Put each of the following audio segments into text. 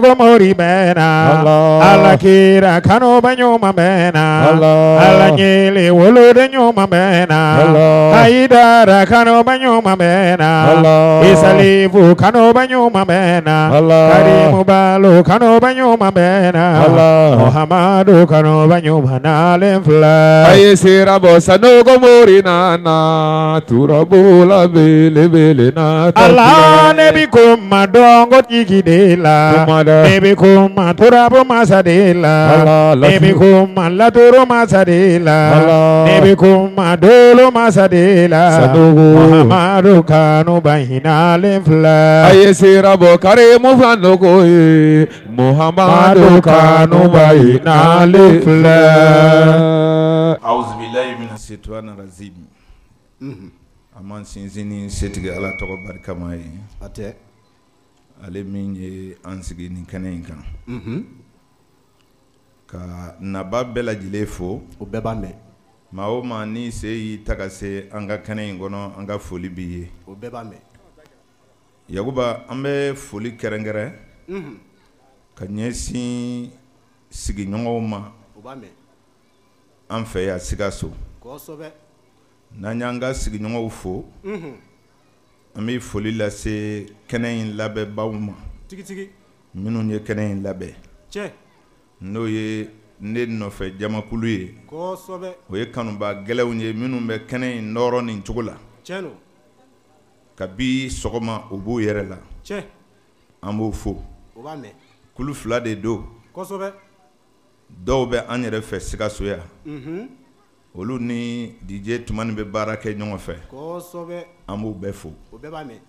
sanogo mori bena ala kira kano banyoma bena ala nyele wolo de nyoma bena haidara kano banyoma bena isalifu kano banyoma bena karimu balu kano banyoma bena muhammadu kano banyoma nalemfla ayesira bosa nogo mori nana turabula bele bele na Allah nebi kuma dongo tikidela nebi kuma turabu masadela nebi kuma laturu masadela nebi kuma dolo masadela muhammadu kanu bahina lemfla ayesira bo karimu fanogo muhammadu kanu bahina lemfla أعوذ بالله من الشيطان الرجيم. أمان سينزيني سيتك على توبة بركماي. أتى. على مين أنسجيني كنينكا. ka naba bela jilefo o beba me ma o ma ni se takase anga kane ngono anga foli biye o beba me yaguba ambe foli kerengere ka nyesi sigi nyongo ma o ba me an fe ya sigaso ko sobe na nyanga sigi nyongo fo ami foli la se kane labe bawma tigi tigi minu nye kane labe che no ye ne nɔfɛ jamakulu ye kosɛbɛ o ye kanuba gɛlɛnw ye minnu bɛ kɛnɛ in nɔrɔ nin cogo la tiɲɛ don kabi sɔgɔma o b'u yɛrɛ la tiɲɛ an b'o fo o b'a mɛn kulu fila de don kosɛbɛ dɔw bɛ an yɛrɛ fɛ Sikaso yan olu ni DJ Tumani bɛ baara kɛ ɲɔgɔn fɛ kosɛbɛ an b'u bɛɛ fo o bɛɛ b'a mɛn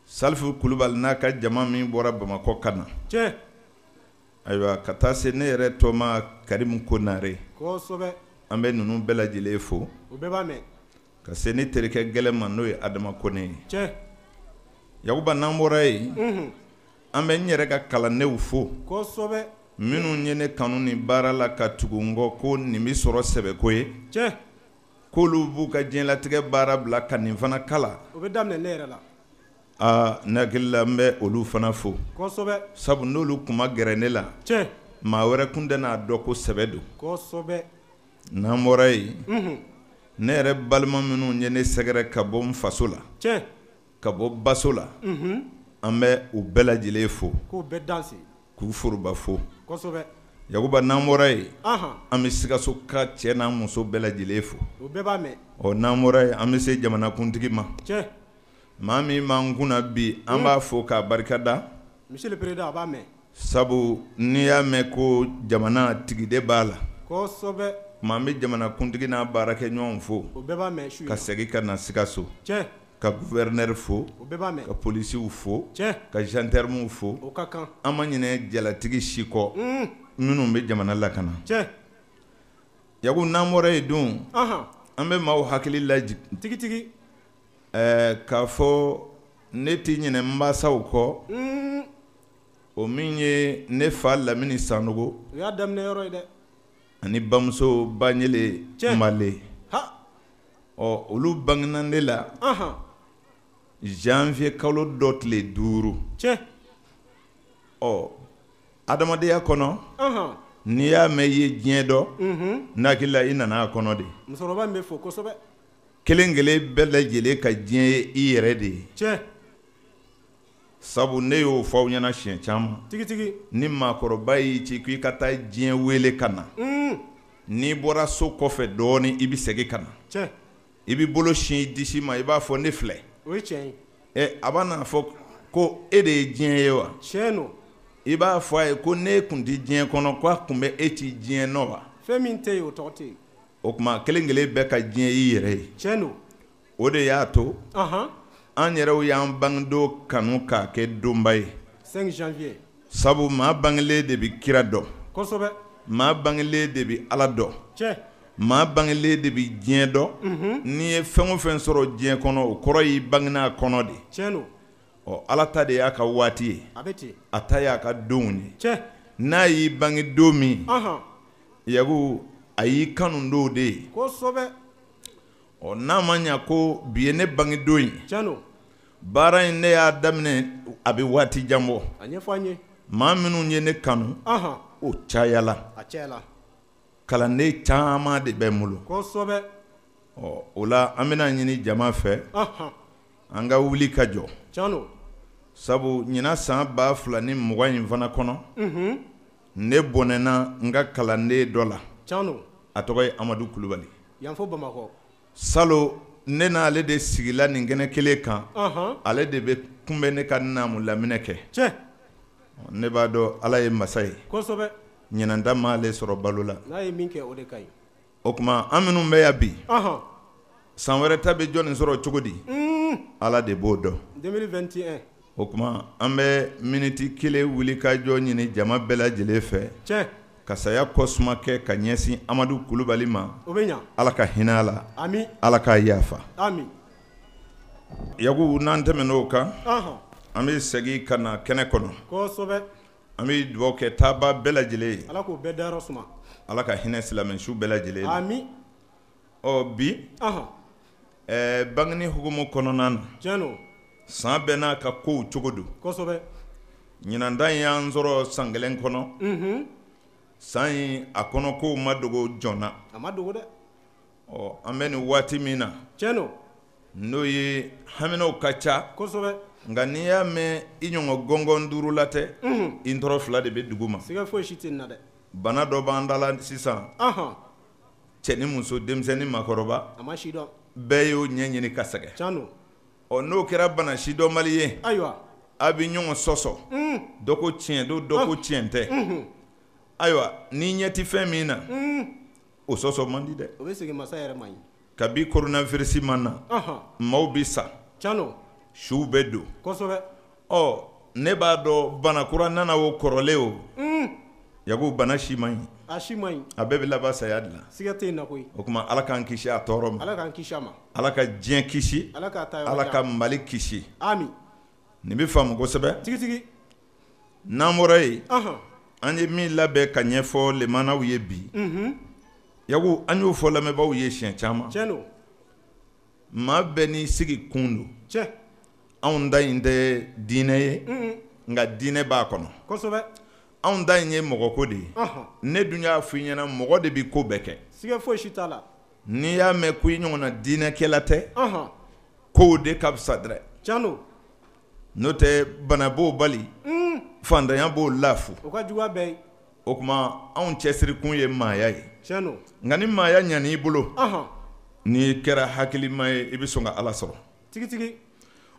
Salifu Kulubali n'a ka jama min bɔra Bamakɔ ka na tiɲɛ ayiwa ka taa se ne yɛrɛ tɔma Karimu Konare kosɛbɛ an bɛ ninnu bɛɛ lajɛlen fo o bɛɛ b'a mɛn ka se ne terikɛ gɛlɛn ma n'o ye Adama Kone ye tiɲɛ Yakuba n'an bɔra yen an bɛ n yɛrɛ ka kalandenw fo kosɛbɛ minnu ye ne kanu ni baara la ka tugu n kɔ ko nin bɛ sɔrɔ sɛbɛko ye tiɲɛ k'olu b'u ka diɲɛlatigɛ baara bila ka nin fana kala o bɛ daminɛ ne yɛrɛ la ne hakili la n bɛ olu fana fo kosɛbɛ sabu n'olu kun ma gɛrɛ ne la tiɲɛ maa wɛrɛ kun tɛ n'a dɔn ko sɛbɛ don kosɛbɛ n'an bɔra yen ne yɛrɛ balima minnu ye ne sɛgɛrɛ ka bɔ n faso la tiɲɛ ka bɔ baso la an bɛ u bɛɛ lajɛlen fo k'u bɛɛ danse k'u foroba fo kosɛbɛ Yakuba n'an bɔra yen an bɛ Sikaso ka cɛ n'an muso bɛɛ lajɛlen fo o bɛɛ b'a mɛn ɔ n'an bɔra yen an bɛ se jamanakuntigi ma tiɲɛ maa min b'an kunna bi an b'a fo k'a barikada monsieur le président a b'a mɛn sabu n'i y'a mɛn ko jamana tigide b'a la kosɛbɛ maa an bɛ jamanakuntigi n'a baarakɛ ɲɔgɔn fo o bɛɛ b'a mɛn su ka segin ka na Sikaso tiɲɛ ka gouverneur fo o bɛɛ b'a mɛn ka polisiw fo tiɲɛ ka gendarmew fo o ka kan an ma ɲinɛ jalatigi si kɔ minnu bɛ jamana lakana tiɲɛ Yakubu n'an bɔra yen dun an bɛ maaw hakili lajigin tigitigi k'a fɔ ne t'i ɲinɛ n basaw kɔ o min ye ne fa Lamini Sanogo o y'a daminɛ yɔrɔ ye dɛ ani bamuso Baɲele Male olu bangena ne la janvier kalo dɔ tile 5 tiɲɛ adamadenya kɔnɔ n'i y'a mɛn i ye diɲɛ dɔn n'hakili la i nana a kɔnɔ de musokɔrɔba in bɛ fo kosɛbɛ kelen kelen bɛɛ lajɛlen ka diɲɛ ye i yɛrɛ de ye tiɲɛ sabu ne y'o fɔ aw ɲɛna siɲɛ caman tigitigi ni maakɔrɔba y'i ci k'i ka taa diɲɛ wele ka na n'i bɔra so kɔfɛ dɔɔnin i bɛ segin ka na tiɲɛ i b'i bolo sin i disi ma i b'a fɔ ne filɛ o ye tiɲɛ ye a b'a n'a fɔ ko e de ye diɲɛ ye wa tiɲɛ don i b'a fɔ a ye ko ne kun tɛ diɲɛ kɔnɔ ko a kun bɛ e ti diɲɛ nɔ wa fɛn min tɛ yen o tɔgɔ tɛ yen o tuma kelen kelen bɛɛ ka diɲɛ i yɛrɛ ye tiɲɛ don o de y'a to an yɛrɛw y'an bangedon kanu k'a kɛ donba ye 5 janvier sabu maa bangelen de bɛ kira dɔn kosɛbɛ maa bangelen de bɛ ala dɔn tiɲɛ maa bangelen de bɛ diɲɛ dɔn n'i ye fɛn o fɛn sɔrɔ diɲɛ kɔnɔ o kɔrɔ y'i bangena kɔnɔ de tiɲɛ don ala ta de y'a ka waati ye a bɛ ten a ta y'a ka donw ye tiɲɛ n'a y'i bange don min Yaku a y'i kanu don de ye kosɛbɛ n'a ma ɲɛ ko bi ye ne bange don ye tiɲɛ don baara in ne y'a daminɛ a bɛ waati jan bɔ a ɲɛfɔ an ye maa minnu ye ne kanu o cayala a cayala kalanden caman de bɛ n bolo kosɛbɛ o la an bɛna ɲini jama fɛ an ka wuli ka jɔ tiɲɛ sabu ɲinan san 2020 in fana kɔnɔ ne bɔnɛna n ka kalanden dɔ la tiɲɛ a tɔgɔ ye Amadu Kulubali yan fo Bamakɔ salo ne n'ale de sigila nin kɛnɛ kelen kan ale de bɛ kunbɛn ne ka naamu laminɛ kɛ tiɲɛ ne b'a dɔn Ala ye masa ye kosɛbɛ ɲinan ta m'ale sɔrɔ balo la n'a ye min kɛ o de ka ɲi o tuma an minnu bɛ yan bi san wɛrɛ ta bɛ jɔnni sɔrɔ cogo di Ala de b'o dɔn 2021 o tuma an bɛ miniti kelen wuli ka jɔ ɲini jama bɛɛ lajɛlen fɛ tiɲɛ ka saya kɔsuma kɛ ka ɲɛsin Amadu Kulubali ma o bɛ ɲa Ala ka hinɛ a la ami Ala k'a yafa ami Yakubu n'an tɛmɛn'o kan an bɛ segin ka na kɛnɛ kɔnɔ kosɛbɛ an bɛ dugawu kɛ taaba bɛɛ lajɛlen ye Ala k'o bɛɛ dayɔrɔ suma Ala ka hinɛ silamɛsu bɛɛ lajɛlen la ami bi bangeni hukumu kɔnɔna na tiɲɛ san bɛɛ n'a ka kow cogo don kosɛbɛ ɲinan ta in y'an sɔrɔ san kelen kɔnɔ san in a kɔnɔ kow ma dogo jɔnna a ma dogo dɛ an bɛ nin waati min na tiɲɛ n'o ye haminaw ka ca kosɛbɛ nka n'i y'a mɛn i ɲɔgɔn gɔngɔn duuru la tɛ i tɔrɔ fila de bɛ dugu ma siga foyi si tɛ na dɛ bana dɔ b'an da la sisan cɛ ni muso denmisɛnnin makɔrɔba a ma si dɔn bɛɛ y'o ɲɛɲini ka sɛgɛn tiɲɛ n'o kɛra bana sidɔnbali ye ayiwa a bɛ ɲɔgɔn sɔsɔ dɔ ko tiɲɛ don dɔ ko tiɲɛ tɛ ayiwa n'i ɲɛ tɛ fɛn min na o sɔsɔ man di dɛ o bɛ segin masa yɛrɛ ma ɲi kabi coronavirus man na maaw bɛ sa tiɲɛ suw bɛ don kosɛbɛ ne b'a dɔn bana kura nana o kɔrɔlen o Yakubu bana si man ɲi a si man ɲi a bɛɛ bɛ laban saya de la siga tɛ yen na koyi o tuma Ala k'an kisi a tɔɔrɔ ma Ala k'an kisi a ma Ala ka diɲɛ kisi Ala k'a ta Ala ka Mali kisi ami nin bɛ faamu kosɛbɛ tigitigi n'an bɔra yen an ye min labɛn ka ɲɛfɔ lemanaw ye bi Yakubu an y'o fɔ lamɛnbaaw ye siɲɛ caman tiɲɛ maa bɛɛ n'i sigi kun don tiɲɛ anw da in tɛ diinɛ ye nka diinɛ b'a kɔnɔ kosɛbɛ anw da in ye mɔgɔko de ye ne dun y'a fɔ i ɲɛna mɔgɔ de bɛ ko bɛɛ kɛ siga foyi si t'a la n'i y'a mɛn ko i ɲɔgɔnna diinɛkɛla tɛ kow de ka fisa dɛ tiɲɛ n'o tɛ bana b'o bali fantanya b'o lafu o ka juguya bɛɛ ye o tuma anw cɛsirikun ye maaya ye tiɲɛ nka ni maaya ɲan'i bolo n'i kɛra hakilima ye i bɛ sɔn ka Ala sɔrɔ tigitigi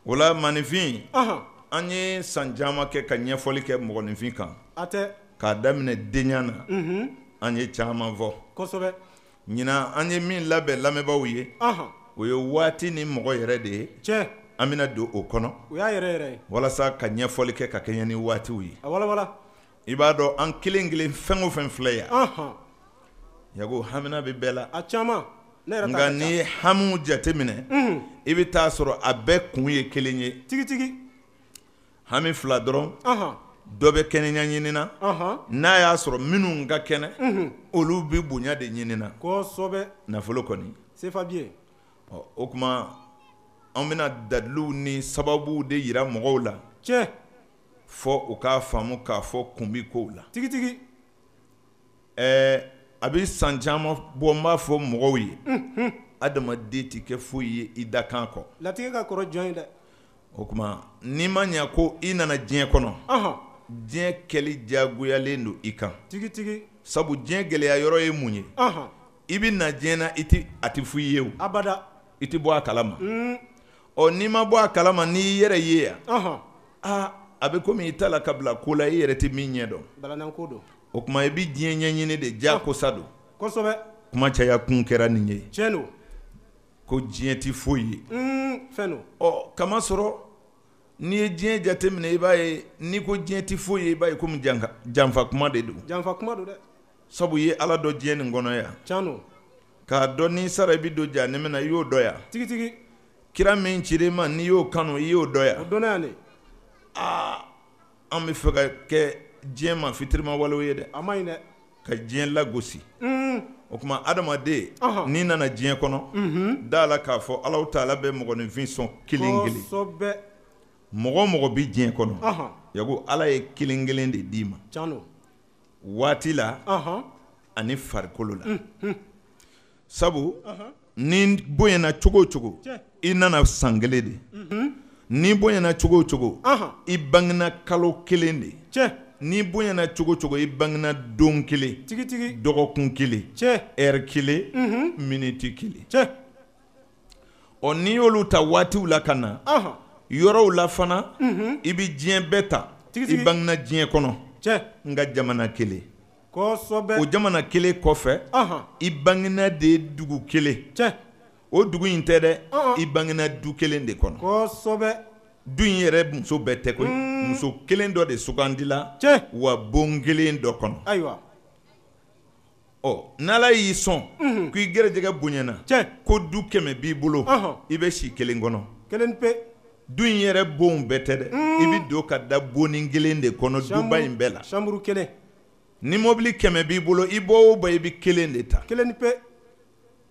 o la maninfin an ye san caman kɛ ka ɲɛfɔli kɛ mɔgɔninfin kan a tɛ k'a daminɛ denya na an ye caman fɔ kosɛbɛ ɲinan an ye min labɛn lamɛnbaaw ye o ye waati ni mɔgɔ yɛrɛ de ye tiɲɛ an bɛna don o kɔnɔ o y'a yɛrɛ yɛrɛ ye walasa ka ɲɛfɔli kɛ ka kɛɲɛ ni waatiw ye a walawala i b'a dɔn an kelen kelen fɛn o fɛn filɛ yan Yakubu hamina bɛ bɛɛ la a caman ne yɛrɛ nka n'i ye hamiw jateminɛ i bɛ taa sɔrɔ a bɛɛ kun ye kelen ye tigitigi hami fila dɔrɔn dɔ bɛ kɛnɛya ɲinina n'a y'a sɔrɔ minnu ka kɛnɛ olu bɛ bonya de ɲinina kosɛbɛ nafolo kɔni sefa biye o tuma an bɛna daliluw ni sababuw de yira mɔgɔw la tiɲɛ fɔ u k'a faamu k'a fɔ kun bɛ kow la tigitigi a bɛ san caman bɔ n b'a fɔ mɔgɔw ye adamaden tɛ kɛ foyi ye i da kan kɔ latigɛ ka kɔrɔ jɔn ye dɛ o tuma n'i ma ɲɛ ko i nana diɲɛ kɔnɔ diɲɛ kɛli diyagoyalen don i kan tigitigi sabu diɲɛ gɛlɛya yɔrɔ ye mun ye i bɛ na diɲɛ na a tɛ fɔ i ye o abada i tɛ bɔ a kalama n'i ma bɔ a kalama n'i yɛrɛ ye yan a bɛ komi i ta la ka bila ko la i yɛrɛ tɛ min ɲɛ dɔn balananko don o tuma i bɛ diɲɛ ɲɛɲini de diyakosa don kosɛbɛ kuma caya kun kɛra nin ye tiɲɛ don ko diɲɛ tɛ foyi ye fɛn don kamasɔrɔ n'i ye diɲɛ jateminɛ i b'a ye n'i ko diɲɛ tɛ foyi ye i b'a ye komi janfa kuma de don janfa kuma don dɛ sabu i ye Ala dɔn diɲɛ nin kɔnɔ yan tiɲɛ don k'a dɔn n'i sara i bɛ don jahanɛmɛ na i y'o dɔn yan tigitigi kira min cir'i ma n'i y'o kanu i y'o dɔn yan o dɔnna yan de an bɛ fɛ ka kɛ diɲɛ ma fitirima walew ye dɛ a ma ɲi dɛ ka diɲɛ lagosi o tuma adamaden n'i nana diɲɛ kɔnɔ da la k'a fɔ Alahu Taala bɛ mɔgɔninfin sɔn kelen kelen kosɛbɛ mɔgɔ mɔgɔ bi diɲɛ kɔnɔ yago ala ye kelen kelen de d'i ma waati la ani farikolo la sabu ni bonyana cogo cogo i nana san kelen de ni bonyana cogo cogo i bangena kalo kelen de ni bonyana cogo cogo i bangena don kelen dɔgɔkun kelen heure kelen minute kelen ɔ n'i y'olu ta waatiw la ka na yɔrɔw la fana i bi diɲɛ bɛɛ ta i bangena diɲɛ kɔnɔ nka jamana kelen o jamana kelen kɔfɛ i bangena de dugu kelen o dugu in tɛ dɛ i bangena du kelen de kɔnɔ du in yɛrɛ muso bɛɛ tɛ koyi muso kelen dɔ de sugandila wa bon kelen dɔ kɔnɔ ɔ n'ala y'i sɔn k'i gɛrɛjɛgɛ bonyana ko du 100 b'i bolo i bɛ si kelen kɔnɔ du in yɛrɛ bon bɛɛ tɛ dɛ i bi don ka da bonin kelen de kɔnɔ duba in bɛɛ la chambre kelen ni mobili 100 b'i bolo i bɔ o bɔ i bi kelen de ta kelen pe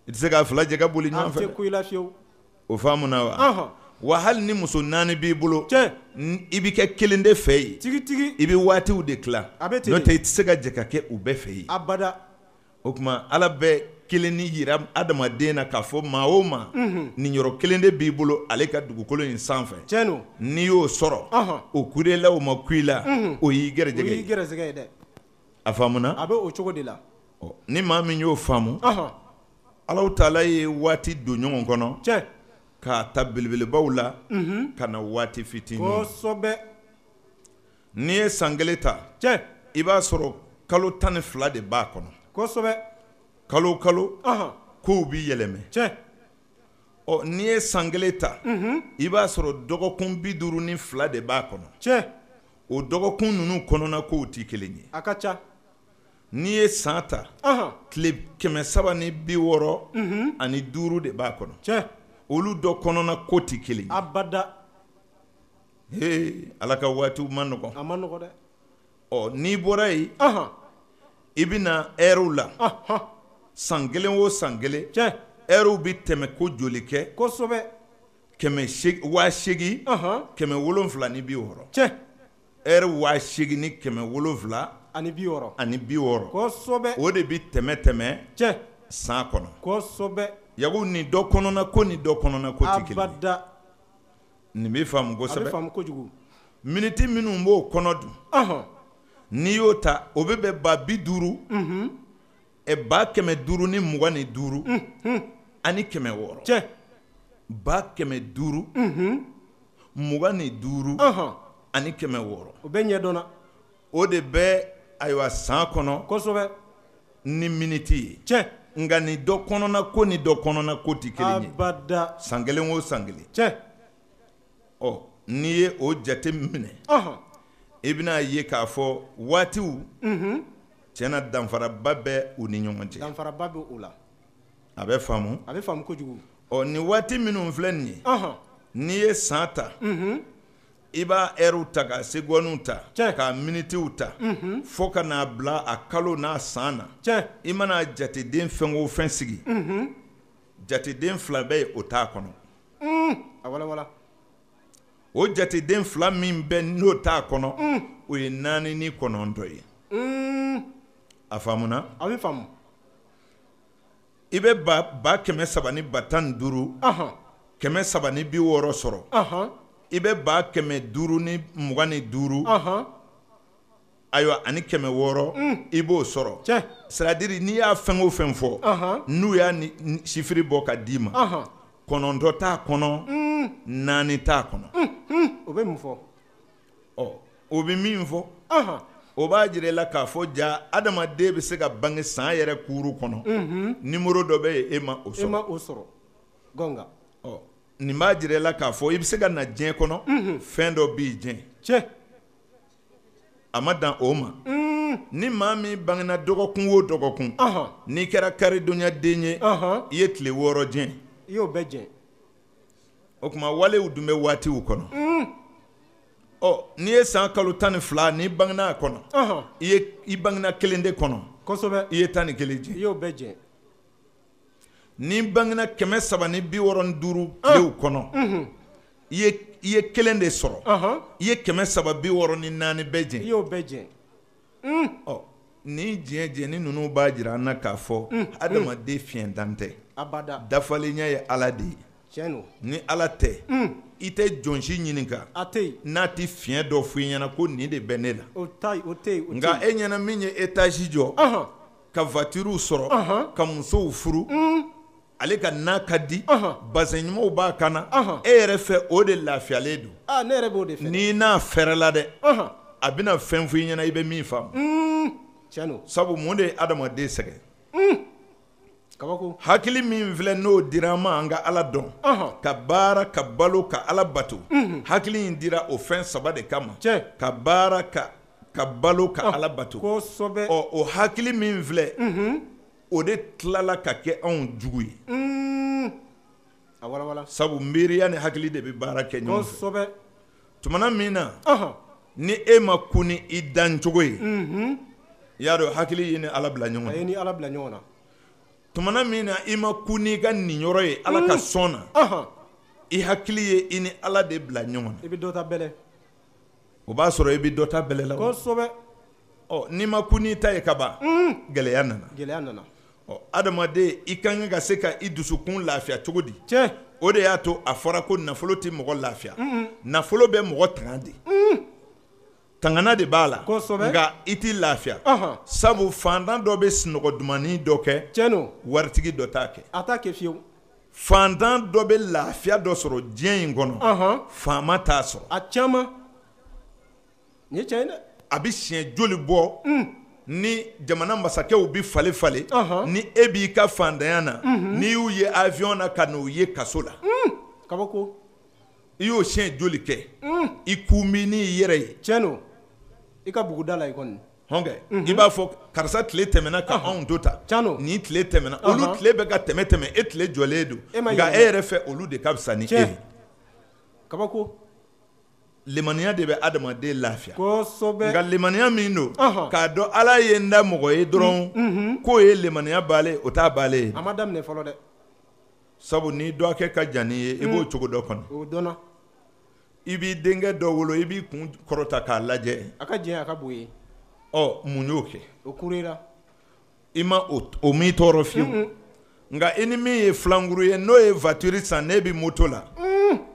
i tɛ se ka fila jɛgɛ boli ɲɔgɔn fɛ o faamuna wa wa hali ni muso 4 b'i bolo i bi kɛ kelen de fɛ yen i bi waatiw de tila n'o tɛ i tɛ se ka jɛ ka kɛ u bɛɛ fɛ yen abada o tuma ala bɛ kelen ni yira adamaden na k'a fɔ maa o maa nin yɔrɔ kelen de b'i bolo ale ka dugukolo in sanfɛ n'i y'o sɔrɔ o kurela o ma ku i la o y'i gɛrɛjɛgɛ ye dɛ a faamuna a bɛ o cogo de la ni maa min y'o faamu Alahu Taala ye waati don ɲɔgɔn kɔnɔ k'a ta belebelebaw la ka na waati fitinin kosɛbɛ n'i ye san kelen ta i b'a sɔrɔ kalo 12 de b'a kɔnɔ kosɛbɛ kalo kalo kow bi yɛlɛmɛ ɔ n'i ye san kelen ta i b'a sɔrɔ dɔgɔkun 52 de b'a kɔnɔ o dɔgɔkun ninnu kɔnɔna kow tɛ kelen ye a ka ca n'i ye san ta tile 365 ani 5 de b'a kɔnɔ olu dɔ kɔnɔna ko tɛ kelen ye abada ala ka waatiw ma nɔgɔn a ma nɔgɔn dɛ ɔ n'i bɔra yen i bɛna heure la san kelen o san kelen heure bi tɛmɛ ko joli kɛ kosɛbɛ 8,800 760 ni 60 heure 8,800 ni 760 ani 60 kosɛbɛ o de bi tɛmɛ san kɔnɔ kosɛbɛ yago ni dɔ kɔnɔna ko ni dɔ kɔnɔna ko tɛ kelen abada nin bɛ faamu kosɛbɛ a bɛ faamu kojugu miniti minnu b'o kɔnɔ dun n'i y'o ta o bɛ bɛn 50 500 ni 25 ani 600 500 25 ani 600 o bɛ ɲɛ dɔnna o de bɛ ayiwa san kɔnɔ kosɛbɛ ni miniti ye nka ni dɔ kɔnɔna ko ni dɔ kɔnɔna ko tɛ kelen ye abada san kelen o san kelen ɔ n'i ye o jate minɛ i bɛna ye k'a fɔ waatiw tiɲɛna danfaraba bɛ u ni ɲɔgɔn cɛ danfaraba bɛ u la a bɛ faamu kojugu ɔ nin waati minnu filɛ nin ye n'i ye san ta i b'a heure ta ka seconde ta ka minitiw ta fo ka n'a bila a kalo n'a san na i mana jateden fɛn o fɛn sigi jateden 2 bɛ yen o t'a kɔnɔ a walawala o jateden 2 min bɛ n'o t'a kɔnɔ o ye 4 ni 9 ye a faamuna a bɛ faamu i bɛ ba 300 ni 15 300 ni 60 sɔrɔ i bɛ ba 500 ni 25 ayiwa ani 600 i b'o sɔrɔ c'est-à-dire n'i y'a fɛn o fɛn fɔ n'u y'a chiffre bɔ ka d'i ma 9 t'a kɔnɔ 4 t'a kɔnɔ o bɛ mun fɔ ɔ o bɛ min fɔ o b'a jira i la k'a fɔ ja adamaden bɛ se ka bange san yɛrɛ kuuru kɔnɔ numéro dɔ bɛ yen e ma o sɔrɔ gɔnga ɔ nin b'a jira i la k'a fɔ i bɛ se ka na diɲɛ kɔnɔ fɛn dɔ b'i diɲɛ a ma dan o ma ni maa min bangena dɔgɔkun o dɔgɔkun n'i kɛra karidonya den ye i ye tile 6 diɲɛ i y'o bɛɛ diɲɛ o tuma walew dun bɛ waatiw kɔnɔ ɔ n'i ye san kalo 12 n'i bangena a kɔnɔ i bangena 1 de kɔnɔ kosɛbɛ i ye 11 diɲɛ i y'o bɛɛ diɲɛ n'i bangena 365 tilew kɔnɔ i ye kelen de sɔrɔ i ye 364 bɛɛ jɛn i y'o bɛɛ jɛn ni diɲɛ ninnu b'a jira an na k'a fɔ adamaden fiɲɛ dan tɛ abada dafalenya ye Ala de ye tiɲɛ don ni Ala tɛ i tɛ jɔnsi ɲininka a tɛ yen n'a ti fiɲɛ dɔ f'i ɲɛna ko nin de bɛ ne la o tɛ yen nka e ɲɛna min ye étage jɔ ka voiture sɔrɔ ka musow furu ale ka n'a ka di bazɛn ɲumanw b'a kan na e yɛrɛ fɛ o de lafiyalen don ne yɛrɛ b'o de fɛ n'i n'a fɛrɛla dɛ a bɛna fɛn f'i ɲɛna i bɛ min faamu tiɲɛ don sabu mun de ye adamaden sɛgɛn kabako hakili min filɛ n'o dira an ma an ka Ala dɔn ka baara ka balo ka Ala bato hakili in dira o fɛn 3 de kama ka baara ka balo ka Ala bato kosɛbɛ o hakili min filɛ o de tilala ka kɛ anw jugu ye a walawala sabu miiriya ni hakili de bɛ baara kɛ ɲɔgɔn fɛ kosɛbɛ tumana min na ni e ma kun ni i dan cogo ye i y'a dɔn hakili ye ni Ala bila ɲɔgɔn na a ye ni Ala bila ɲɔgɔn na tumana min na i ma kun n'i ka ninyɔrɔ ye Ala ka sɔn na i hakili ye i ni Ala de bila ɲɔgɔn na i bɛ dɔ ta bɛlɛ o b'a sɔrɔ i bɛ dɔ ta bɛlɛ la kosɛbɛ n'i ma kun n'i ta ye ka ban gɛlɛya nana adamaden i ka kan ka se ka i dusukun lafiya cogo di o de y'a to a fɔra ko nafolo tɛ mɔgɔ lafiya nafolo bɛ mɔgɔ tanga de tangana de b'a la nka i t'i lafiya sabu fantan dɔ bɛ sunɔgɔ dumani dɔ kɛ waritigi dɔ t'a kɛ a t'a kɛ fiyewu fantan dɔ bɛ lafiya dɔ sɔrɔ diɲɛ in kɔnɔ faama t'a sɔrɔ a caman nin ye tiɲɛ ye dɛ a bɛ siɲɛ joli bɔ ni jamana masakɛw bɛ falen ni e b'i ka fantanya na n'i y'u ye avion na ka n'u ye kaso la kabako i y'o siɲɛ joli kɛ i kun b'i n'i yɛrɛ ye tiɲɛ don i ka buguda la i kɔni i b'a fɔ karisa tile tɛmɛna ka anw to ta ni tile tɛmɛna olu tile bɛ ka tɛmɛ e tile jɔlen don nka e yɛrɛ fɛ olu de ka fisa ni e ye kabako limaniya de bɛ adamaden lafiya kosɛbɛ nka limaniya min don k'a dɔn Ala ye n da mɔgɔ ye dɔrɔn k'o ye limaniya baale o t'a baale ye a ma daminɛ fɔlɔ dɛ sabu ni dɔgɔkɛ ka jan n'i ye i b'o cogo dɔ kɔnɔ o dɔnna i b'i denkɛ dɔ wolo i b'i kun kɔrɔta k'a lajɛ a ka jɛn a ka bon ye mun y'o kɛ o kurera i ma o m'i tɔɔrɔ fiyewu nka i ni min ye filanguru ye n'o ye voiture san n'e bɛ moto la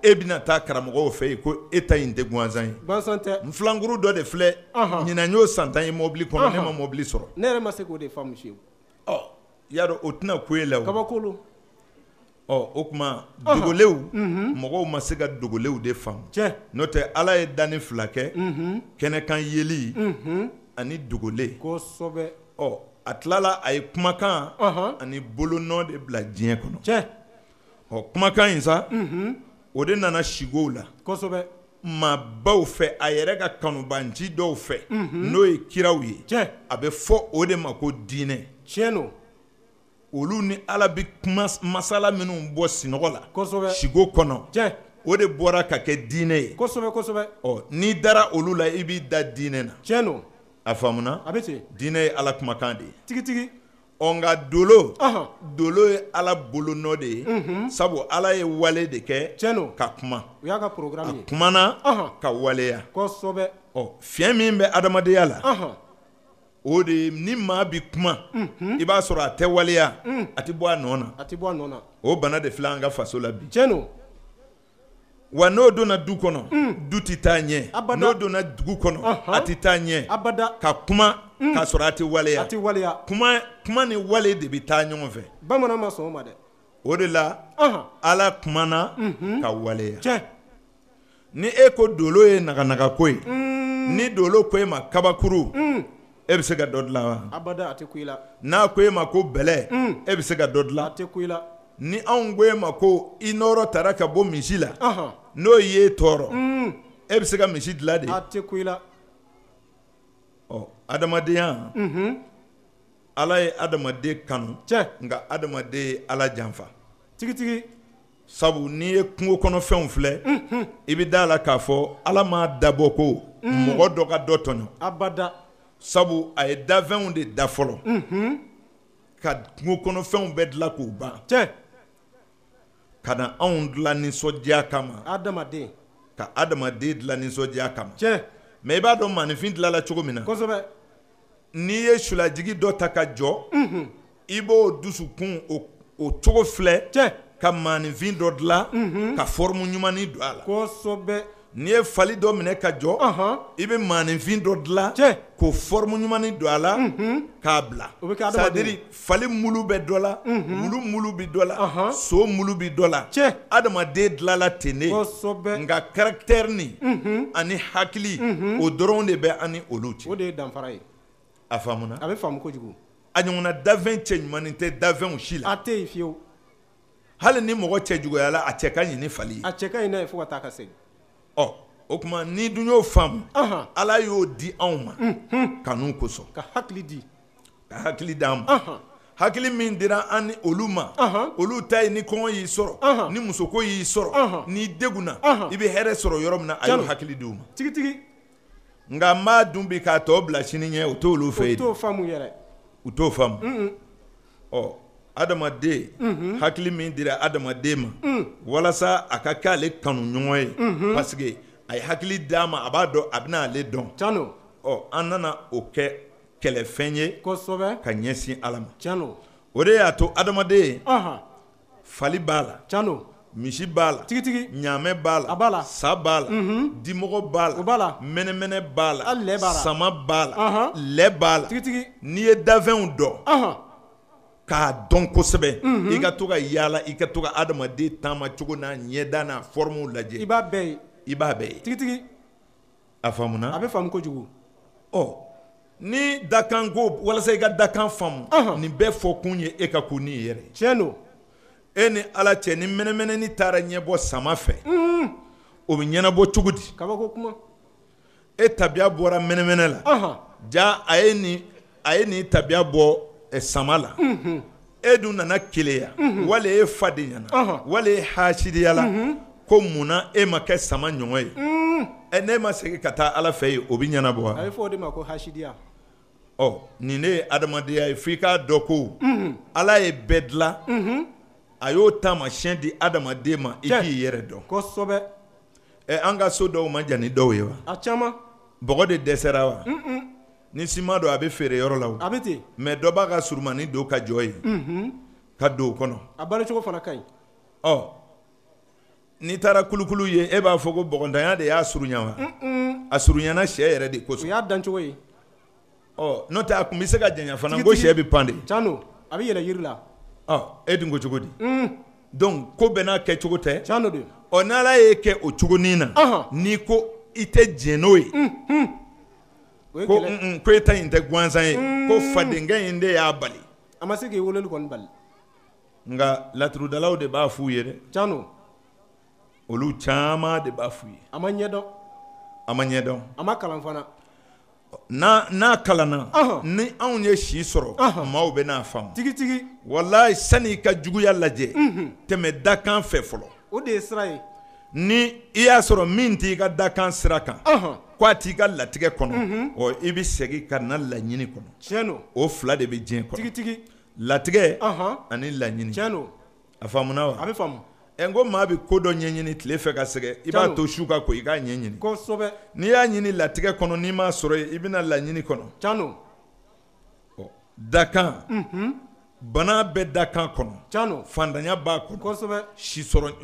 e bɛna taa karamɔgɔw fɛ yen ko e ta in tɛ gansan ye gansan tɛ n filanguru dɔ de filɛ ɲinan y'o san 10 ye mobili kɔnɔ ne ma mobili sɔrɔ ne yɛrɛ ma se k'o de faamu fiyewu y'a dɔn o tɛna ko e la o kabakolo o tuma dogolew mɔgɔw ma se ka dogolew de faamu n'o tɛ Ala ye danni 2 kɛ kɛnɛkan yeli ani dogole kosɛbɛ a tilala a ye kumakan ani bolonɔ de bila diɲɛ kɔnɔ kumakan in sa o de nana sigow la kosɛbɛ maabaw fɛ a yɛrɛ ka kanubanci dɔw fɛ n'o ye kiraw ye a bɛ fɔ o de ma ko diinɛ tiɲɛ don olu ni Ala bɛ kuma masala minnu bɔ sinɔgɔ la kosɛbɛ sigo kɔnɔ o de bɔra ka kɛ diinɛ ye kosɛbɛ n'i dara olu la i b'i da diinɛ na tiɲɛ don a faamuna a bɛ ten diinɛ ye Ala kumakan de ye tigitigi nka dolo ye Ala bolonɔ de ye sabu Ala ye wale de kɛ ka kuma o y'a ka programme ye a kumana ka waleya kosɛbɛ fiɲɛ min bɛ adamadenya la o de ye ni maa bi kuma i b'a sɔrɔ a tɛ waleya a tɛ bɔ a nɔ na o bana de filɛ an ka faso la bi tiɲɛ don wa n'o donna du kɔnɔ du tɛ taa ɲɛ n'o donna dugu kɔnɔ a tɛ taa ɲɛ ka kuma k'a sɔrɔ a tɛ waleya kuma ni wale de bɛ taa ɲɔgɔn fɛ bamanan ma sɔn o ma dɛ o de la Ala kumana ka waleya ni e ko dolo ye naganaga ko ye ni dolo ko e ma kabakuru e bɛ se ka dɔ dilan wa abada a tɛ ku i la n'a ko e ma ko bɛlɛ e bɛ se ka dɔ dilan a tɛ ku i la ni anw ko e ma ko i nɔrɔ taara ka bɔ misi la n'o y'e tɔɔrɔ e bɛ se ka misi dilan de a tɛ ku i la adamadenya Ala ye adamaden kanu nka adamaden ye Ala janfa tigitigi sabu n'i ye kungo kɔnɔfɛnw filɛ i bɛ da la k'a fɔ Ala m'a dabɔ ko mɔgɔ dɔ ka dɔ tɔɲɔ abada sabu a ye dafɛnw de da fɔlɔ ka kungo kɔnɔfɛnw bɛɛ dilan k'u ban ka na anw dilan nisɔndiya kama adamaden ka adamaden dilan nisɔndiya kama tiɲɛ mais i b'a dɔn maanifin dilanla cogo min na kosɛbɛ n'i ye sulajigi dɔ ta ka jɔ i b'o dusukun o cogo filɛ tiɲɛ ka maanifin dɔ dilan ka forme ɲumanin don a la kosɛbɛ n'i ye fali dɔ minɛ ka jɔ i bɛ maanifin dɔ dilan tiɲɛ k'o forme ɲumanin don a la k'a bila o bɛ kɛ c'est à adamaden dire fali mulu bɛ dɔ la mulu bɛ dɔ la so mulu bɛ dɔ la tiɲɛ adamaden dilanla ten de kosɛbɛ nka caractère ni ani hakili o dɔrɔn de bɛ ani olu cɛ o de ye danfara ye a faamuna a bɛ faamu kojugu a ɲɔgɔnna dafɛn cɛ ɲumanin tɛ dafɛnw si la a tɛ yen fiyewu hali ni mɔgɔ cɛ juguyala a cɛ ka ɲi ni fali ye a cɛ ka ɲi n'a ye fo ka taa ka segin ɔ o tuma ni dun y'o faamu ala y'o di anw ma kanu kosɔn ka hakili di ka hakili d'an ma hakili min dira an ni olu ma olu ta ye ni kɔngɔ y'i sɔrɔ ni musoko y'i sɔrɔ n'i degunna i bɛ hɛrɛ sɔrɔ yɔrɔ min na a y'o hakili di u ma tigitigi nka n b'a dun bi k'a tɔ bila sini ɲɛ o t'olu fɛ o yen t'o faamu yɛrɛ u t'o faamu ɔ adamaden hakili min dira adamaden ma walasa a ka kɛ ale kanu ɲɔgɔn ye parce que a ye hakili d'a ma a b'a dɔn a bɛna ale dɔn tiɲɛ ɔ an nana o kɛ kɛlɛfɛn ye kosɛbɛ ka ɲɛsin ala ma tiɲɛ o de y'a to adamaden fali b'a la tiɲɛ misi b'a la tigitigi ɲaamɛ b'a la a b'a la sa b'a la dimɔgɔ b'a la o b'a la mɛnɛmɛnɛ b'a la hali lɛ b'a la sama b'a la lɛ b'a la tigitigi n'i ye dafɛnw dɔn k'a dɔn kosɛbɛ i ka to ka yaala i ka to ka adamaden taama cogo n'a ɲɛda n'a formew lajɛ i b'a bɛɛ ye i b'a bɛɛ ye tigitigi a faamuna a bɛ faamu kojugu ɔ ni dakan ko walasa i ka dakan faamu nin bɛɛ fɔ kun ye e ka ko n'i yɛrɛ ye tiɲɛ don e ni ala cɛ ni mɛnɛmɛnɛni taara ɲɛbɔ sama fɛ o bɛ ɲɛnabɔ cogo di kabako kuma e tabiya bɔra mɛnɛmɛnɛ la ja a ye nin tabiya bɔ sama la e dun nana keleya wali e fa de ɲɛna wali e hasidiya la ko munna e ma kɛ sama ɲɔgɔn ye n'e ma segin ka taa ala fɛ yen o bɛ ɲɛnabɔ wa a bɛ fɔ o de ma ko hasidiya ɔ nin de ye adamadenya ye f'i k'a dɔn ko ala ye bɛɛ dilan a y'o taamasiyɛn di adamaden ma i k'i yɛrɛ dɔn kosɛbɛ an ka so dɔw ma jan ni dɔw ye wa a caman bɔgɔ de dɛsɛra wa ni siman don a bɛ feere yɔrɔ la o a bɛ ten mais dɔ b'a ka surumani don ka jɔ yen ka don o kɔnɔ a balocogo fana ka ɲi ɔ n'i taara kulukulu ye e b'a fɔ ko bɔgɔntanya de y'a surunya wa a surunyana sɛ yɛrɛ de o kosɔn y'a dancogo ye ɔ n'o tɛ a kun bɛ se ka janya fana ko sɛ bɛ pan de tiɲɛ don a bɛ yɛlɛ yiri la e dun ko cogo di donc ko bɛɛ n'a kɛcogo tɛ tiɲɛ don de ɔ n'ala y'e kɛ o cogonin na n'i ko i tɛ jɛn n'o ye o ye ko kɛlɛ ko e ta in tɛ gansan ye ko fadenkɛ in de y'a bali a ma se k'i wololi kɔni bali nka laturudalaw de b'a f'u ye dɛ tiɲɛ don olu caman de b'a f'u ye a ma ɲɛdɔn a ma ɲɛdɔn a ma kalan fana n'a kalanna ni anw ye si sɔrɔ maaw bɛ n'a faamu tigitigi walayi sani i ka juguya lajɛ tɛmɛ dakan fɛ fɔlɔ o de ye sira ye ni i y'a sɔrɔ min t'i ka dakan sira kan ko a t'i ka latigɛ kɔnɔ ɔ i bɛ segin ka na laɲini kɔnɔ tiɲɛ don o fila de bɛ diɲɛ kɔnɔ tigitigi latigɛ ani laɲini tiɲɛ don a faamuna wa a bɛ faamu n ko maa bɛ ko dɔ ɲɛɲini tile fɛ ka sɛgɛn i b'a to su ka ko i k'a ɲɛɲini kosɛbɛ n'i y'a ɲini latigɛ kɔnɔ n'i m'a sɔrɔ yen i bɛna laɲini kɔnɔ tiɲɛ don dakan bana bɛ dakan kɔnɔ tiɲɛ don fantanya b'a kɔnɔ kosɛbɛ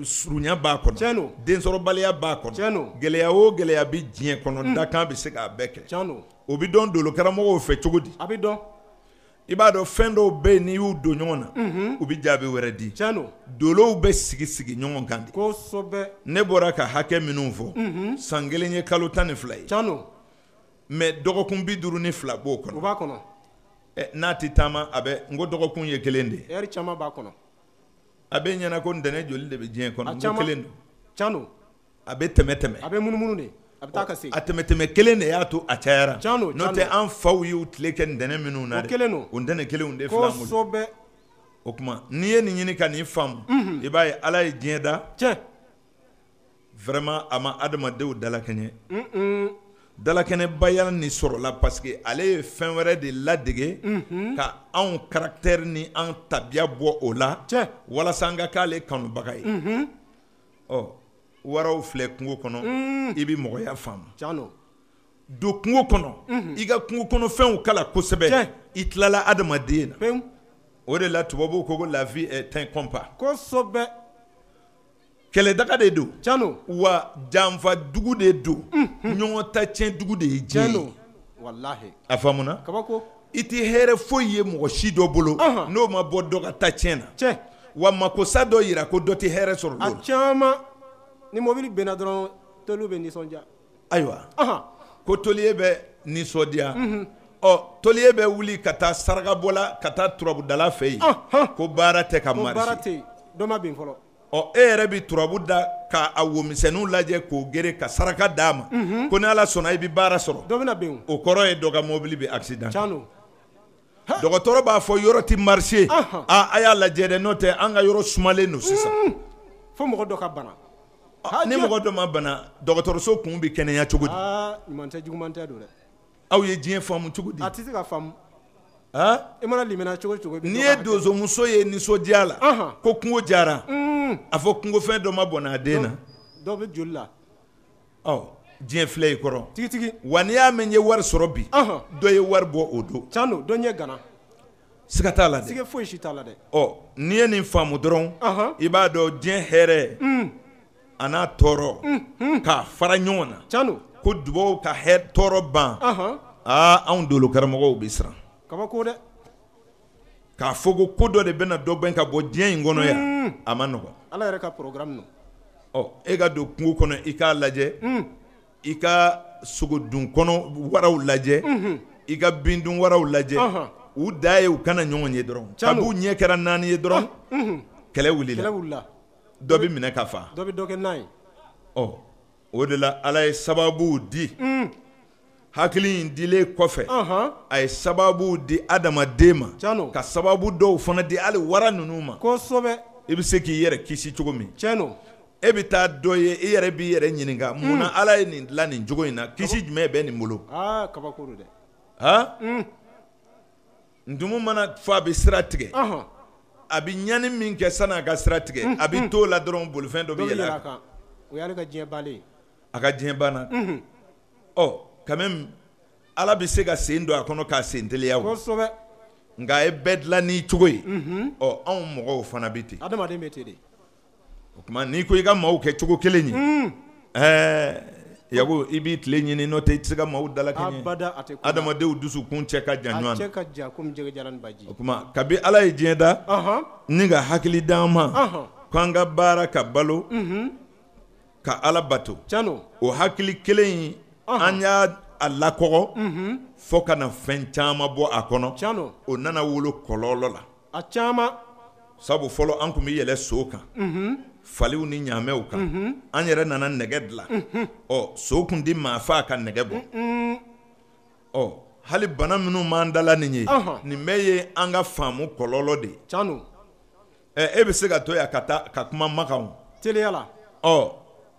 surunya b'a kɔnɔ tiɲɛ don densɔrɔbaliya b'a kɔnɔ tiɲɛ don gɛlɛya o gɛlɛya bɛ diɲɛ kɔnɔ dakan bɛ se k'a bɛɛ kɛ tiɲɛ don o bɛ dɔn dolo karamɔgɔw fɛ cogo di a bɛ dɔn i b'a dɔn fɛn dɔw bɛ yen n'i y'u don ɲɔgɔn na u bɛ jaabi wɛrɛ di tiɲɛ don dolow bɛ sigi sigi ɲɔgɔn kan de kosɛbɛ ne bɔra ka hakɛ minnu fɔ san kelen ye kalo 12 ye tiɲɛ don mais dɔgɔkun 52 b'o o kɔnɔ b'a kɔnɔ n'a tɛ taama a bɛ n ko dɔgɔkun ye kelen de ye ɛri caman b'a kɔnɔ a bɛ ɲɛna ko ntɛnɛn joli de bɛ diɲɛ kɔnɔ a n ko caman kelen don tiɲɛ don a bɛ tɛmɛ tɛmɛ a bɛ munumunu de a bɛ taa ka segin a tɛmɛ kelen de y'a to a cayara Tiɲɛ don, n'o tiɲɛ tɛ don. an faw y'u tile kɛ ntɛnɛn minnu na O dɛ kelen don. o ntɛnɛn kelenw de filɛ an bolo kosɛbɛ o tuma n'i ye nin ɲini ka nin faamu i b'a ye ala ye diɲɛ da tiɲɛ vraiment a ma adamadenw dalakɛɲɛ dalakɛnɛ bayala ni sɔrɔla parce que ale ye fɛn wɛrɛ de ladege ka anw caractère ni an tabiya bɔ o la walasa an ka k'ale kanubaga ye ɔ waraw filɛ kungo kɔnɔ i bɛ mɔgɔya faamu don kungo kɔnɔ i ka kungo kɔnɔ fɛnw kala kosɛbɛ i tilala adamaden na o de la tubabuw ko la vie est un compas kosɛbɛ kɛlɛdaga de don wa janfa dugu de don ɲɔgɔn ta tiɲɛ dugu de ye diɲɛ ye wallahi a faamuna i tɛ hɛrɛ foyi ye mɔgɔ si dɔ bolo n'o ma bɔ dɔ ka ta tiɲɛ na wa makosa dɔ yira ko dɔ tɛ hɛrɛ sɔrɔ a caman ni mobili bɛnna dɔrɔn toliw bɛ nisɔndiya ayiwa ko toliye bɛ nisɔndiya ɔ toliye bɛ wuli ka taa saraka bɔla ka taa turabudala fɛ yen ko baara tɛ ka marché baara tɛ dɔ ma bin fɔlɔ ɔ e yɛrɛ bɛ turabu da ka a womisɛnninw lajɛ k'o gere ka saraka d'a ma ko ni ala sɔnna i bɛ baara sɔrɔ dɔ bɛna bin o kɔrɔ ye dɔ ka mobili bɛ accident dɔgɔtɔrɔ b'a fɔ yɔrɔ ti marché a y'a lajɛ dɛ n'o tɛ an ka yɔrɔ sumalen don sisan fo mɔgɔ dɔ ka bana ni mɔgɔ dɔ ma bana dɔgɔtɔrɔso kun bɛ kɛnɛya cogo di ɲuman tɛ juguman tɛ don dɛ aw ye diɲɛ faamu cogo di a tɛ se ka faamu i mana limina cogo cogo n'i ye donsomuso ye nisɔndiya la ko kungo jara a fɔ kungofɛn dɔ ma bɔn n'a den na dɔ bɛ joli la ɔ diɲɛ filɛ i kɔrɔ tigitigi wa n'i y'a mɛn ye wari sɔrɔ bi dɔ ye wari bɔ o don can don dɔ ɲɛ gana siga t'a la dɛ siga foyi si t'a la dɛ ɔ n'i ye nin faamu dɔrɔn i b'a dɔn diɲɛ hɛrɛ a n'a tɔɔrɔ k'a fara ɲɔgɔn na can ko dubaw ka tɔɔrɔ ban anw dolo karamɔgɔw bɛ siran kabako dɛ k'a fɔ ko dɔ de bɛna dɔ gɛn ka bɔ diɲɛ in kɔnɔ yan a ma nɔgɔn ala yɛrɛ ka programme no e ka don kungo kɔnɔ i k'a lajɛ i ka sogodun kɔnɔ waraw lajɛ i ka bindun waraw lajɛ u da ye u kana ɲɔgɔn ye dɔrɔn kab'u ɲɛ kɛra 4 ye dɔrɔn kɛlɛ wulila dɔ bɛ minɛ ka fa dɔ bɛ dɔ kɛ n'a ye o de la ala ye sababu di hakili in dilen kɔfɛ a ye sababu di adamaden ma ka sababu dɔw fana di hali wara ninnu ma kosɛbɛ i bɛ se k'i yɛrɛ kisi cogo min tiɲɛ e bɛ taa dɔ ye i yɛrɛ b'i yɛrɛ ɲininka munna ala ye nin dilan nin cogo in na kisi jumɛn bɛ nin bolo kabako don dɛ ntumu mana fɔ a bɛ sira tigɛ a bɛ ɲani min kɛ sani a ka sira tigɛ a bɛ t'o la dɔrɔn bolifɛn dɔ bɛ yɛlɛ a kan o y'ale ka diɲɛ bannen a ka diɲɛ banna quand même ala bɛ se ka sen don a kɔnɔ k'a sen teliya o kosɛbɛ nka a ye bɛɛ dilan n'i cogo ye anw mɔgɔw fana bɛ ten adamaden bɛ ten de o tuma n'i ko i ka maaw kɛ cogo kelen ye yago i b'i tile ɲini n'o tɛ i tɛ se ka maaw dalakɛɲɛ adamadenw dusukun cɛ ka jan ɲɔgɔn na cɛ ka jan komi jɛgɛjalan ni baji o tuma kabi ala ye diɲɛ da ni ka hakili d'an ma k'an ka baara ka balo ka ala bato o hakili kelen in an y'a lakɔgɔ fo ka na fɛn caman bɔ a kɔnɔ o nana wolo kɔlɔlɔ la a caman sabu fɔlɔ an tun bɛ yɛlɛ so kan faliw ni ɲaamɛw kan an yɛrɛ nana nɛgɛ dilan so kun di maa fa ka nɛgɛ bɔ hali bana minnu m'an dala nin ye nin bɛɛ ye an ka faamu kɔlɔlɔ de ye e bɛ se ka to yan ka kuma Makan teliya la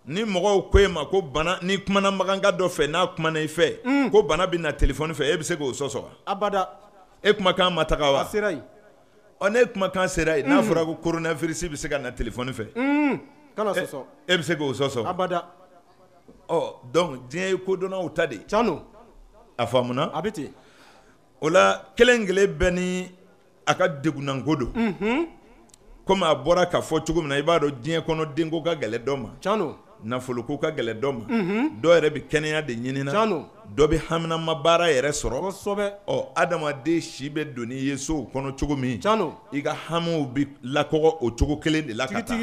ni mɔgɔw ko e ma ko bana ni kumana maganka dɔ fɛ n'a kumana i fɛ ko bana bɛ na telefɔni fɛ e bɛ se k'o sɔsɔ wa abada e kumakan ma taga wa a sera yen ne kumakan sera yen n'a fɔra ko coronavirus bɛ se ka na telefɔni fɛ kana sɔsɔ e bɛ se k'o sɔsɔ abada donc diɲɛ ye kodɔnnaw ta de ye a faamuna a bɛ ten o la kelen kelen bɛɛ ni a ka degunanko don komi a bɔra ka fɔ cogo min na i b'a dɔn diɲɛ kɔnɔ denko ka gɛlɛ dɔ ma nafoloko ka gɛlɛ dɔ ma dɔw yɛrɛ bɛ kɛnɛya de ɲinina dɔ bɛ haminama baara yɛrɛ sɔrɔ adamaden si bɛ don n'i ye sow kɔnɔ cogo min i ka hamiw bɛ lakɔgɔ o cogo kelen de la ka taa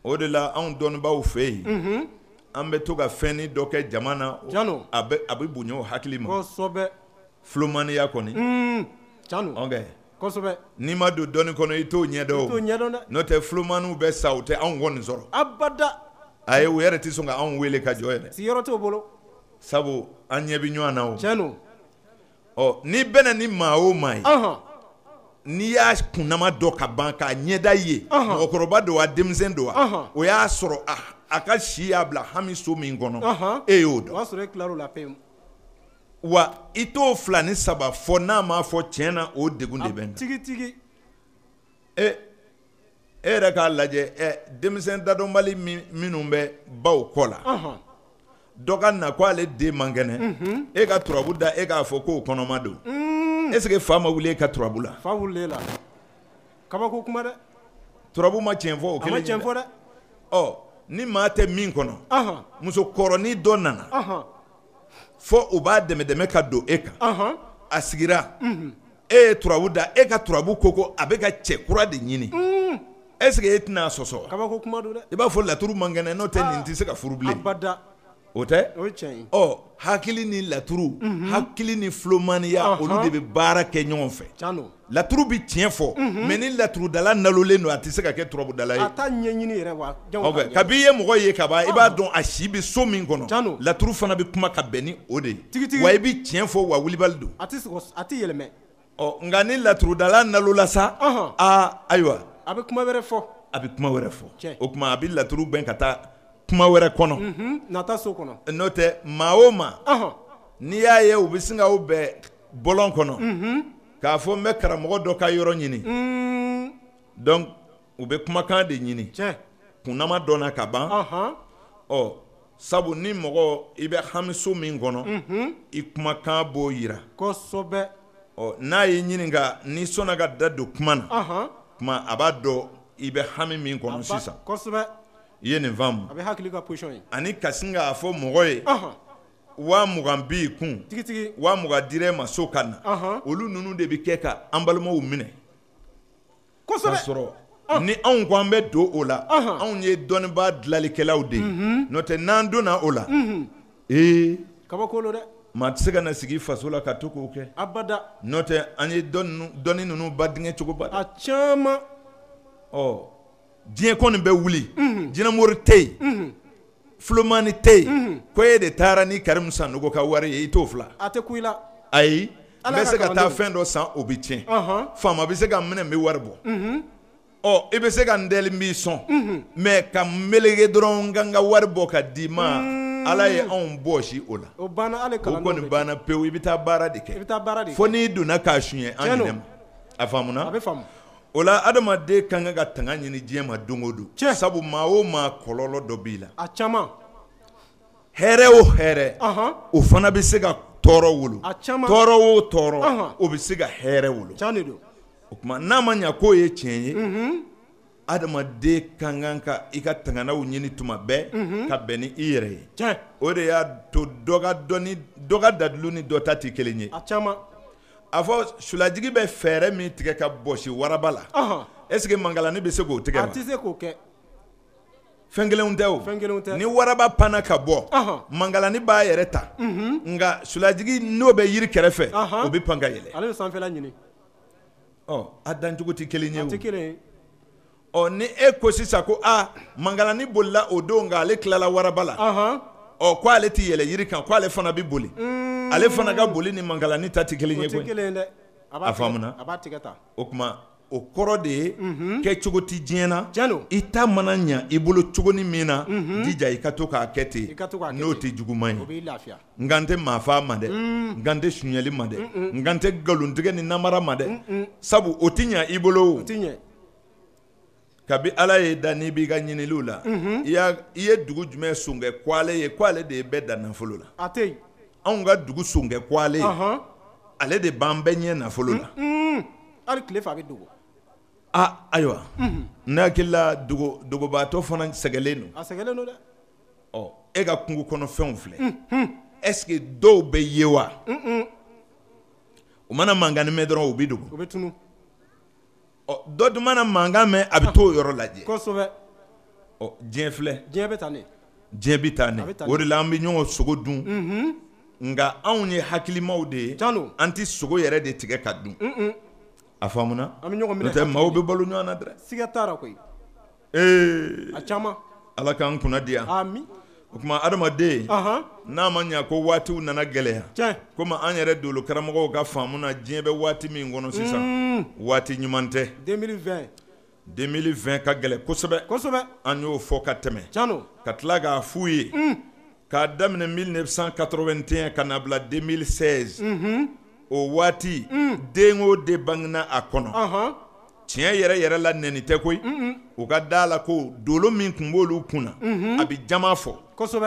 o de la anw dɔnnibaaw fɛ yen an bɛ to ka fɛnni dɔ kɛ jama na a bɛ bonya o hakili ma filomaniya kɔni n'i ma don dɔnni kɔnɔ i t'o ɲɛdɔn o n'o tɛ filomaniw bɛ sa u tɛ anw kɔni sɔrɔ abada ayi u yɛrɛ tɛ sɔn ka anw wele ka jɔ yɛrɛ siyɔrɔ t'o bolo sabu an ɲɛ bɛ ɲɔgɔn na o n'i bɛnna ni maa o maa ye n'i y'a kunnama dɔ ka ban k'a ɲɛda ye mɔgɔkɔrɔba don wa denmisɛn don wa o y'a sɔrɔ a ka si y'a bila hami so min kɔnɔ e y'o dɔn o y'a sɔrɔ e tilar'o la pewu wa i t'o 2 ni 3 fɔ n'a m'a fɔ tiɲɛ na o degun de bɛ n tigi tigi e yɛrɛ k'a lajɛ denmisɛn dadɔnbali minnu bɛ baw kɔ la dɔ ka na ko ale den man kɛnɛ e ka turabu da e k'a fɔ k'o kɔnɔma don est-ce que fa ma wuli e ka turabu la fa wulilen la kabako kuma dɛ turabu ma tiɲɛ fɔ o a ma kelen tiɲɛ fɔ dɛ ɔ ni maa tɛ min kɔnɔ musokɔrɔnin dɔ nana fɔ u b'a dɛmɛ ka don e kan a sigira e ye turabu da e ka turabu ko a bɛ ka cɛ kura de ɲini est-ce que e tɛna sɔsɔ kabako kuma don dɛ i b'a fɔ laturu man kɛnɛ n'o tɛ nin tɛ se ka furu bilen abada o tɛ o ye tiɲɛ ye hakili ni laturu hakili ni filomaniya olu de bɛ baara kɛ ɲɔgɔn fɛ tiɲɛ don laturu bɛ tiɲɛ fɔ mais ni laturudala nalolen don a tɛ se ka kɛ turabudala ye a t'a ɲɛɲini yɛrɛ wa kabi i ye mɔgɔ ye ka ban i b'a dɔn a si bɛ so min kɔnɔ Tiɲɛ don. laturu fana bɛ kuma ka bɛn ni o de ye Tigitigi. wa i bɛ tiɲɛ fɔ wa wulibali don a tɛ yɛlɛmɛ nka ni laturudala nalola sa ayiwa a bɛ kuma wɛrɛ fɔ a bɛ kuma wɛrɛ fɔ Tiɲɛ. o tuma a bɛ laturu gɛn ka taa kuma wɛrɛ kɔnɔ nata so kɔnɔ n'o tɛ maa o maa n'i y'a ye u bɛ sin ka o bɛɛ bɔlɔn kɔnɔ k'a fɔ n bɛ karamɔgɔ dɔ ka yɔrɔ ɲini donc u bɛ kumakan de ɲini tiɲɛ kunnama dɔ na ka ban sabu ni mɔgɔ i bɛ hamiso min kɔnɔ i kumakan b'o yira kosɛbɛ n'a y'i ɲininka n'i sɔnna ka da don kuma na kuma a b'a dɔn i bɛ hami min kɔnɔ sisan kosɛbɛ i ye nin faamu a bɛ hakili ka position ye ani ka sin k'a fɔ mɔgɔ ye 20,000 b'i kun tigitigi 20,000 dir'e ma so ka na olu ninnu de bɛ kɛ ka an balimaw minɛ k'a kosɛbɛ sɔrɔ ni anw ko an bɛ don o la anw ye dɔnnibaa dilanlikɛlaw de ye n'o tɛ n'an donna o la kabako don dɛ maa tɛ se ka na sigi faso la ka to k'o kɛ abada n'o tɛ an ye dɔnni ninnu ba dingɛ cogo ba a caman diɲɛ kɔni bɛ wuli jinɛmori tɛ yen filomani tɛ yen ko e de taara ni Karimu Sanogo ka wari ye i t'o fila a tɛ ku i la ayi n Ala bɛ ka se ka taa kalandenw. fɛn dɔ san o bɛ tiɲɛ faama bɛ se ka minɛ n bɛ wari bɔ i bɛ se ka n dɛli n b'i sɔn mais ka n melege dɔrɔn n ka n ka wari bɔ ka d'i ma Ala ye anw bɔsi o la o banna hali o kalandenw kɔni banna pewu i bɛ taa baara de i bɛ kɛ taa baara de fo kɛ n'i donna k'a suɲɛ an Tiɲɛ don. ɲinɛ ma a faamuna a bɛ faamu o la adamaden kan ka tanga ɲini diɲɛ ma don o don Tiɲɛ. sabu maa o maa kɔlɔlɔ dɔ b'i la a caman hɛrɛ o hɛrɛ o fana bɛ se ka tɔɔrɔ wolo A caman. tɔɔrɔ o tɔɔrɔ o bɛ se ka hɛrɛ wolo tiɲɛ de don o tuma n'a ma ɲɛ k'o ye tiɲɛ ye adamaden kan ka i ka tanganaw ɲini tuma bɛɛ ka bɛn ni i yɛrɛ ye tiɲɛ o de y'a to dɔ ka dalilu ni dɔ ta tɛ kelen ye a caman a fɔ sulajigi bɛ fɛɛrɛ min tigɛ ka bɔsi waraba la est-ce que mangalani bɛ se k'o tigɛ a wa tɛ se k'o kɛ fɛn kelenw tɛ o fɛn kelenw tɛ ni waraba panna ka bɔ mangalani b'a yɛrɛ ta nka sulajigi n'o bɛ yiri kɛrɛfɛ o bɛ pan ka yɛlɛ ale bɛ sanfɛla ɲini a dancogo tɛ kelen ye a tɛ kelen ye o ni e ko sisan ko mangalani bolila o don nka ale tilala waraba la ko ale tɛ yɛlɛ yiri kan ko ale fana bɛ boli ale fana ka boli ni mangalani ta tɛ kelen o ye tɛ koyi kelen ye dɛ a faamuna a b'a tigɛ ta o tuma o kɔrɔ de ye kɛcogo tɛ diɲɛ na Tiɲɛ don. i ta mana ɲa i bolo cogonin min na jija i ka to k'a kɛ ten I ka to k'a kɛ n'o ten. tɛ juguman o ye b'i lafiya n kan tɛ maafaa ma dɛ n kan tɛ suɲɛli ma dɛ n kan tɛ nkalontigɛ ni namara ma dɛ sabu o tɛ ɲa i bolo o o tɛ ɲɛ kabi ala ye da n'i b'i ka ɲiniliw la i ye dugu jumɛn songɛ kwale ye ko ale de ye bɛɛ da nafolo la a tɛ yen anw ka dugu songɛ kwale ale de b'an bɛɛ ɲɛ nafolo la hali tile fɛ a bɛ dogo ayiwa ne hakili la dogobaatɔ fana sɛgɛlen don a sɛgɛlen don dɛ e ka kungo kɔnɔfɛnw filɛ est-ce que dɔw bɛ ye wa u mana mankan mɛn dɔrɔn u bɛ dogo o bɛ tunu dɔ dun mana mankan mɛn a bɛ t'o yɔrɔ lajɛ kosɛbɛ diɲɛ filɛ diɲɛ bɛ tan de diɲɛ bɛ taa ne bɛ taa o de la an bɛ ɲɔgɔn sogo dun nka anw ye hakilimaw de ye Tiɲɛ don. an tɛ sogo yɛrɛ de tigɛ ka dun a faamuna an bɛ ɲɔgɔn n'o minɛ tɛ maaw bɛ balo ɲɔgɔn na dɛrɛ siga t'a la koyi a caman ala k'an kunna di yan ami o tuma adamaden n'a ma ɲɛ ko waatiw nana gɛlɛya tiɲɛ komi an yɛrɛ dolo karamɔgɔw ka faamu na diɲɛ bɛ waati min kɔnɔ sisan waati ɲuman tɛ 2020 2020 ka gɛlɛ kosɛbɛ kosɛbɛ an y'o fɔ ka tɛmɛ tiɲɛ ka tila k'a f'u ye k'a daminɛ 1981 ka na bila 2016 o waati den o den bangena a kɔnɔ tiɲɛ yɛrɛ yɛrɛ la nɛni tɛ koyi u ka da la ko dolo min tun b'olu kunna a bɛ jama fɔ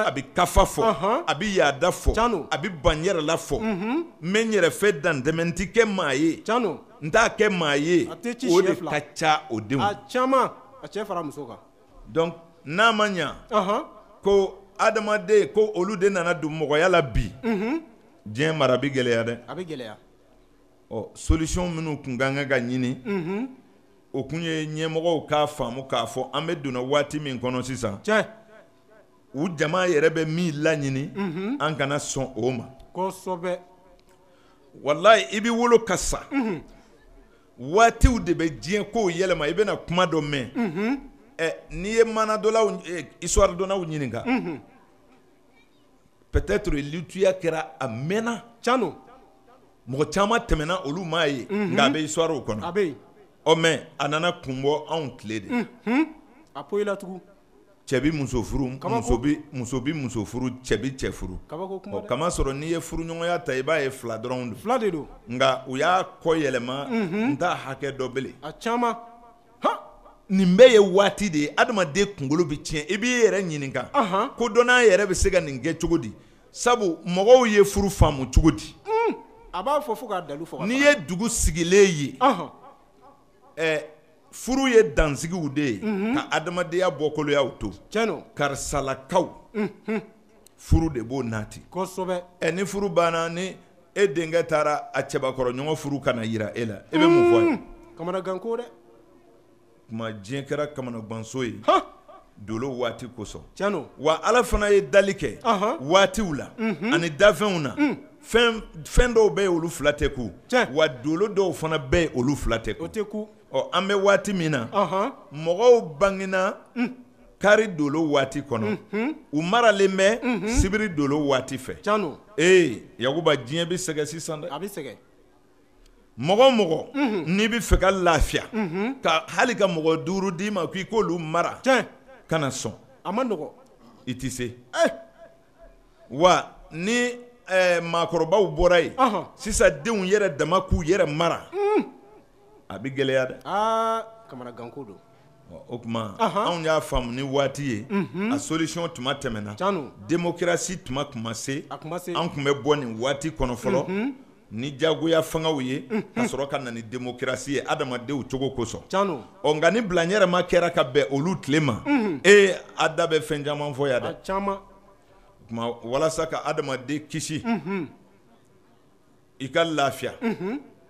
a bɛ kafa fɔ a bɛ yaada fɔ a bɛ ban yɛrɛ la fɔ n bɛ n yɛrɛ fɛ dantɛmɛ n ti kɛ maa ye n t'a kɛ maa ye o de ka ca o denw a caman a cɛ fara muso kan donc n'a ma ɲa ko adamaden ko olu de nana don mɔgɔya la bi diɲɛ mara bɛ gɛlɛya dɛ a bɛ gɛlɛya ɔ solution minnu kun ka kan ka ɲini o kun ye ɲɛmɔgɔw k'a faamu k'a fɔ an bɛ donna waati min kɔnɔ sisan u jama yɛrɛ bɛ min laɲini an kana sɔn o ma kosɛbɛ wallahi i bɛ wolo ka sa waatiw de bɛ diɲɛ kow yɛlɛma i bɛna kuma dɔ mɛn n'i ye mana dɔlaw histoire dɔnnaw ɲininka peut-être lutuya kɛra a mɛnna mɔgɔ caman tɛmɛna olu m'a ye nka a bɛ histoire kɔnɔ a bɛ yen mais a nana kun bɔ anw tile de a poyi la tugun cɛ bi muso furu muso bi muso furu cɛ bi cɛ furu kama sɔrɔ n'i ye furuɲɔgɔnya ta i b'a ye fila dɔrɔn don fila de don nka u y'a kɔ yɛlɛma n t'a hakɛ dɔ bele a caman nin bɛɛ ye waati de ye adamaden kunkolo bɛ tiɲɛ i b'i yɛrɛ ɲininka ko dɔnna yɛrɛ bɛ se ka nin kɛ cogo di sabu mɔgɔw ye furu faamu cogo di a b'a fɔ fo k'a dalu fɔ n'i ye dugu sigilen ye furu ye dansigiw de ye ka adamadenya bɔkoloyaw to karisalakaw furu de b'o nati kosɛbɛ ni furu banna ni e denkɛ taara a cɛbakɔrɔ ɲɔgɔn furu kana yira e la e bɛ mun fɔ a ye kamanaganko dɛ kuma diɲɛ kɛra kamanaganso ye dolo waati kosɔn wa ala fana ye dali kɛ waatiw la ani dafɛnw na fɛn dɔw bɛ olu fila tɛ ku wa dolo dɔw fana bɛ olu fila tɛ ku an bɛ waati min na mɔgɔw bangena kari dolo waati kɔnɔ u maralen bɛ sibiri dolo waati fɛ yakuba diɲɛ bɛ sɛgɛn sisan dɛ a bɛ sɛgɛn mɔgɔ n'i bɛ fɛ ka lafiya ka hali ka mɔgɔ 5 d'i ma k'i k'olu mara kana sɔn a ma nɔgɔ i tɛ se wa ni maakɔrɔbaw bɔra yen sisan denw yɛrɛ dama k'u yɛrɛ mara a bɛ gɛlɛya dɛ kamanaganko don o tuma anw y'a faamu ni waati ye a solution tuma tɛmɛna démocratie tuma kun ma se an kun bɛ bɔ nin waati kɔnɔ fɔlɔ ni jagoya fangaw ye ka sɔrɔ ka na ni démocratie ye adamadenw cogo kosɔn nka ni bilaɲɛrɛma kɛra ka bɛn olu tile ma a da bɛ fɛn caman fɔ yan dɛ tuma walasa ka adamaden kisi i ka lafiya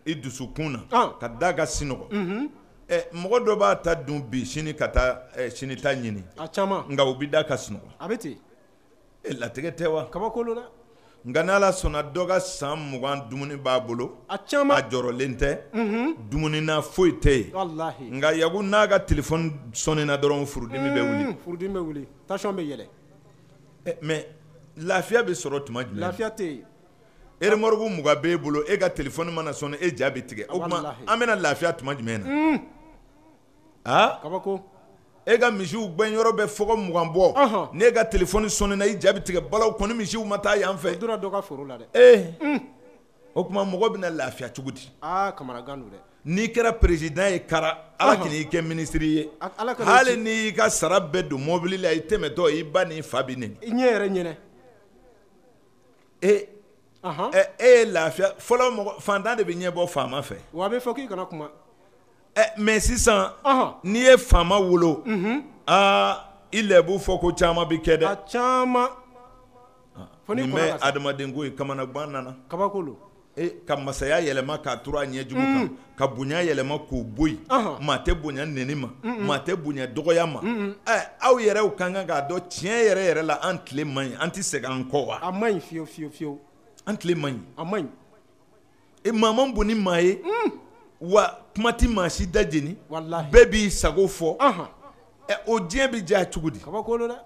i dusukun na ka da ka sinɔgɔ mɔgɔ dɔ b'a ta dun bi sini ka taa sini ta ɲini nka u bɛ da ka sinɔgɔ a bɛ ten latigɛ tɛ wa kabakolo dɛ nka n'ala sɔnna dɔ ka san 20 dumuni b'a bolo a jɔrɔlen tɛ dumuni na foyi tɛ yen nka yaku n'a ka telefɔni sɔnina dɔrɔn furudimi bɛ wuli tension bɛ yɛlɛ mais lafiya bɛ sɔrɔ tuma jumɛn lafiya tɛ yen remorque 20 b'e bolo e ka telefɔni mana sɔnni e ja bɛ tigɛ o tuma an bɛna lafiya tuma jumɛn na kabako e ka misiw gbɛnyɔrɔ bɛ fɔgɔ 20 bɔ n'e ka telefɔni sɔnni na i ja bɛ tigɛ balaw kɔni misiw ma taa yan fɛ donna dɔ ka foro la dɛ o tuma mɔgɔ bɛna lafiya cogo di kamanagan don dɛ n'i kɛra président ye kara ala k'i kɛ ministre ye hali n'i ka sara bɛɛ don mobili la i tɛmɛtɔ i ba ni fa bɛ nɛni i ɲɛ yɛrɛ ɲɛnɛ e ye lafiya fɔlɔ mɔgɔ fantan de bɛ ɲɛ bɔ faama fɛ wa a bɛ fɔ k'i kana kuma mais sisan n'i ye faama wolo i lɛbu fɔ ko caman bɛ kɛ dɛ a caman nin bɛ adamadenko ye kamanagan nana kabako ka masaya yɛlɛma k'a turu a ɲɛjugu kan ka bonya yɛlɛma k'o bɔ yen maa tɛ bonya nɛni ma maa tɛ bonya dɔgɔya ma aw yɛrɛw ka kan k'a dɔn tiɲɛ yɛrɛ yɛrɛ la an tile man ɲi an tɛ segin an kɔ wa a man ɲi fiyewu fiyewu fiyewu an tile man ɲi a man ɲi maa man bon ni maa ye wa kuma tɛ maa si da jeni bɛɛ b'i sago fɔ o diɲɛ bɛ diya cogo di kabako dɛ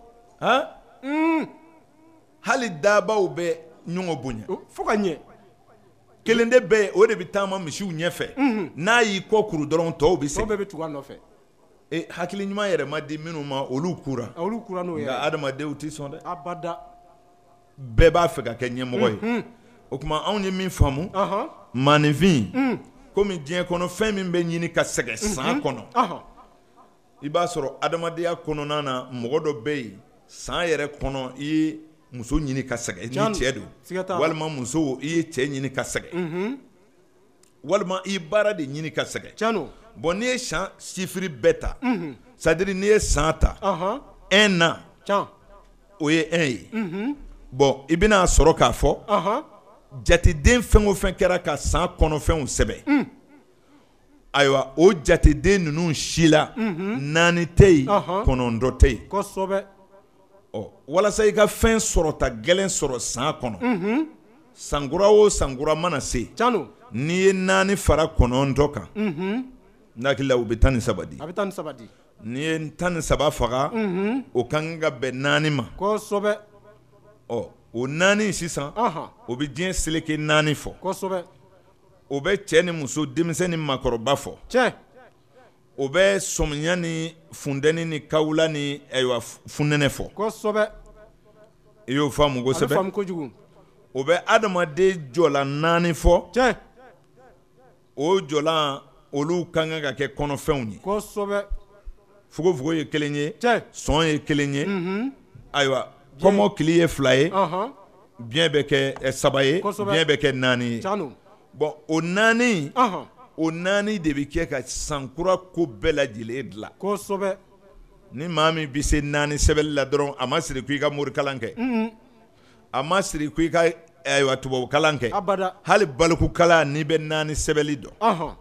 hali dabaw bɛ ɲɔgɔn bonya fo ka ɲɛ kelen de bɛ o de bɛ taama misiw ɲɛfɛ n'a y'i kɔ kuru dɔrɔn tɔw bɛ segin tɔw bɛɛ bɛ tugu a nɔfɛ hakili ɲuman yɛrɛ ma di minnu ma olu kura n'o ye nka adamadenw tɛ sɔn dɛ abada bɛɛ b'a fɛ ka kɛ ɲɛmɔgɔ ye o tuma anw ye min faamu maaninfin komi diɲɛ kɔnɔ fɛn min bɛ ɲini ka sɛgɛn san kɔnɔ i b'a sɔrɔ adamadenya kɔnɔna na mɔgɔ dɔ bɛ yen san yɛrɛ kɔnɔ i ye muso ɲini ka sɛgɛn ni cɛ don walima muso i ye cɛ ɲini ka sɛgɛn walima i baara de ɲini ka sɛgɛn bon n'i ye san sifiri bɛɛ ta c'est-à-dire n'i ye san ta 1 an o ye 1 ye bon i bɛna sɔrɔ k'a fɔ jateden fɛn o fɛn kɛra ka san kɔnɔfɛnw sɛbɛn ayiwa o jateden ninnu si la 4 tɛ yen 9 tɛ yen walasa i ka fɛn sɔrɔta gɛlɛn sɔrɔ san kɔnɔ sankura o sankura mana se n'i ye 4 fara 9 kan n'akila u bɛ 13 di n'i ye 13 faga o kan ka bɛn 4 ma o 4 sisan o bɛ diɲɛ seleke 4 fɔ o bɛ cɛ ni muso denmisɛn ni maakɔrɔba fɔ o bɛ sɔmiya ni funtɛni ni kawula ni funɛnɛ fɔ i y'o faamu kosɛbɛ o bɛ adamaden jɔla 4 fɔ o jɔla olu kan ka kɛ kɔnɔfɛnw ye fugofugo ye 1 ye sɔn ye 1 ye ayiwa kɔmɔkili ye 2 ye biɲɛ bɛ kɛ 3 ye biɲɛ bɛ kɛ 4 ye bon o 4 o 4 de bɛ kɛ ka sankura ko bɛɛ lajɛlen dilan ni maa min bɛ se 4 sɛbɛnni la dɔrɔn a ma siri ko i ka morikalan kɛ a ma siri ko i ka tubabukalan kɛ hali balikukalan n'i bɛ 4 sɛbɛnni dɔn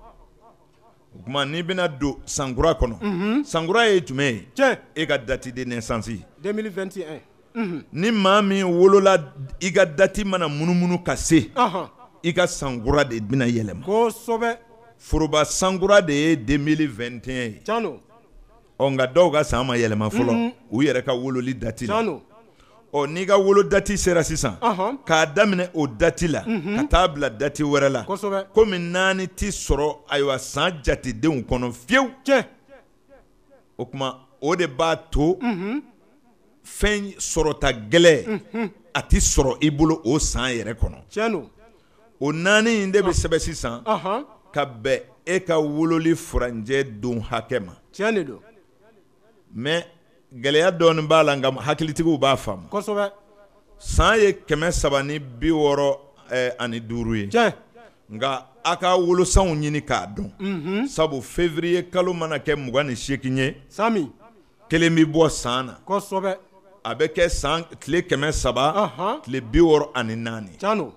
o tuma n'i bɛna don sankura kɔnɔ sankura ye jumɛn ye e ka date de naissance 2021 ni maa min wolola i ka date mana munumunu ka se i ka sankura de bɛna yɛlɛma foroba sankura de ye 2021 ye nka dɔw ka san ma yɛlɛma fɔlɔ u yɛrɛ ka wololi date la n'i ka wolo date sera sisan k'a daminɛ o date la ka taa bila date wɛrɛ la komi 4 ti sɔrɔ ayiwa san jatedenw kɔnɔ fiyewu o tuma o de b'a to fɛn sɔrɔta gɛlɛn a ti sɔrɔ i bolo o san yɛrɛ kɔnɔ o 4 in de bɛ sɛbɛn sisan ka bɛn e ka wololi furanjɛ don hakɛ ma mais gɛlɛya dɔɔnin b'a la nka hakilitigiw b'a faamu san ye 365 ye nka a ka wolosanw ɲini k'a dɔn sabu février kalo mana kɛ 28 ye kelen bɛ bɔ san na a bɛ kɛ san tile 300 tile 64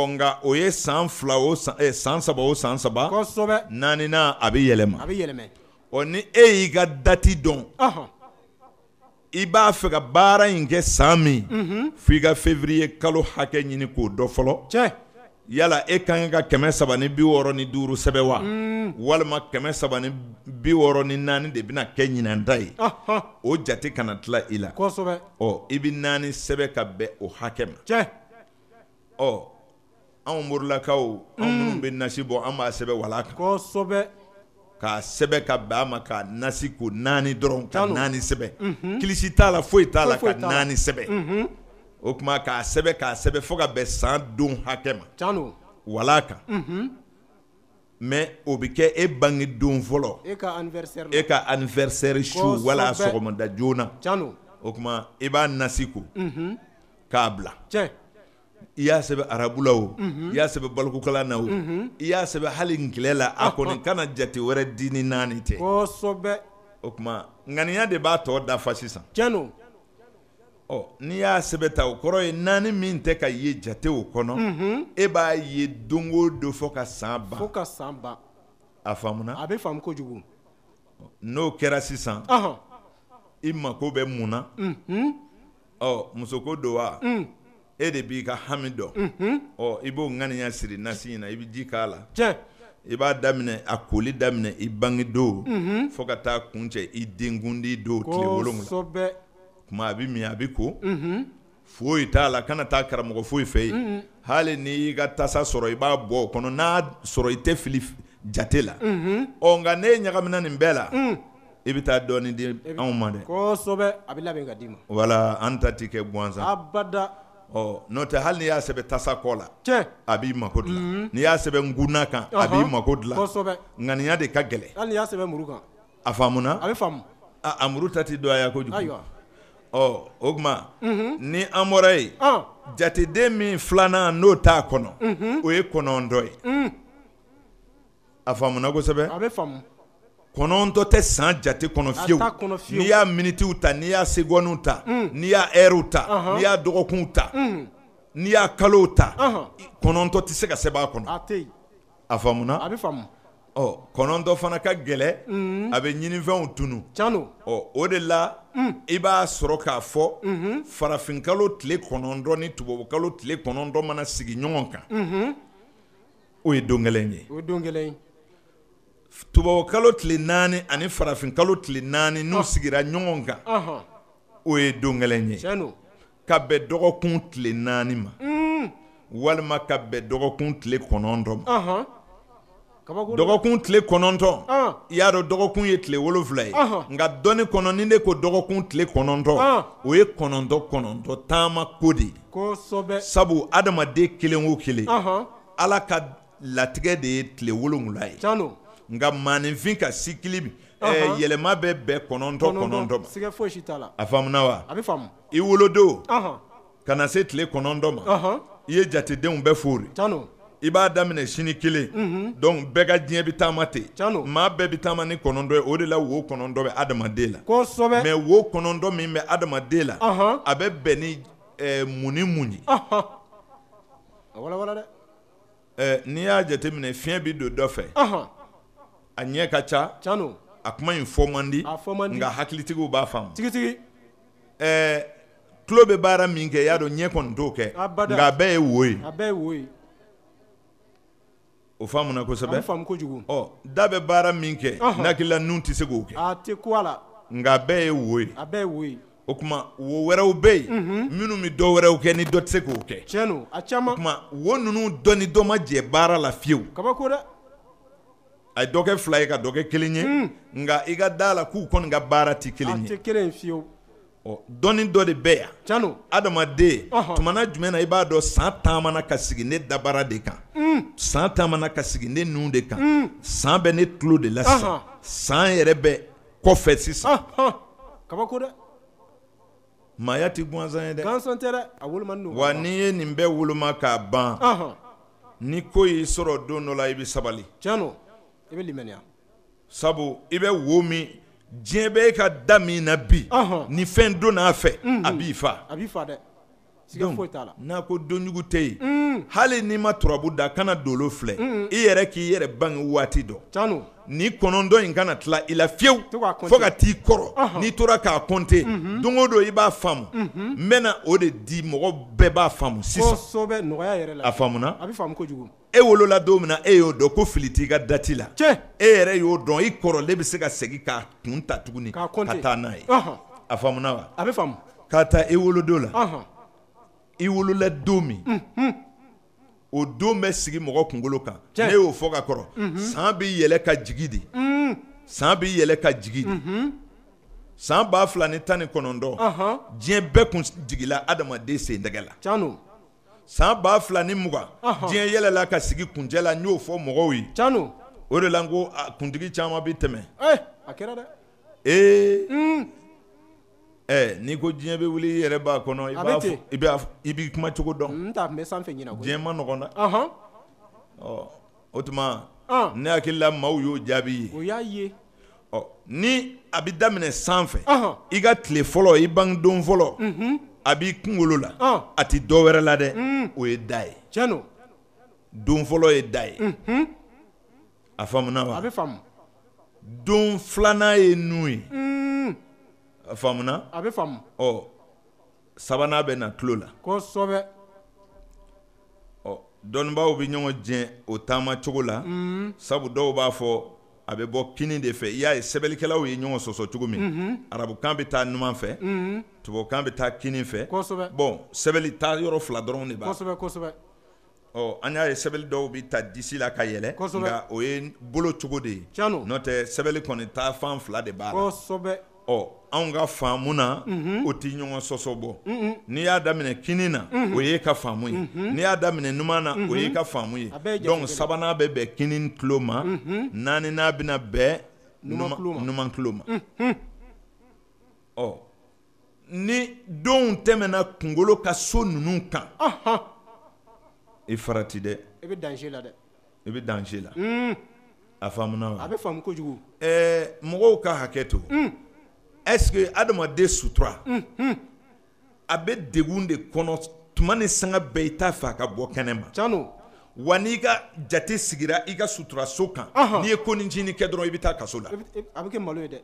nka o ye san 2 o san 3 o san 3 naaninan a bɛ yɛlɛma ni e y'i ka dati dɔn i b'a fɛ ka baara in kɛ san min f'i ka février kalo hakɛ ɲini k'o dɔn fɔlɔ yala e kan ka 365 sɛbɛn wa walima 364 de bɛna kɛ ɲinanta ye o jate kana tila i la i bɛ 4 sɛbɛn ka bɛn o hakɛ ma anw morulakaw anw minnu bɛ nasi bɔ an b'a sɛbɛn wala kan k'a sɛbɛn ka bɛn a ma ka nasi ko 4 dɔrɔn ka 4 sɛbɛn kilisi t'a la foyi t'a la ka 4 sɛbɛn o tuma k'a sɛbɛn fo ka bɛn san don hakɛ ma wala kan mais o bɛ kɛ e bange don fɔlɔ e ka anniversaire su wala sɔgɔmada joona o tuma i b'a nasi ko k'a bila i y'a sɛbɛn arabula o i y'a sɛbɛn balikukalan na o i y'a sɛbɛn hali nkilɛ la a kɔni kana jate wɛrɛ di ni 4 tɛ o tuma ŋaniya de b'a tɔ dafa sisan n'i y'a sɛbɛn ta o kɔrɔ ye 4 min tɛ ka ye jate o kɔnɔ e b'a ye don o don fo ka san ban a faamuna a bɛ faamu kojugu n'o kɛra sisan i mako bɛ mun na musoko don wa e de b'i ka hami dɔn i b'o ŋaniya siri nasi in na i bɛ ji k'a la i b'a daminɛ a koli daminɛ i bange don fo ka taa kuncɛ i denkundi don tile 7 kuma a bɛ min a bɛ ko foyi t'a la kana taa karamɔgɔ foyi fɛ yen hali n'i y'i ka tasa sɔrɔ i b'a bɔ o kɔnɔ n'a sɔrɔ i tɛ fili jate la nka ne ɲagamina nin bɛɛ la i bɛ taa dɔɔni di anw ma dɛ kosɛbɛ a bɛ labɛn ka d'i ma wala an ta ti kɛ gansan abada n'o tɛ hali n'i y'a sɛbɛn tasa kɔ la tiɲɛ a b'i mako dilan n'i y'a sɛbɛn ngunna kan a b'i mako dilan kosɛbɛ ŋaniya de ka gɛlɛn hali n'i y'a sɛbɛn muru kan a faamuna a bɛ faamu a muru ta ti dɔgɔya kojugu ayiwa o tuma ni an bɔra yen jateden min filanan n'o t'a kɔnɔ o ye kɔnɔntɔn ye a faamuna kosɛbɛ a bɛ faamu kɔnɔntɔn tɛ san jate kɔnɔ fiyewu n'i y'a minitiw ta n'i y'a segɔniw ta n'i y'a ɛriw ta n'i y'a dɔgɔkunw ta n'i y'a kalow ta kɔnɔntɔn tɛ se ka sɛbɛn a kɔnɔ a tɛ yen a faamuna a bɛ faamu kɔnɔntɔn fana ka gɛlɛ a bɛ ɲinifɛnw tunu cano o de la i b'a sɔrɔ k'a fɔ farafinkalo tile 9 ni tubabukalo tile 9 mana sigi ɲɔgɔn kan o ye don kelen ye o ye don kelen ye tubabukalo tile 4 ani farafinkalo tile 4 n'u sigira ɲɔgɔn kan o ye don kelen ye ka bɛn dɔgɔkun tile 4 ma walima ka bɛn dɔgɔkun tile 9 ma dɔgɔkun tile 9 i y'a dɔn dɔgɔkun ye tile 7 ye nka dɔnni kɔnɔ ni ne ko dɔgɔkun tile 9 o ye 9 taama ko de ye sabu adamaden kelen o kelen ala ka latigɛ de ye tile 7 ye nka maaninfin ka sikili yɛlɛma bɛ bɛn 9 ma a faamuna wa i wolodon ka na se tile 9 ma i ye jatedenw bɛɛ fori i b'a daminɛ sini kelen donc bɛɛ ka diɲɛ bɛ taama ten maa bɛɛ bɛ taama ni 9 ye o de la wo 9 bɛ adamaden la mais wo 9 min bɛ adamaden la a bɛ bɛn ni mun ni mun ye n'i y'a jateminɛ fiɲɛ bɛ don dɔ fɛ a ɲɛ ka ca a kuma in fɔ man di nka hakilitigiw b'a faamu tulo bɛ baara min kɛ i y'a dɔn ɲɛ kɔni t'o kɛ nka a bɛɛ ye wo ye o faamuna kosɛbɛ da bɛ baara min kɛ n'akila nun tɛ se k'o kɛ nka a bɛɛ ye wo ye o tuma wo wɛrɛw bɛ yen minnu bɛ dɔ wɛrɛw kɛ ni dɔ tɛ se k'o kɛ o tuma wo ninnu dɔ ni dɔ ma jɛ baara la fiyewu a ye dɔ kɛ 2 ye ka dɔ kɛ 1 ye nka i ka da la k'u kɔni ka baara tɛ kelen ye dɔnni dɔ de bɛ yan adamaden tumana jumɛn na i b'a dɔn san taamana ka sigi ne dabara de kan san taamana ka sigi ne nun de kan san bɛ ne tulo de la sisan san yɛrɛ bɛ kɔfɛ sisan maaya tɛ gansan ye dɛ wa n'i ye nin bɛɛ woloma k'a ban ni ko y'i sɔrɔ don dɔ la i bɛ sabali sabu i bɛ wo min diɲɛ bɛ e ka da min na bi ni fɛn don n'a fɛ a b'i fa n'a ko donjugu tɛ yen hali n'i ma turabu da kana dolo filɛ i yɛrɛ k'i yɛrɛ bange waati dɔn ni 9 in kana tila i la fiyewu fo ka t'i kɔrɔ n'i tora k'a compter don o don i b'a faamu n bɛna o de di mɔgɔ bɛɛ b'a faamu sisan a faamuna e wolola don min na e y'o dɔn ko fili t'i ka dati la e yɛrɛ y'o dɔn i kɔrɔlen bɛ se ka segin k'a kun ta tuguni ka taa n'a ye a faamuna wa k'a ta e wolodon la i wolola don min o don bɛ sigi mɔgɔ kunkolo kan ne y'o fɔ ka kɔrɔ san bɛ yɛlɛ ka jigi de san bɛ yɛlɛ ka jigi de san 2019 diɲɛ bɛɛ kun jigila adamaden sen tɛgɛ la san 2020 diɲɛ yɛlɛla ka sigi kuncɛ la n y'o fɔ mɔgɔw ye o de la n ko kuntigi caman bɛ tɛmɛ n'i ko diɲɛ bɛ wuli i yɛrɛ b'a kɔnɔ i b'i kuma cogo dɔn diɲɛ ma nɔgɔn dɛ o tuma ne hakili la maaw y'o jaabi ye ni a bɛ daminɛ sanfɛ i ka tile fɔlɔ i bangedon fɔlɔ a b'i kunkolo la a tɛ dɔ wɛrɛ la dɛ o ye da ye don fɔlɔ ye da ye a faamuna wa don filanan ye nun ye a faamuna sabanan bɛ na tulo la dɔnnibaaw bɛ ɲɔgɔn jɛn o taama cogo la sabu dɔw b'a fɔ a bɛ bɔ kini de fɛ i y'a ye sɛbɛnnikɛlaw ye ɲɔgɔn sɔsɔ cogo min arabukan bɛ taa numan fɛ tubabukan bɛ taa kini fɛ bon sɛbɛnni taa yɔrɔ 2 dɔrɔn de b'a an y'a ye sɛbɛli dɔw bɛ ta disi la ka yɛlɛ nka o ye bolo cogo de ye n'o tɛ sɛbɛli kɔni taa fan fila de b'a la anw ka faamu na o tɛ ɲɔgɔn sɔsɔ bɔ n'i y'a daminɛ kini na o ye ka faamu ye n'i y'a daminɛ numan na o ye ka faamu ye donc sabanan bɛ bɛn kini tulo ma naaninan bɛna bɛn numan tulo ma ni denw tɛmɛna kunkolo ka so ninnu kan i farati dɛ i bɛ danger la dɛ i bɛ danger la a faamuna wa a bɛ faamu kojugu mɔgɔw ka hakɛ to est-ce que adamaden sutura a bɛ degun de kɔnɔ tuma ni sanga bɛɛ i t'a fɛ a ka bɔ kɛnɛ ma wa n'i ka jate sigira i ka sutura so kan n'i ye ko ni cini kɛ dɔrɔn i bɛ taa kaso la a bɛ kɛ malo ye dɛ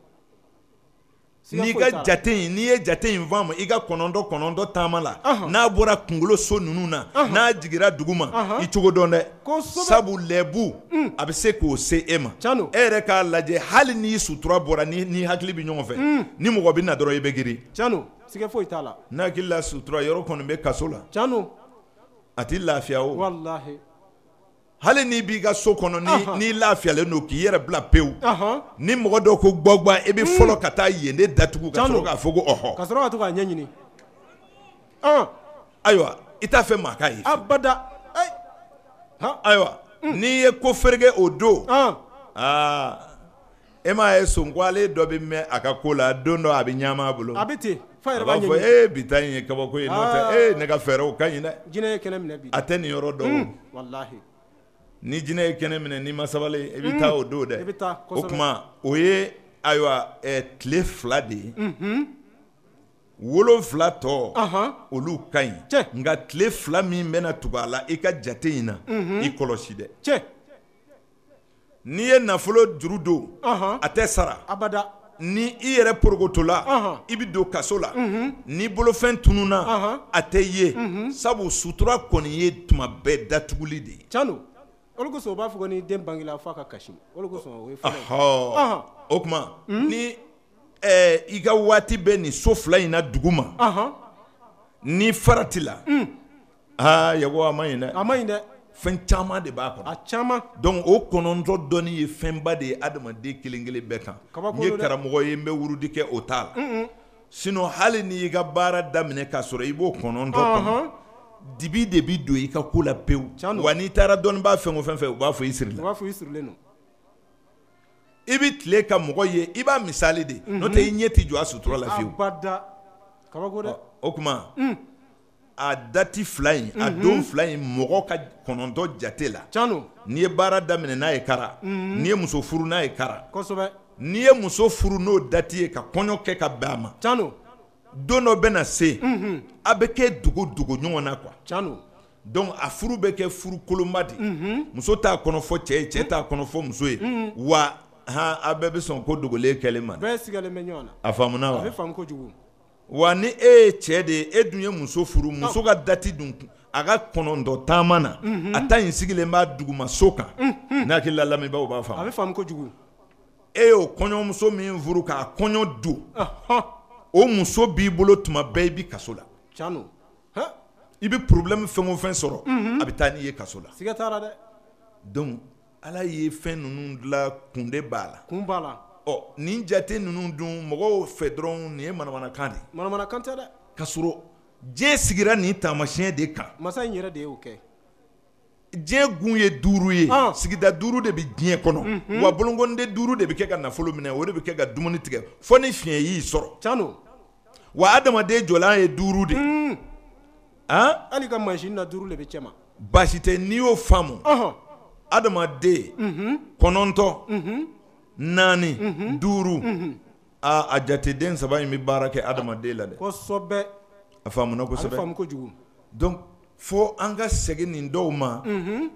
n'i ka jate in n'i ye jate in faamu i ka kɔnɔntɔn taama la n'a bɔra kunkolo so ninnu na n'a jigira dugu ma i cogo dɔn dɛ sabu lɛbu a bɛ se k'o se e ma e yɛrɛ k'a lajɛ hali n'i sutura bɔra ni hakili bɛ ɲɔgɔn fɛ ni mɔgɔ bɛ na dɔrɔn i bɛ girin siga foyi t'a la n'a hakili la sutura yɔrɔ kɔni bɛ kaso la a tɛ lafiya o walahi hali n'i b'i ka so kɔnɔ n'i lafiyalen don k'i yɛrɛ bila pewu ni mɔgɔ dɔw ko gbɔgba i bɛ fɔlɔ ka taa yen de datugu ka sɔrɔ k'a fɔ ko ɔhɔ ka sɔrɔ ka to k'a ɲɛɲini ayiwa i t'a fɛ maa k'a ye abada ayiwa n'i ye ko fereke o don e m'a ye sonkwale dɔ bɛ mɛn a ka ko la don dɔ a bɛ ɲaama a bolo a bɛ ten fa yɛrɛ b'a fɔ bi ta in ye kabako ye n'o tɛ ne ka fɛɛrɛw ka ɲi dɛ jinɛ ye kɛnɛ minɛ bi a tɛ nin yɔrɔ dɔn walahi ni jinɛ ye kɛnɛ minɛ n'i ma sabali i bɛ taa o don dɛ o tuma o ye ayiwa tile fila de ye 7 tɔ olu ka ɲi nka tile 2 min bɛna tugu a la i ka jate in na i kɔlɔsi dɛ n'i ye nafolo juru don a tɛ sara abada ni i yɛrɛ porokotola i bɛ don kaso la ni bolofɛn tununna a tɛ ye sabu sutura kɔni ye tuma bɛɛ datuguli de ye olu kosɔn u b'a fɔ ko ni den bangela f'a ka kasi olu kosɔn o ye fɔlɔ o tuma ni i ka waati bɛ nin so 2 in na dugu ma ni farati la yago a ma ɲi dɛ a ma ɲi dɛ fɛn caman de b'a kɔnɔ a caman donc o kɔnɔntɔ dɔnni ye fɛnba de ye adamaden kelen kelen bɛɛ kan n ye karamɔgɔ ye n bɛ wurudi kɛ o t'a la sinon hali n'i ka baara daminɛ k'a sɔrɔ i b'o kɔnɔntɔ kɔnɔ dibi de bi don i ka ko la pewu wa n'i taara dɔnnibaa fɛn o fɛn fɛ u b'a fɔ i sirila u b'a fɔ i sirilen don i bɛ tile ka mɔgɔ ye i b'a misali de n'o tɛ i ɲɛ tɛ jɔ a sutura la fiyewu abada kabako dɛ o tuma a dati 2 in a don 2 in mɔgɔ ka kɔnɔntɔ jate la n'i ye baara daminɛ n'a ye kara n'i ye muso furu n'a ye kara n'i ye muso furu n'o dati ye ka kɔɲɔ kɛ ka bɛn a ma don dɔ bɛ na se a bɛ kɛ dogo ɲɔgɔn na quoi donc a furu bɛ kɛ furu kolonba de muso t'a kɔnɔ fɔ cɛ ye cɛ t'a kɔnɔ fɔ muso ye wa a bɛɛ bɛ sɔn ko dogolen kɛlen ma bɛɛ sigalen bɛ ɲɔgɔn na a faamuna wa a bɛ faamu kojugu wa ni e ye cɛ de ye e dun ye muso furu muso ka dati dun a ka kɔnɔntɔn taama na a ta in sigilen b'a duguma so kan n'a hakili la lamɛnbaaw b'a faamu a bɛ faamu kojugu e y'o kɔɲɔmuso min furu k'a kɔɲɔ don o muso b'i bolo tuma bɛɛ i bɛ kaso la i bɛ problème fɛn o fɛn sɔrɔ a bɛ taa n'i ye kaso la siga t'a la dɛ donc ala ye fɛn ninnu dilan kun de b'a la kun b'a la nin jate ninnu dun mɔgɔw fɛ dɔrɔn nin ye manamanakan de ye manamanakan tɛ dɛ ka sɔrɔ diɲɛ sigira nin taamasiyɛn de kan masa in yɛrɛ de y'o kɛ diɲɛ gun ye 5 ye sigida 5 de bɛ diɲɛ kɔnɔ wa bolonkonden 5 de bɛ kɛ ka nafolo minɛ o de bɛ kɛ ka dumuni tigɛ fo ni fiɲɛ y'i sɔrɔ wa adamaden jɔlan ye 5 de hali ka mansin na 5 de bɛ cɛ ma baasi tɛ n'i y'o faamu adamaden 9 4 5 a jateden 3 in bɛ baara kɛ adamaden la dɛ kosɛbɛ a faamuna kosɛbɛ a bɛ faamu kojugu donc fo an ka segin nin dɔw ma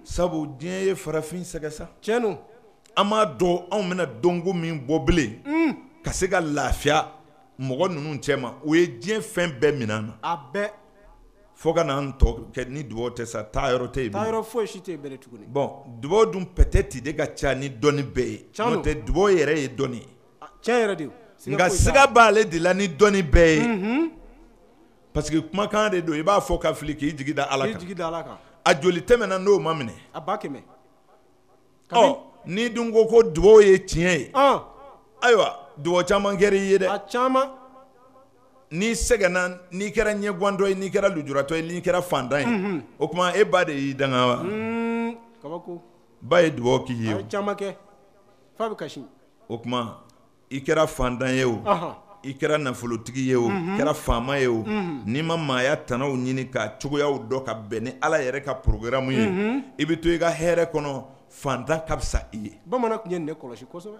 sabu diɲɛ ye farafin sɛgɛ sa tiɲɛ an m'a dɔn anw bɛna dɔnko min bɔ bilen ka se ka lafiya mɔgɔ ninnu cɛ ma o ye diɲɛ fɛn bɛɛ minɛ an na a bɛɛ fo ka n'an tɔ kɛ ni dubaw tɛ sa taa yɔrɔ tɛ yen taa yɔrɔ foyi si tɛ yen bɛrɛ tuguni bon dubaw dun peut-être de ka ca ni dɔnni bɛɛ ye n'o tɛ dubaw yɛrɛ ye dɔnni ye tiɲɛ yɛrɛ de nka siga b'ale de la ni dɔnni bɛɛ ye parce que kumakan de don i b'a fɔ ka fili k'i jigi da ala kan a joli tɛmɛna n'o ma minɛ a ba kɛmɛ ni dun ko duwawu ye tiɲɛ ye ayiwa duwawu caman kɛra i ye dɛ a caman n'i sɛgɛnna n'i kɛra ɲɛgwandɔ ye n'i kɛra lujuratɔ ye n'i kɛra fantan ye o tuma e ba de y'i danga wa kabako ba ye duwawu k'i ye a ye caman kɛ f'a bɛ kasi o tuma i kɛra fantan ye o i kɛra nafolotigi ye o kɛra faama ye o n'i ma maaya tanaw ɲini ka cogoyaw dɔn ka bɛn ni Ala yɛrɛ ka programme ye i bɛ to i ka hɛrɛ kɔnɔ fantan ka fisa i ye bamanan tun ye nin de kɔlɔsi kosɛbɛ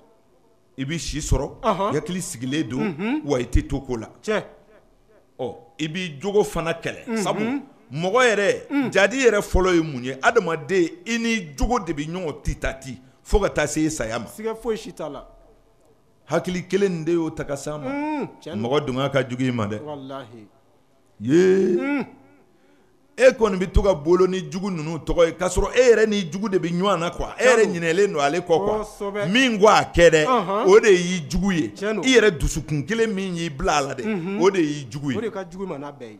i bɛ si sɔrɔ i hakili sigilen don wa i tɛ to ko la i b'i jogo fana kɛlɛ sabu mɔgɔ yɛrɛ jadi yɛrɛ fɔlɔ ye mun ye adamaden i ni jogo de bɛ ɲɔgɔn titati fo ka taa se i saya ma siga foyi si t'a la hakili kelen de y'o ta ka s'a ma mɔgɔ dunga ka jugu i ma dɛ walahi e kɔni bɛ to ka bolo ni jugu ninnu tɔgɔ ye k'a sɔrɔ e yɛrɛ ni jugu de bɛ ɲɔgɔn na quoi e yɛrɛ ɲinɛlen don ale kɔ quoi min ko a kɛ dɛ o de y'i jugu ye i yɛrɛ dusukun kelen min y'i bila a la dɛ o de y'i jugu ye o de ka jugu ma n'a bɛɛ ye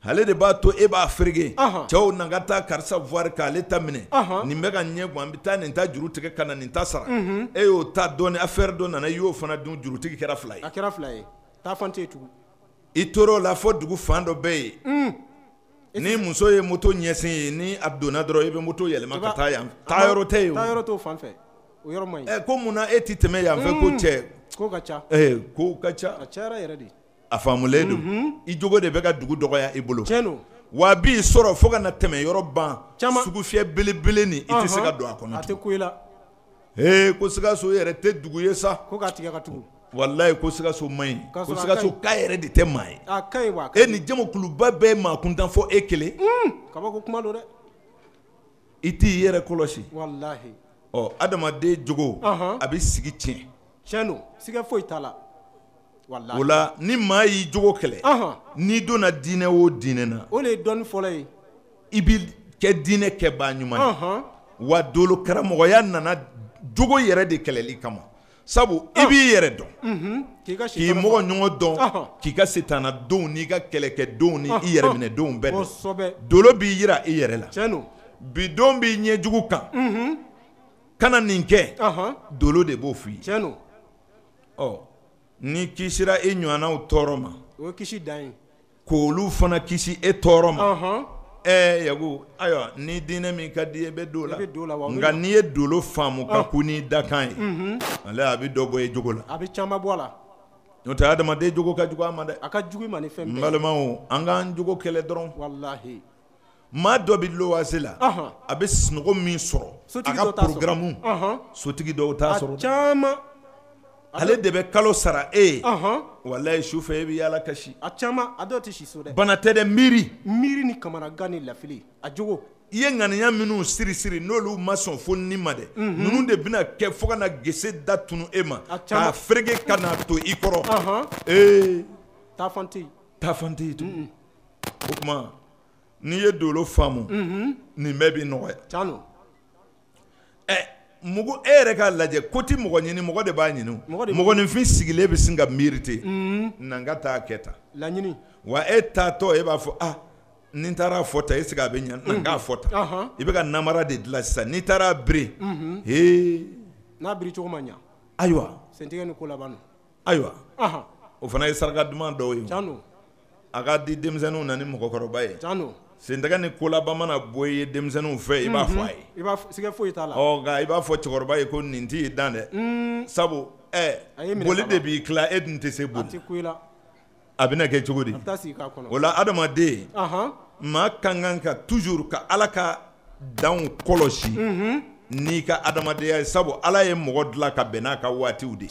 ale de b'a to e b'a ferege cɛw na ka taa karisa voir k'ale ta minɛ nin bɛ ka ɲɛ gan an bɛ taa nin ta juru tigɛ ka na nin ta sara e y'o ta dɔɔni affaire dɔ nana i y'o fana dun jurutigi kɛra fila ye a kɛra fila ye taa fan tɛ yen tugun i tor'o la fo dugu fan dɔ bɛ yen ni muso ye moto ɲɛsin ye ni a donna dɔrɔn i bɛ moto yɛlɛma ka taa yan taa yɔrɔ tɛ yen taa yɔrɔ t'o fan fɛ o yɔrɔ man ɲi ko munna e tɛ tɛmɛ yan fɛ ko cɛ ko ka ca ko ka ca a cayara yɛrɛ de a faamulen don i jogo de bɛ ka dugu dɔgɔya i bolo tiɲɛ don wa b'i sɔrɔ fo ka na tɛmɛ yɔrɔ ban sugufiyɛ belebele nin i tɛ se ka don a kɔnɔ a tɛ ko i la ko Sikaso yɛrɛ tɛ dugu ye sa ko k'a tigɛ ka tugu walayi ko Sikaso man ɲi ko Sikaso k'a yɛrɛ de tɛ maa ye a ka ɲi wa e ni jamakuluba bɛɛ ye maa kuntan fɔ e kelen kabako kuma don dɛ i t'i yɛrɛ kɔlɔsi walahi adamaden jogo a bɛ sigi tiɲɛ tiɲɛ don siga foyi t'a la o la ni maa y'i jogo kɛlɛ n'i donna diinɛ o diinɛ na o de ye dɔnni fɔlɔ ye i bɛ kɛ diinɛ kɛbaa ɲuman ye wa dolo karamɔgɔya nana jogo yɛrɛ de kɛlɛli kama sabu i b'i yɛrɛ dɔn k'i mɔgɔ ɲɔgɔn dɔn k'i ka setana denw n'i ka kɛlɛkɛdenw ni i yɛrɛ minɛ denw bɛɛ dɔn dolo b'i yira i yɛrɛ la bi don b'i ɲɛ jugu kan kana nin kɛ dolo de b'o f'i ye ni kisira e ɲɔgɔnnaw tɔɔrɔ ma o ye kisi dan ye k'olu fana kisi e tɔɔrɔ ma yago ayiwa ni diinɛ min ka di i bɛ don la nka n'i ye dolo faamu ka kun n'i dakan ye ale a bɛ dɔ bɔ i jogo la a bɛ caman bɔ a la n'o tɛ adamaden jogo ka jugu a ma dɛ a ka jugu ma ni fɛn bɛɛ n balimaw an k'an jogo kɛlɛ dɔrɔn walahi maa dɔ bɛ luwanse la a bɛ sunɔgɔ min sɔrɔ a ka programme sotigi dɔw t'a sɔrɔ caman ale de bɛ kalo sara e ye walayi sufɛ e bɛ yaala kasi a caman a dɔw tɛ si so dɛ bana tɛ dɛ miiri ni kamanagan ni lafili a jogo i ye ŋaniya minnu siri n'olu ma sɔn fo ni ma dɛ ninnu de bɛna kɛ fo ka na gese da tunu e ma k'a ferege ka na to i kɔrɔ taa fan tɛ yen tugun o tuma n'i ye dolo faamu nin bɛɛ b'i nɔgɔya mugu e yɛrɛ k'a lajɛ ko ti mɔgɔ ɲini mɔgɔ de b'a ɲini mɔgɔninfin sigilen bɛ sin ka miiri ten na n ka taa kɛ tan laɲini wa e taatɔ e b'a fɔ ni n taara fɔ tan est ce que a bɛ ɲɛ na n k'a fɔ tan i bɛ ka namara de dilan sisan n'i taara biri n'a biri cogo ma ɲa ayiwa sentigɛ ni ko laban don ayiwa o fana ye saraka duman dɔw ye tiɲɛ don a ka di denmisɛnninw na ni mɔgɔkɔrɔba ye tiɲɛ don sentigɛ ni ko laban mana bɔ i ye denmisɛnninw fɛ i b'a fɔ a ye siga foyi t'a la nka i b'a fɔ cɛkɔrɔba ye ko nin t'i dan dɛ sabu boli de b'i tila e dun tɛ se boli a bɛna kɛ cogo di o la adamaden maa ka kan ka toujours ka Ala ka danw kɔlɔsi n'i ka adamadenya ye sabu Ala ye mɔgɔ dilan ka bɛn n'a ka waatiw de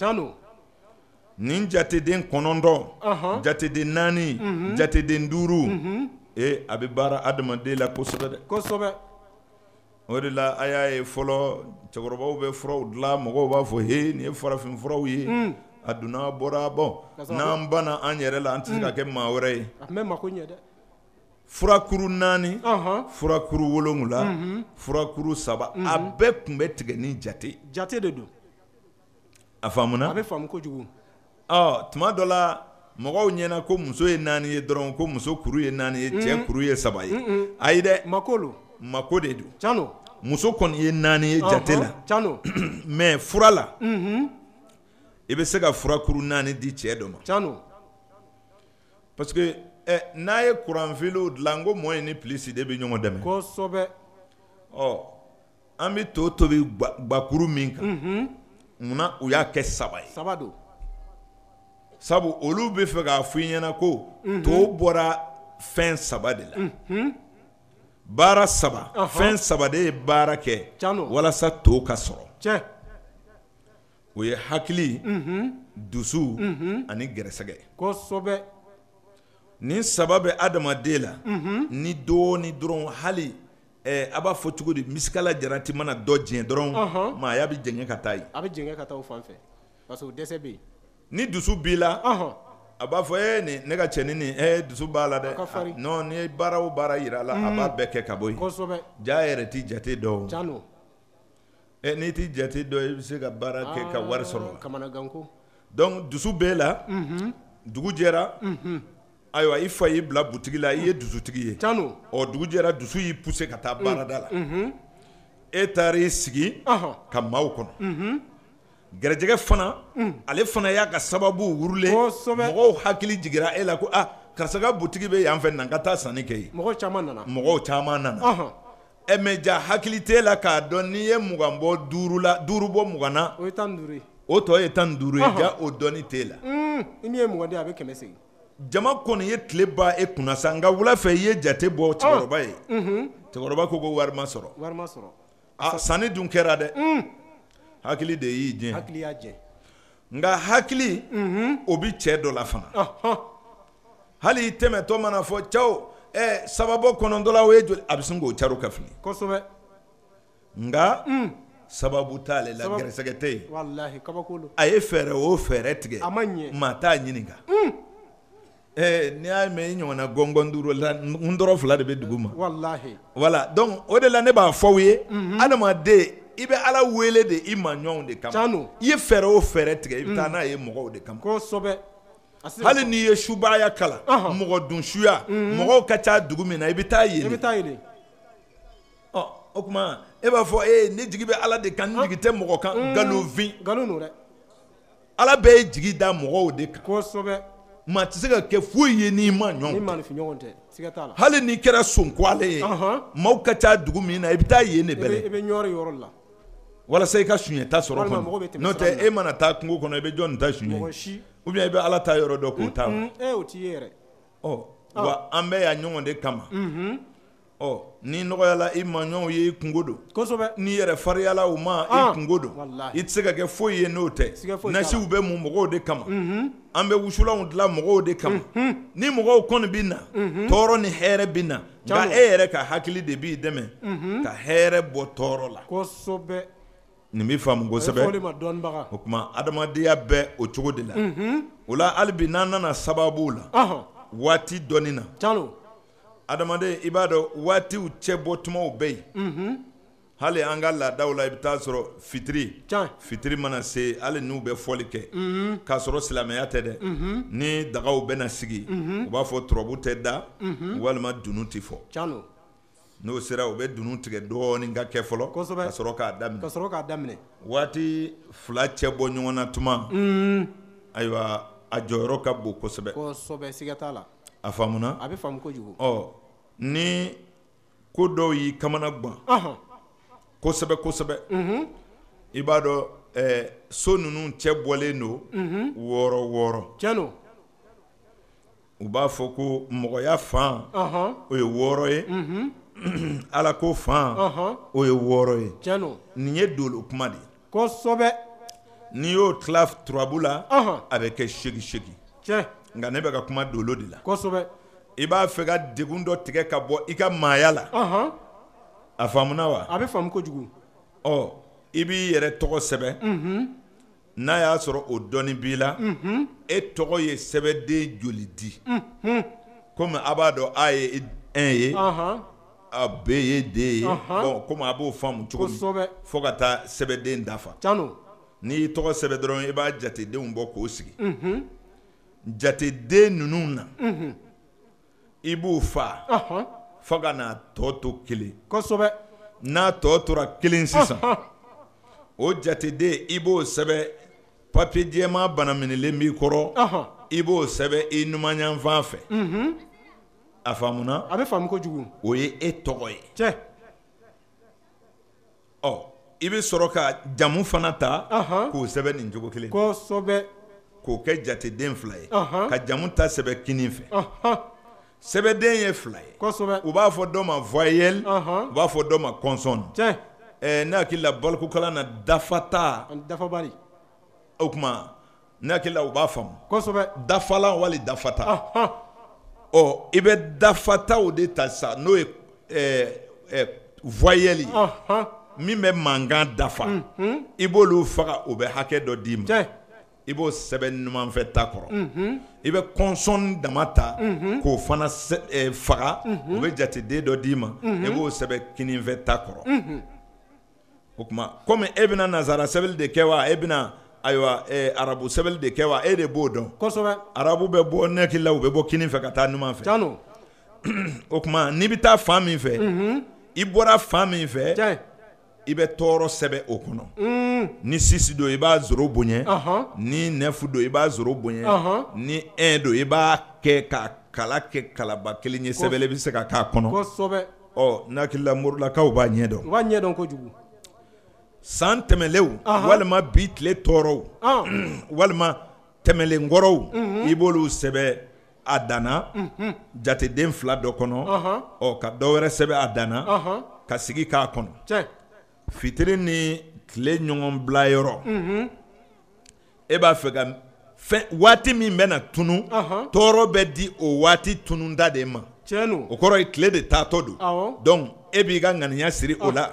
nin jateden 9 jateden 4 jateden 5 a bɛ baara adamaden la kosɛbɛ dɛ kosɛbɛ o de la a y'a ye fɔlɔ cɛkɔrɔbaw bɛ furaw dilan mɔgɔw b'a fɔ nin ye farafin furaw ye a donna bɔra n'an banna an yɛrɛ la an tɛ se ka kɛ maa wɛrɛ ye a tun mako ɲɛ dɛ furakuru 4 furakuru 7 furakuru 3 a bɛɛ tun bɛ tigɛ ni jate de don a faamuna a bɛ faamu kojugu tuma dɔ la mɔgɔw ɲɛna ko muso ye 4 ye dɔrɔn ko muso kuru ye 4 ye cɛ kuru ye 3 ye ayi dɛ mako de don tiɲano muso kɔni ye 4 ye jate la tiɲano mais fura la i bɛ se ka fura kuru 4 di cɛ dɔ ma tiɲano parce que n'a ye courant filo dilan ko mɔɔ ni pilisi de bɛ ɲɔgɔn dɛmɛ kosɛbɛ an bɛ to tobi gbakuru min kan munna u y'a kɛ 3 ye 3 don sabu olu bɛ fɛ k'a fɔ i ɲɛna ko to bɔra fɛn 3 de la baara 3 fɛn 3 de ye baara kɛ walasa to ka sɔrɔ o ye hakili dusu ani gɛrɛsɛgɛ kosɛbɛ nin 3 bɛ adamaden la ni dɔɔni dɔrɔn hali a b'a fɔ cogo di misikala jarati mana dɔ jɛn dɔrɔn maaya bɛ jɛngɛ ka taa yen a bɛ jɛngɛ ka taa o fan fɛ parce que dɛsɛ bɛ yen ni dusu b'i la a b'a fɔ ne ka cɛnin nin dusu b'a la dɛ non ni baara o baara yira a la a b'a bɛɛ kɛ ka bɔ yen kosɛbɛ ja yɛrɛ ti jate dɔn tiɲano n'i ti jate dɔn i bɛ se ka baara kɛ ka wari sɔrɔ kamanaganko donc dusu b'e la dugu jɛra ayiwa i fa y'i bila butigi la i ye dusutigi ye tiɲano dugu jɛra dusu y'i pousser ka taa baarada la e taar'i sigi ka maaw kɔnɔ gɛrɛjɛgɛ fana ale fana y'a ka sababu wurulen mɔgɔw hakili jigira e la ko karisa ka butigi bɛ yan fɛ nan ka taa sanni kɛ yen mɔgɔw caman nana mais ja hakili t'e la k'a dɔn n'i ye 20 bɔ 5 la 5 bɔ 20 na o ye 15 ye o tɔ ye 15 ye ja o dɔnni t'e la ni ye 20 di a bɛ 100 segin jama kɔni ye tile ba e kunna sa nka wula fɛ i ye jate bɔ cɛkɔrɔba ye cɛkɔrɔba ko wari ma sɔrɔ sanni dun kɛra dɛ hakili de y'i jɛ hakili y'a jɛ nka hakili o bi cɛ dɔ la fana hali tɛmɛtɔ mana fɔ cɛw sababɔ kɔnɔntɔ la o ye joli a bɛ sin k'o caro ka fili kosɛbɛ nka sababu t'ale la gɛrɛsɛgɛ tɛ yen walahi kabako don a ye fɛɛrɛ o fɛɛrɛ tigɛ a ma ɲɛ maa t'a ɲininka n'i y'a mɛn i ɲɔgɔnna gɔngɔn duuru la n dɔrɔn 2 de bɛ dugu ma walahi wala donc o de la ne b'a fɔ aw ye adamaden i bɛ ala wele de i ma ɲɔgɔnw de kama i ye fɛɛrɛ o fɛɛrɛ tigɛ i bɛ taa n'a ye mɔgɔw de kama kosɛbɛ hali n'i ye subaaya kalan mɔgɔ dun suya mɔgɔw ka ca dugu min na i bɛ taa yelen o tuma e b'a fɔ ne jigi bɛ ala de kan n jigi tɛ mɔgɔ kan nkalonfin nkalon don dɛ ala bɛɛ ye jigi da mɔgɔw de kan kosɛbɛ maa tɛ se ka kɛ foyi ye n'i ma ɲɔgɔn tɛ siga t'a la hali n'i kɛra sonkwale ye maaw ka ca dugu min na i bɛ taa yen de bɛlɛ i bɛ ɲɔɔri yɔrɔ la walasa i ka suɲɛta sɔrɔ kɔnɔ n'o tɛ e mana taa kungo kɔnɔ i bɛ jɔn ta suɲɛ ou bien i bɛ ala ta yɔrɔ dɔ k'o ta o t'i ye yɛrɛ wa an bɛ yan ɲɔgɔn de kama ni nɔgɔyala i ma ɲɔgɔnw ye i kungo don kosɛbɛ n'i yɛrɛ fariyala u ma i kungo don i tɛ se ka kɛ foyi ye n'o tɛ nasiw bɛ mun mɔgɔw de kama an bɛ wusulanw dilan mɔgɔw de kama ni mɔgɔw kɔni bɛ na tɔɔrɔ ni hɛrɛ bɛ na nka e yɛrɛ ka hakili de b'i dɛmɛ ka hɛrɛ bɔ tɔɔrɔ la kosɛbɛ nin bɛ faamu kosɛbɛ o tuma adamadenya bɛ o cogo de la o la hali bi n'an nana sababu la waati dɔɔni na adamaden i b'a dɔn waatiw cɛ bɔ tumaw bɛ yen hali an ka laadaw la i bɛ taa sɔrɔ fitiri mana se hali n'u bɛ fɔli kɛ k'a sɔrɔ silamɛya tɛ dɛ ni dagaw bɛ na sigi u b'a fɔ turabu tɛ da walima dunu tɛ fɔ n'o sera u bɛ dunu tigɛ dɔɔnin ka kɛ fɔlɔ ka sɔrɔ k'a daminɛ waati 2 cɛ bɔ ɲɔgɔn na tuma ayiwa a jɔyɔrɔ ka bon kosɛbɛ siga t'a la a faamuna a bɛ faamu kojugu ni ko dɔw y'i kamana gan kosɛbɛ i b'a dɔn so ninnu cɛ bɔlen don 6 tiɲɛ u b'a fɔ ko mɔgɔya fan o ye 6 ye ala ko fan o ye 6 ye tiɲɛ nin ye dolo kuma de ye kosɛbɛ n'i y'o tila turabu la a bɛ kɛ 8 tiɲɛ nka ne bɛ ka kuma dolo de la kosɛbɛ i b'a fɛ ka degun dɔ tigɛ ka bɔ i ka maaya la a faamuna wa a bɛ faamu kojugu i b'i yɛrɛ tɔgɔ sɛbɛn n'a y'a sɔrɔ o dɔnni b'i la e tɔgɔ ye sɛbɛden joli di komi a b'a dɔn a ye 1 ye a B ye D ye bon komi a b'o faamu cogo min fo ka taa sɛbɛden dafa n'i y'i tɔgɔ sɛbɛn dɔrɔn i b'a jatedenw bɔ k'o sigi jateden ninnu na i b'u fa fo ka n'a tɔ to kelen n'a tɔ tora kelen sisan o jateden i b'o sɛbɛn papiye jɛman banaminɛlen b'i kɔrɔ i b'o sɛbɛn i numanyanfan fɛ a faamuna a bɛ faamu kojugu o ye e tɔgɔ ye ɔ i bɛ sɔrɔ ka jamu fana ta k'o sɛbɛn nin cogo kelen k'o kɛ jateden 2 ye ka jamu ta sɛbɛn kinin fɛ sɛbɛden ye 2 ye u b'a fɔ dɔ ma voyelle u b'a fɔ dɔ ma consonne ne hakili la balikukalan na dafata o tuma ne hakili la u b'a faamu dafalan wali dafata ɔ i bɛ dafataw de ta sa n'o ye voyelle ye min bɛ mankan dafa i b'olu faga o bɛ hakɛ dɔ d'i ma i b'o sɛbɛn numanfɛ ta kɔrɔ i bɛ consonne dama ta k'o fana faga o bɛ jateden dɔ d'i ma i b'o sɛbɛn kininfɛ ta kɔrɔ o tuma komi e bɛna nazara sɛbɛnni de kɛ wa e bɛna ayiwa arabu sɛbɛnni de kɛ wa e de b'o dɔn arabu bɛ bɔ ne hakili la u bɛ bɔ kinin fɛ ka taa numan fɛ o tuma n'i bɛ taa fan min fɛ i bɔra fan min fɛ i bɛ tɔɔrɔ sɛbɛn o kɔnɔ ni 6 don i b'a 0 bonya ni 9 don i b'a 0 bonya ni 1 don i b'a kɛ ka kala kɛ kalaba kelen ye sɛbɛn bɛ se ka k'a kɔnɔ ɔ n'a hakili la morulakaw b'a ɲɛdɔn kojugu san tɛmɛlenw walima bi tile tɔɔrɔw walima tɛmɛlenkɔrɔw i b'olu sɛbɛn a danna jateden 2 dɔ kɔnɔ ɔ ka dɔ wɛrɛ sɛbɛn a danna ka sigi k'a kɔnɔ fitiri ni tile ɲɔgɔn bila yɔrɔ e b'a fɛ ka waati min bɛ na tunu tɔɔrɔ bɛ di o waati tununda de ma o kɔrɔ ye tile de taatɔ don donc e b'i ka ŋaniya siri o la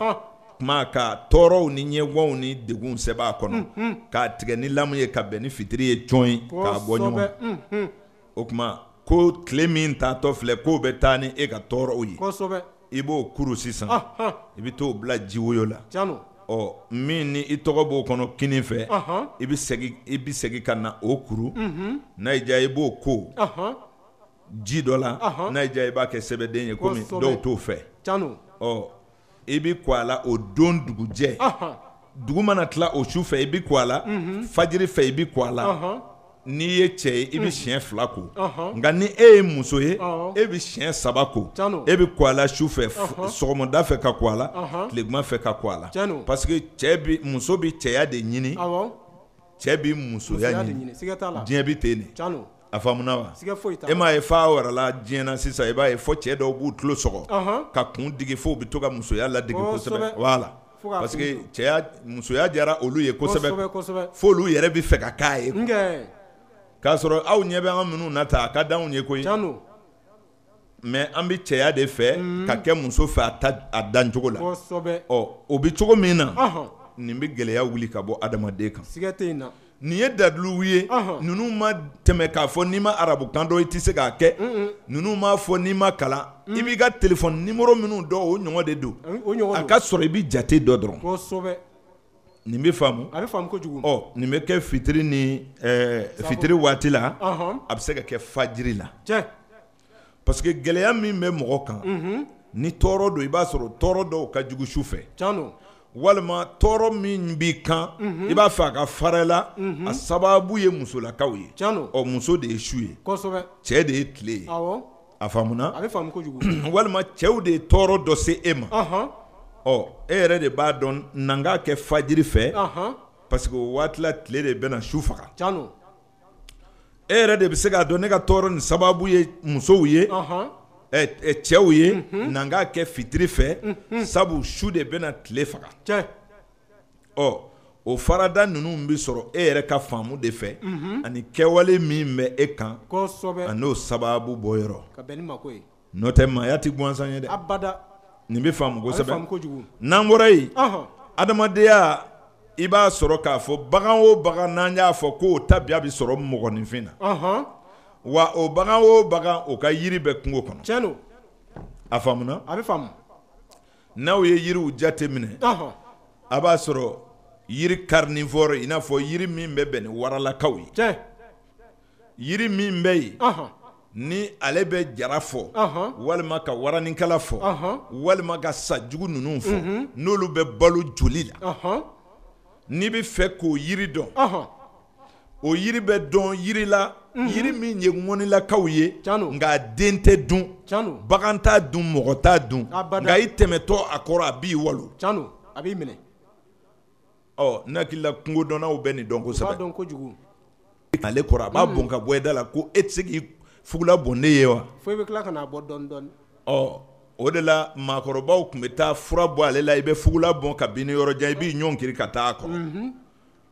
kuma ka tɔɔrɔw ni ɲɛgɔnw ni degun sɛbɛn a kɔnɔ k'a tigɛ ni lamu ye ka bɛn ni fitiri ye cɔn ye k'a bɔ ɲɔgɔn o tuma ko tile min taatɔ filɛ k'o bɛ taa ni e ka tɔɔrɔw ye i b'o kuru sisan i bɛ t'o bila jiwoyo la ɔ min ni i tɔgɔ b'o kɔnɔ kinin fɛ i bɛ segin ka na o kuru n'a y'i diya i b'o ko ji dɔ la n'a y'i diya i b'a kɛ sɛbɛden ye komi dɔw t'o fɛ ɔ i bɛ ko a la o don dugujɛ dugu mana tila o su fɛ i bɛ ko a la fajiri fɛ i bɛ ko a la n'i ye cɛ ye i bɛ siɲɛ 2 ko nka ni e ye muso ye e bɛ siɲɛ 3 ko e bɛ ko a la su fɛ sɔgɔmada fɛ ka ko a la tilema fɛ ka ko a la parce que muso bɛ cɛya de ɲini cɛ bɛ musoya ɲini diɲɛ bɛ ten de a faamuna wa e m'a ye f'a wɛrɛ la diɲɛ na sisan i b'a ye fɔ cɛ dɔw b'u tulo sɔgɔ ka kun digi fo u bɛ to ka musoya ladege kosɛbɛ voilà parce que musoya diyara olu ye kosɛbɛ fo olu yɛrɛ bɛ fɛ ka k'a ye k'a sɔrɔ aw ɲɛ bɛ an minnu na ta a ka d'anw ye koyi mais an bɛ cɛya de fɛ ka kɛ muso fɛ a dancogo la ɔ o bɛ cogo min na nin bɛ gɛlɛya wuli ka bɔ adamaden kan nin ye dalilu ye ninnu ma tɛmɛ k'a fɔ n'i ma arabukan dɔn i tɛ se k'a kɛ ninnu m'a fɔ n'i ma kalan i b'i ka téléphone numéro minnu dɔn o ɲɔgɔn de don a ka sɔrɔ i bɛ jate dɔ dɔrɔn nin bɛ faamu ɔ nin bɛ kɛ fitiri ni fitiri waati la a bɛ se ka kɛ fajiri la parce que gɛlɛya min bɛ mɔgɔ kan ni tɔɔrɔ don i b'a sɔrɔ tɔɔrɔ dɔw ka jugu su fɛ walima tɔɔrɔ min b'i kan i b'a fɛ a ka fara la a sababu ye musolakaw ye ɔ muso de ye su ye cɛ de ye tile ye a faamuna walima cɛw de ye tɔɔrɔ dɔ se e ma ɔ e yɛrɛ de b'a dɔn nan k'a kɛ fajiri fɛ parce que o waati la tile de bɛna su faga e yɛrɛ de bɛ se k'a dɔn ne ka tɔɔrɔ nin sababu ye musow ye cɛw ye nan k'a kɛ fitiri fɛ sabu su de bɛna tile faga ɔ o farada ninnu bɛ sɔrɔ e yɛrɛ ka faamu de fɛ ani kɛwale min bɛ e kan a n'o sababu bɔ yɔrɔ n'o tɛ maaya tɛ gansan ye dɛ nin bɛ faamu kosɛbɛ n'an bɔra yen adamadenya i b'a sɔrɔ k'a fɔ bagan o bagan n'an y'a fɔ k'o tabiya bɛ sɔrɔ mɔgɔninfin na wa o bagan o bagan o ka yiri bɛ kungo kɔnɔ a faamuna n'aw ye yiriw jate minɛ a b'a sɔrɔ yiri carnivore i n'a fɔ yiri min bɛ bɛn ni waralakaw ye yiri min bɛ yen ni ale bɛ jara fɔ walima ka waraninkala fɔ walima ka sajugu ninnu fɔ n'olu bɛ balo joli la n'i bɛ fɛ k'o yiri dɔn o yiri bɛ dɔn yiri la yiri min ye ŋɔnilakaw ye nka den tɛ dun bagan t'a dun mɔgɔ t'a dun nka i tɛmɛtɔ a kɔrɔ a b'i walo a b'i minɛ ne hakili la kungo dɔnnaw bɛ nin dɔn kosɛbɛ ale kɔrɔ a b'a bɔn ka bɔ i da la ko e tɛ se k'i fugula bɔn ne ye wa fo i bɛ tila ka n'a bɔ dɔɔni dɔɔni o de la maakɔrɔbaw tun bɛ taa fura bɔ ale la i bɛ fugula bɔn ka bin ni yɔrɔ jan i b'i ɲɔn kiri ka taa a kɔrɔ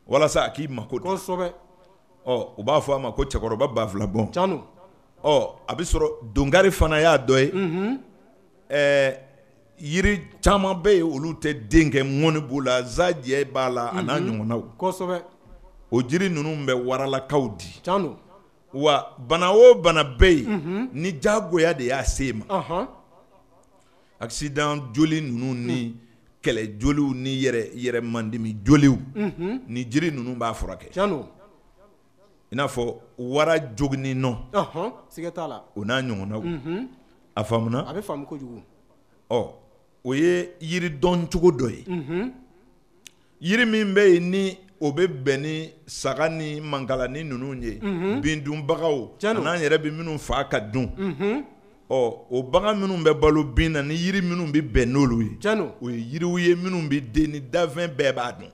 walasa a k'i mako don kosɛbɛ u b'a fɔ a ma ko cɛkɔrɔba ba fila bɔn a bɛ sɔrɔ dongari fana y'a dɔ ye yiri caman bɛ yen olu tɛ den kɛ ŋɔni b'u la zanjɛ b'a la a n'a ɲɔgɔnnaw kosɛbɛ o jiri ninnu bɛ waralakaw di wa bana o bana bɛ yen ni jagoya de y'a se ma accident joli ninnu ni kɛlɛ joliw ni yɛrɛ mandimi joliw ni jiri ninnu b'a furakɛ i n'a fɔ wara jogini nɔ siga t'a la o n'a ɲɔgɔnnaw a faamuna a bɛ faamu kojugu o ye yiri dɔn cogo dɔ ye yiri min bɛ yen ni o bɛ bɛn ni saga ni mankalani ninnu ye bin dunbagaw an'an yɛrɛ bɛ minnu faa ka dun o bagan minnu bɛ balo bin na ni yiri minnu bɛ bɛn n'olu ye o ye yiriw ye minnu bɛ den ni dafɛn bɛɛ b'a dun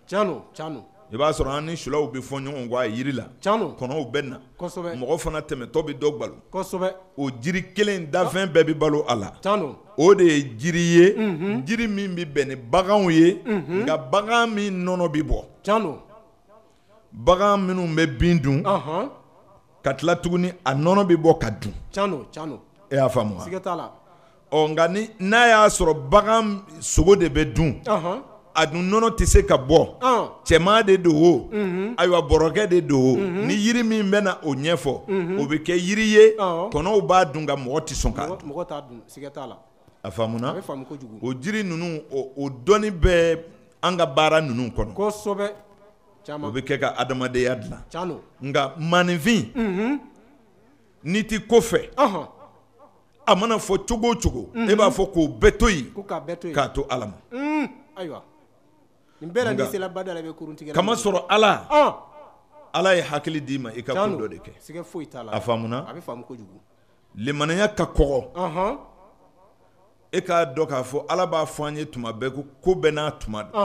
i b'a sɔrɔ an ni sulaw bɛ fɔ ɲɔgɔn kɔ a yiri la kɔnɔw bɛ na mɔgɔ fana tɛmɛtɔ bɛ dɔ balo o jiri kelen dafɛn bɛɛ bɛ balo a la o de ye jiri ye jiri min bɛ bɛn ni baganw ye nka bagan min nɔnɔ bɛ bɔ bagan minnu bɛ bin dun ka tila tuguni a nɔnɔ bɛ bɔ ka dun e y'a faamu wa nka n'a y'a sɔrɔ bagan sogo de bɛ dun a dun nɔnɔ tɛ se ka bɔ cɛman de don o ayiwa bɔrɔkɛ de don o ni yiri min bɛ na o ɲɛfɔ o bɛ kɛ yiri ye kɔnɔw b'a dun nka mɔgɔ tɛ sɔn k'a dun a faamuna o jiri ninnu o dɔnni bɛ an ka baara ninnu kɔnɔ o bɛ kɛ ka adamadenya dilan nka maninfin n'i t'i ko fɛ a mana fɔ cogo o cogo e b'a fɔ k'o bɛɛ to yen k'a to Ala ma kama sɔrɔ Ala ye hakili d'i ma i ka ko dɔ de kɛ a faamuna limaniya ka kɔgɔ e k'a dɔn k'a fɔ Ala b'a fɔ an ye tuma bɛɛ ko bɛɛ n'a tuma don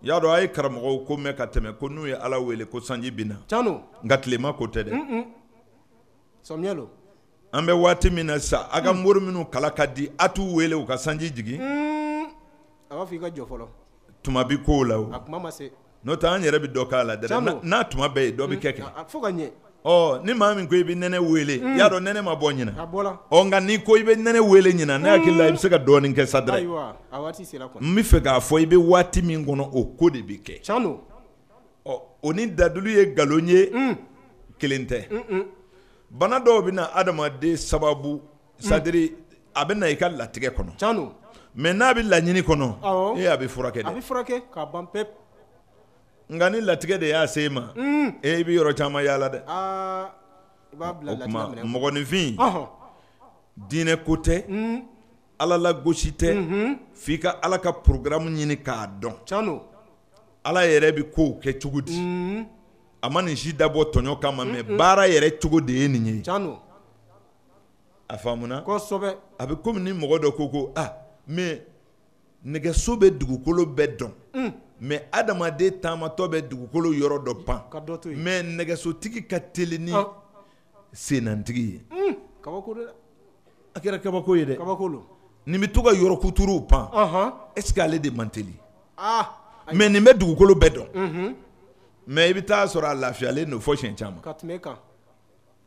y'a dɔn a ye karamɔgɔw ko mɛn ka tɛmɛ ko n'u ye Ala wele ko sanji bɛ na nka tilema ko tɛ dɛ an bɛ waati min na sa a ka mori minnu kala ka di a t'u wele u ka sanji jigin a b'a fɔ i ka jɔ fɔlɔ tuma bi ko la o a kuma ma se n'o tɛ an yɛrɛ bɛ dɔ k'a la dɛ n'a tuma bɛɛ ye dɔ bɛ kɛ fo ka ɲɛ ni maa min ko i bɛ nɛnɛ wele y'a dɔn nɛnɛ ma bɔ ɲina nka n'i ko i bɛ nɛnɛ wele ɲina ne hakili la i bɛ se ka dɔɔnin kɛ sa dɛrɛ n bɛ fɛ k'a fɔ i bɛ waati min kɔnɔ o ko de bɛ kɛ o ni dadulu ye nkalon ye kelen tɛ bana dɔw bɛ na adamaden sababu sadiri a bɛ na i ka latigɛ kɔnɔ mɛ n'a bɛ laɲini kɔnɔ a bɛ furakɛ dɛ a bɛ furakɛ k'a ban pewu nka ni latigɛ de y'a se ma i bɛ yɔrɔ caman yaala dɛ i b'a bila latigɛ minɛ mɔgɔninfin diinɛ ko tɛ Ala la gosi tɛ f'i ka Ala ka programme ɲini k'a dɔn Ala yɛrɛ bɛ kow kɛ cogo di a ma nin si dabɔ tɔɲɔ kama mɛ baara yɛrɛ cogo de ye nin ye a faamuna a bɛ komi ni mɔgɔ dɔ ko mɛ nɛgɛso bɛ dugukolo bɛɛ dɔn mɛ adamaden taamatɔ bɛ dugukolo yɔrɔ dɔ pan mɛ nɛgɛsotigi ka teli ni sennantigi ye a kɛra kabako ye dɛ nin bɛ to ka yɔrɔ kuturuw pan est-ce que ale de man teli mɛ nin bɛ dugukolo bɛɛ dɔn mɛ i bɛ taa sɔrɔ a lafiyalen don fo siɲɛ caman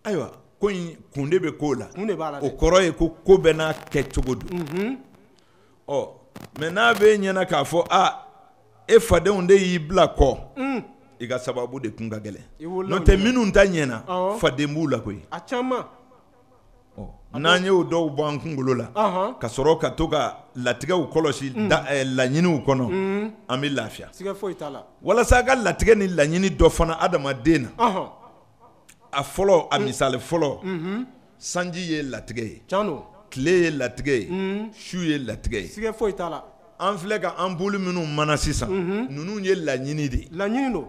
ayiwa ko in kun de bɛ k'o la o kɔrɔ ye ko bɛɛ n'a kɛ cogo don mɛ n'a bɛ ɲɛna k'a fɔ e fadenw de y'i bila kɔ i ka sababu de kun ka gɛlɛn n'o tɛ minnu ta ɲɛna faden b'u la koyi n'an y'o dɔw bɔ an kunkolo la ka sɔrɔ ka to ka latigɛw kɔlɔsi laɲiniw kɔnɔ an bɛ lafiya walasa a ka latigɛ ni laɲini dɔ fana adamaden na a fɔlɔ a misali fɔlɔ sanji ye latigɛ ye tile ye latigɛ ye su ye latigɛ ye siga foyi t'a la an filɛ ka an bolo minnu mana sisan ninnu ye laɲini de laɲini don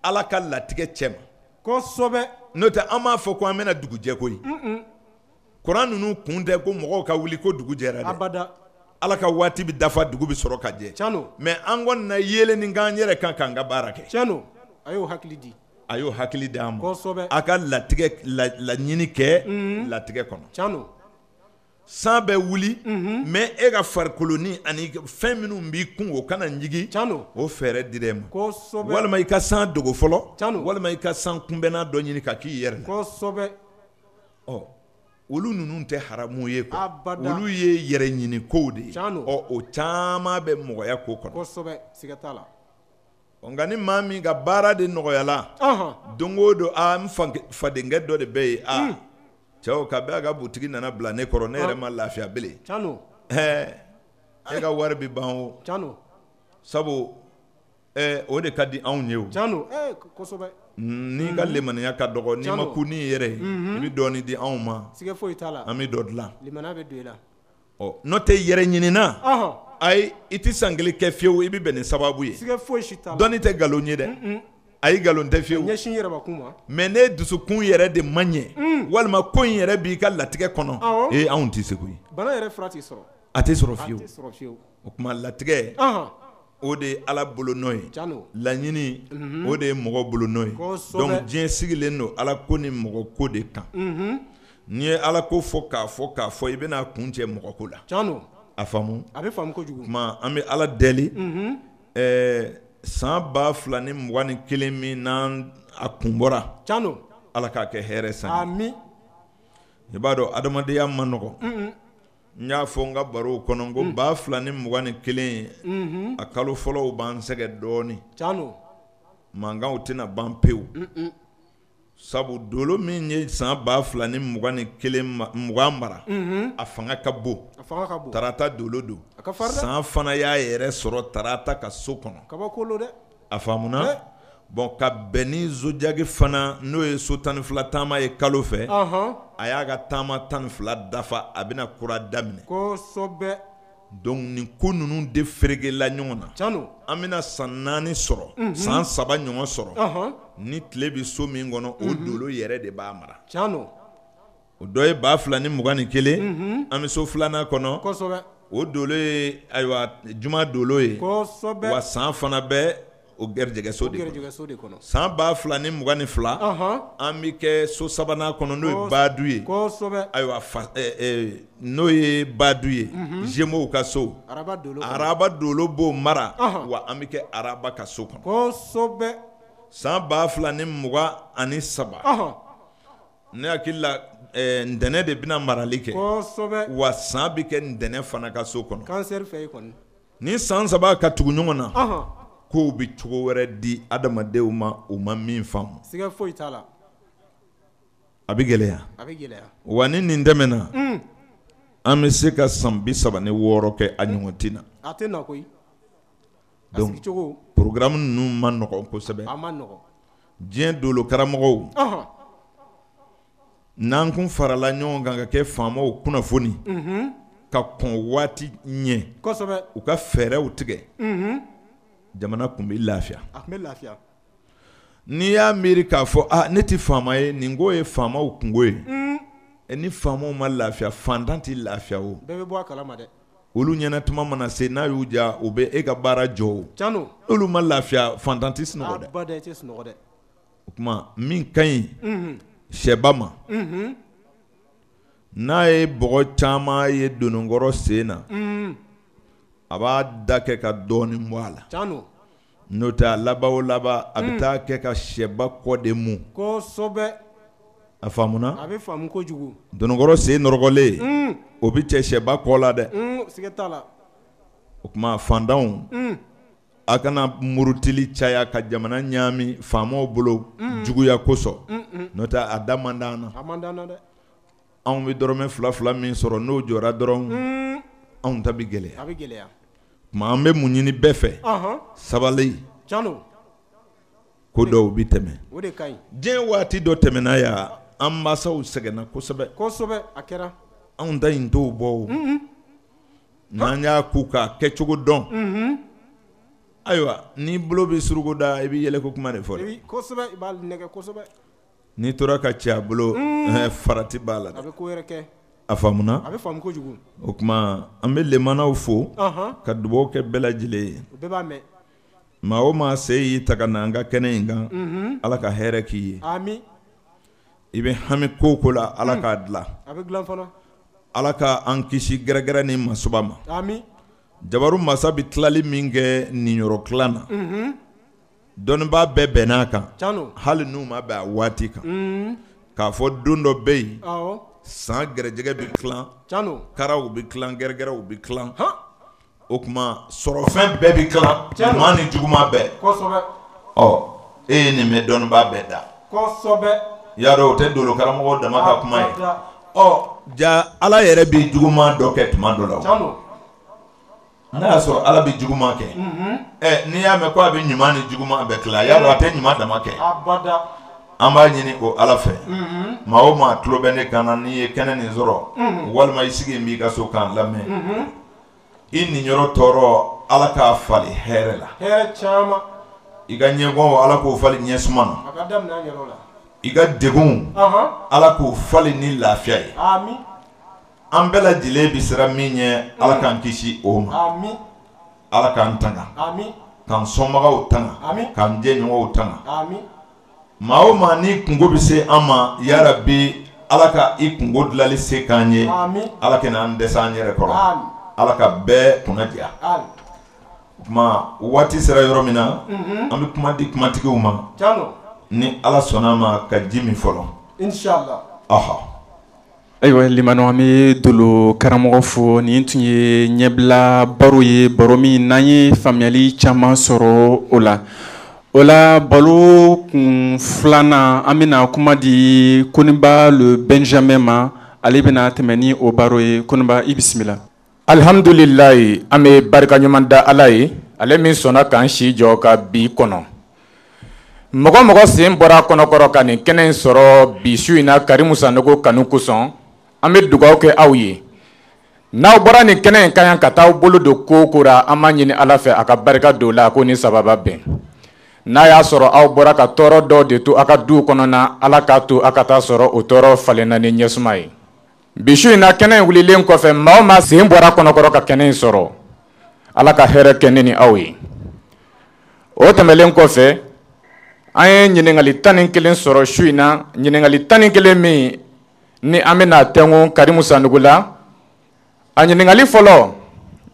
Ala ka latigɛ cɛ ma kosɛbɛ n'o tɛ an b'a fɔ ko an bɛna dugujɛ koyi kuran ninnu kun tɛ ko mɔgɔw ka wuli ko dugu jɛra dɛ abada Ala ka waati bɛ dafa dugu bɛ sɔrɔ ka jɛ mais an kɔni na yeelen ni k'an yɛrɛ kan k'an ka baara kɛ a y'o hakili di a y'o hakili di an ma a ka latigɛ laɲini kɛ latigɛ kɔnɔ san bɛ wuli mais e ka farikoloni ani fɛn minnu b'i kun o kana njigi o fɛɛrɛ dir'e ma walima i ka san dogo fɔlɔ walima i ka san kunbɛnna dɔ ɲini ka k'i yɛrɛ la olu ninnu tɛ haramu ye quoi olu ye yɛrɛ ɲini kow de ye o caman bɛ mɔgɔya ko kɔnɔ nka ni maa min ka baara de nɔgɔyala don o don n fadenkɛ dɔ de bɛ yen cɛw ka bɛɛ ka butigi nana bila ne kɔrɔ ne yɛrɛ ma lafiya bilen e ka wari bɛ ban o sabu o de ka di anw ye o n'i ka lemaniya ka dɔgɔ n'i ma ku n'i yɛrɛ ye i bɛ dɔɔnin di anw ma an bɛ dɔ dilan n'o tɛ yɛrɛ ɲinina ayi i tɛ san kelen kɛ fiyewu i bɛ bɛn ni sababu ye dɔnni tɛ nkalon ye dɛ ayi nkalon tɛ fiyewu mais ne dusukun yɛrɛ de man ɲɛ walima ko in yɛrɛ b'i ka latigɛ kɔnɔ anw tɛ se koyi a tɛ sɔrɔ fiyewu o tuma latigɛ o de ye Ala bolo nɔ ye laɲini o de ye mɔgɔ bolo nɔ ye donc diɲɛ sigilen don Ala ko ni mɔgɔ ko de kan n'i ye Ala ko fɔ k'a fɔ i bɛna kun cɛ mɔgɔ ko la a faamu tuma an bɛ Ala deli san 2021 min n'an a kun bɔra Ala k'a kɛ hɛrɛ san i b'a dɔn adamadenya ma nɔgɔ n y'a fɔ n ka barow kɔnɔ ko 2021 a kalo fɔlɔw b'an sɛgɛ dɔɔnin mankanw tɛna ban pewu sabu dolo min ye san 2021 mara a fanga ka bon tarata dolo don san fana y'a yɛrɛ sɔrɔ tarata ka so kɔnɔ a faamuna bon ka bɛn ni zodiaque fana n'o ye so 12 taama ye kalo fɛ a y'a ka taama 12 dafa a bɛna kura daminɛ donc nin ko ninnu de ferekela ɲɔgɔn na an bɛna san 4 sɔrɔ san 3 ɲɔgɔn sɔrɔ ni tile bɛ so min kɔnɔ o dolo yɛrɛ de b'a mara o dɔ ye 2021 an bɛ so 2nan kɔnɔ o dolo ye ayiwa juma dolo ye wa san fana bɛ o gɛrijɛgɛso de kɔnɔ san 2022 an bɛ kɛ so 3nan kɔnɔ n'o ye Badu ye ayiwa n'o ye Badu ye Gémeaux ka so araba dolo b'o mara wa an bɛ kɛ araba ka so kɔnɔ san 2023 ne hakili la ntɛnɛn de bɛna marali kɛ wa san bɛ kɛ ntɛnɛn fana ka so kɔnɔ ni san 3 ka tugu ɲɔgɔn na kow bɛ cogo wɛrɛ di adamadenw ma u ma min faamu a bɛ gɛlɛya wa ni nin tɛmɛna an bɛ se ka san 36 kɛ a ɲɔgɔn tɛ na donc programme ninnu ma nɔgɔn kosɛbɛ diɲɛ dolo karamɔgɔw n'an kun farala ɲɔgɔn kan ka kɛ faamaw kunnafoni ka kɔn waati ɲɛ u ka fɛɛrɛw tigɛ jamana kun bɛ lafiya n'i y'a miiri k'a fɔ ne tɛ faama ye nin ko ye faamaw kungo ye ni faamaw ma lafiya fantan tɛ lafiya o olu ɲɛnatuma mana se n'a y'u diya u bɛ e ka baara jɔ o olu ma lafiya fantan tɛ sunɔgɔ dɛ o tuma min ka ɲi sɛba ma n'a ye bɔgɔ caman ye donnikɔrɔ sen na a b'a da kɛ ka dɔɔnin bɔ a la n'o tɛ a laban o laban a bɛ taa kɛ ka sɛba kɔ de mun a faamuna donnikɔrɔ sen nɔrɔgɔlen o bɛ cɛ sɛba kɔ la dɛ o tuma fantanw a kana murutili caya ka jamana ɲaami faamaw bolo juguya kosɔn n'o tɛ a da man d'an na anw bɛ dɔrɔmɛ 2 min sɔrɔ n'o jɔra dɔrɔn anw ta bɛ gɛlɛya tuma an bɛ mun ɲini bɛɛ fɛ sabali ko dɔw bi tɛmɛ diɲɛ waati dɔ tɛmɛna ya an masaw sɛgɛnna kosɛbɛ a kɛra anw ta in t'o bɔ o n'an y'a k'u k'a kɛcogo dɔn ayiwa n'i bolo bɛ suruku da i bɛ yɛlɛ ko kuma de fɔ dɛ kosɛbɛ i b'a nɛgɛ kosɛbɛ n'i tora ka ci a bolo farati b'a la dɛ a bɛ ko wɛrɛ kɛ a faamuna a bɛ faamu kojugu o tuma an bɛ lemanaw fo ka dugawu kɛ bɛɛ lajɛlen ye o bɛɛ b'a mɛn maa o maa se y'i ta ka na an ka kɛnɛ in kan ala ka hɛrɛ k'i ye ami i bɛ hami ko ko la ala k'a dilan a bɛ dilan fana ala ka an kisi gɛrɛgɛrɛ ni masoba ma ami jabaru masa bɛ tilali min kɛ ninyɔrɔ tilan na dɔnnibaa bɛɛ bɛnn'a kan hali n'u ma bɛn a waati kan k'a fɔ don dɔ bɛ yen san gɛrɛjɛgɛ bɛ tilan karaw bɛ tilan gɛrɛgɛrɛw bɛ tilan o tuma sɔrɔfɛn bɛɛ bɛ tilan ɲuman ni juguman bɛɛ e ye nin mɛn dɔnnibaa bɛɛ da y'a dɔn o tɛ dolo karamɔgɔ dama ka kuma ye ja ala yɛrɛ bɛ juguman dɔ kɛ tuma dɔ la n'a y'a sɔrɔ ala bɛ juguman kɛ n'i y'a mɛn ko a bɛ ɲuman ni juguman bɛɛ tila y'a dɔn a tɛ ɲuman dama kɛ an b'a ɲini o ala fɛ maa o maa tulo bɛ ne kan na n'i ye kɛnɛ nin sɔrɔ walima i sigi in b'i ka so k'an lamɛn i ninyɔrɔ tɔɔrɔ ala k'a fali hɛrɛ la i ka ɲɛgɔnw ala k'o fali ɲɛsuma na i ka degun ala k'o fali ni lafiya ye an bɛɛ lajɛlen bi sira min ɲɛ ala k'an kisi o ma ala k'an tanga k'an sɔnbagaw tanga k'an jɛɲɔgɔnw tanga maa o maa ni kungo bɛ se an ma yarabi ala ka i kungo dilanli se k'an ye ala ka n'an dɛsɛ an yɛrɛ kɔrɔ ala ka bɛɛ kunna diya o tuma waati sera yɔrɔ min na an bɛ kuma di kumatigiw ma ni ala sɔnna ma ka ji min fɔlɔ ayiwa limanaw an bɛ dolo karamɔgɔ fo nin tun ye ɲɛbila baro ye baro min n'an ye faamuyali caman sɔrɔ o la baro kun filanan an bɛna kuma di Koniba le Benjamin ma ale bɛna tɛmɛ ni o baro ye Koniba i bisimila. Alhamdulilayi an bɛ barika ɲuman da ala ye ale min sɔnna k'an si jɔ ka bi kɔnɔ mɔgɔ mɔgɔ sen bɔra kɔnɔkɔrɔ ka nin kɛnɛ in sɔrɔ bi su in na Karimu Sanogo kanu kosɔn an bɛ dugawu kɛ aw ye n'aw bɔra nin kɛnɛ in ka yan ka taa aw bolo don ko o ko la an b'a ɲini ala fɛ a ka barika don la ko ni sababa bɛn n'a y'a sɔrɔ aw bɔra ka tɔɔrɔ dɔw de to aw ka duw kɔnɔna ala k'a to aw ka taa sɔrɔ o tɔɔrɔ falenna ni ɲɛsuma ye bi su in na kɛnɛ in wulilen kɔfɛ maa o maa sen bɔra kɔnɔkɔrɔ ka kɛnɛ in sɔrɔ ala ka hɛrɛ kɛ ne ni aw ye o tɛmɛlen kɔfɛ an ye ɲininkali 11 sɔrɔ su in na ɲininkali 11 min ni an bɛna tɛnku Karimu Sanogo la a ɲininkali fɔlɔ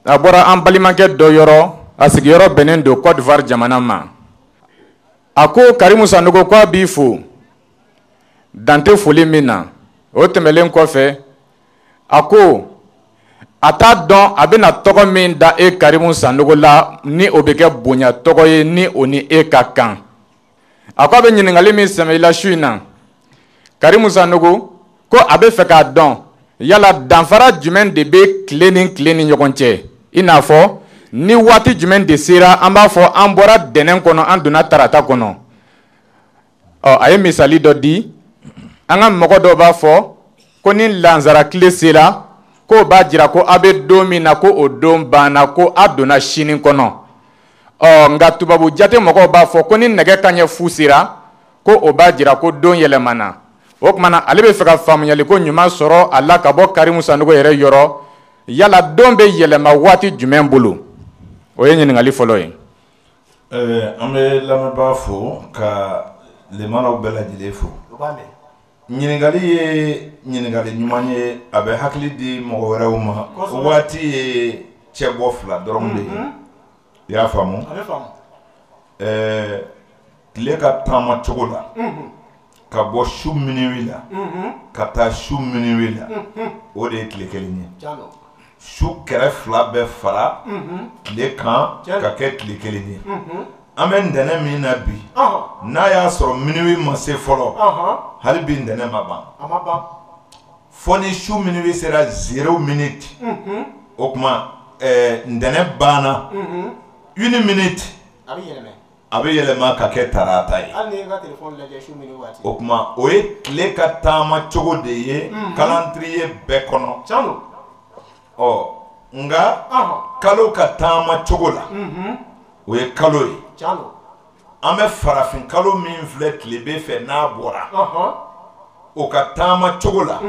a bɔra an balimakɛ dɔ yɔrɔ a sigiyɔrɔ bɛnnen don Côte d'Ivoire jamana ma a ko Karimu Sanogo k'a b'i fo dan tɛ foli min na o tɛmɛlen kɔfɛ a ko a t'a dɔn a bɛna tɔgɔ min da e Karimu Sanogo la ni o bɛ kɛ bonya tɔgɔ ye ni o ni e ka kan a ko a bɛ ɲininkali min sɛmɛ i la su in na Karimu Sanogo ko a bɛ fɛ k'a dɔn yala danfara jumɛn de bɛ tile ni ɲɔgɔn cɛ i n'a fɔ ni waati jumɛn de sera an b'a fɔ an bɔra dɛnɛn kɔnɔ an donna tarata kɔnɔ a ye misali dɔ di an ka mɔgɔ dɔw b'a fɔ ko ni lansara tile sera k'o b'a jira ko a bɛ don min na ko o don banna ko a donna sini kɔnɔ nka tubabu jate mɔgɔw b'a fɔ ko ni nɛgɛ kanɲɛ 0 sera ko o b'a jira ko don yɛlɛmana o tuma na ale bɛ fɛ ka faamuyali ko ɲuman sɔrɔ a la ka bɔ Karimu Sanogo yɛrɛ yɔrɔ yala don bɛ yɛlɛma waati jumɛn bolo o ye ɲininkali fɔlɔ ye. an bɛ lamɛnbaa fo ka lemanaw bɛɛ lajɛlen fo ɲininkali ye ɲininkali ɲuman ye a bɛ hakili di mɔgɔ wɛrɛw ma waati ye cɛ bɔ 2 dɔrɔn de ye i y'a faamu tile ka taama cogo la ka bɔ su minuit la ka taa su minuit la o de ye tile kelen ye su kɛrɛ 2 bɛɛ fara tile kan ka kɛ tile kelen ye an bɛ ntɛnɛn min na bi n'a y'a sɔrɔ minuit ma se fɔlɔ hali bi ntɛnɛn ma ban fɔ ni su minuit sera 0 minute o tuma ntɛnɛn banna 1 minute a bɛ yɛlɛma ka kɛ tarata ye. hali n'i ka telefɔni lajɛ su min ni waati. O tuma o ye tile ka taama cogo de ye calendrier bɛɛ kɔnɔ. Tiɲɛ don. Nka kalo ka taama cogo la o ye kalo ye. Tiɲɛ don. An bɛ farafin kalo min filɛ tile bɛ fɛ n'a bɔra o ka taama cogo la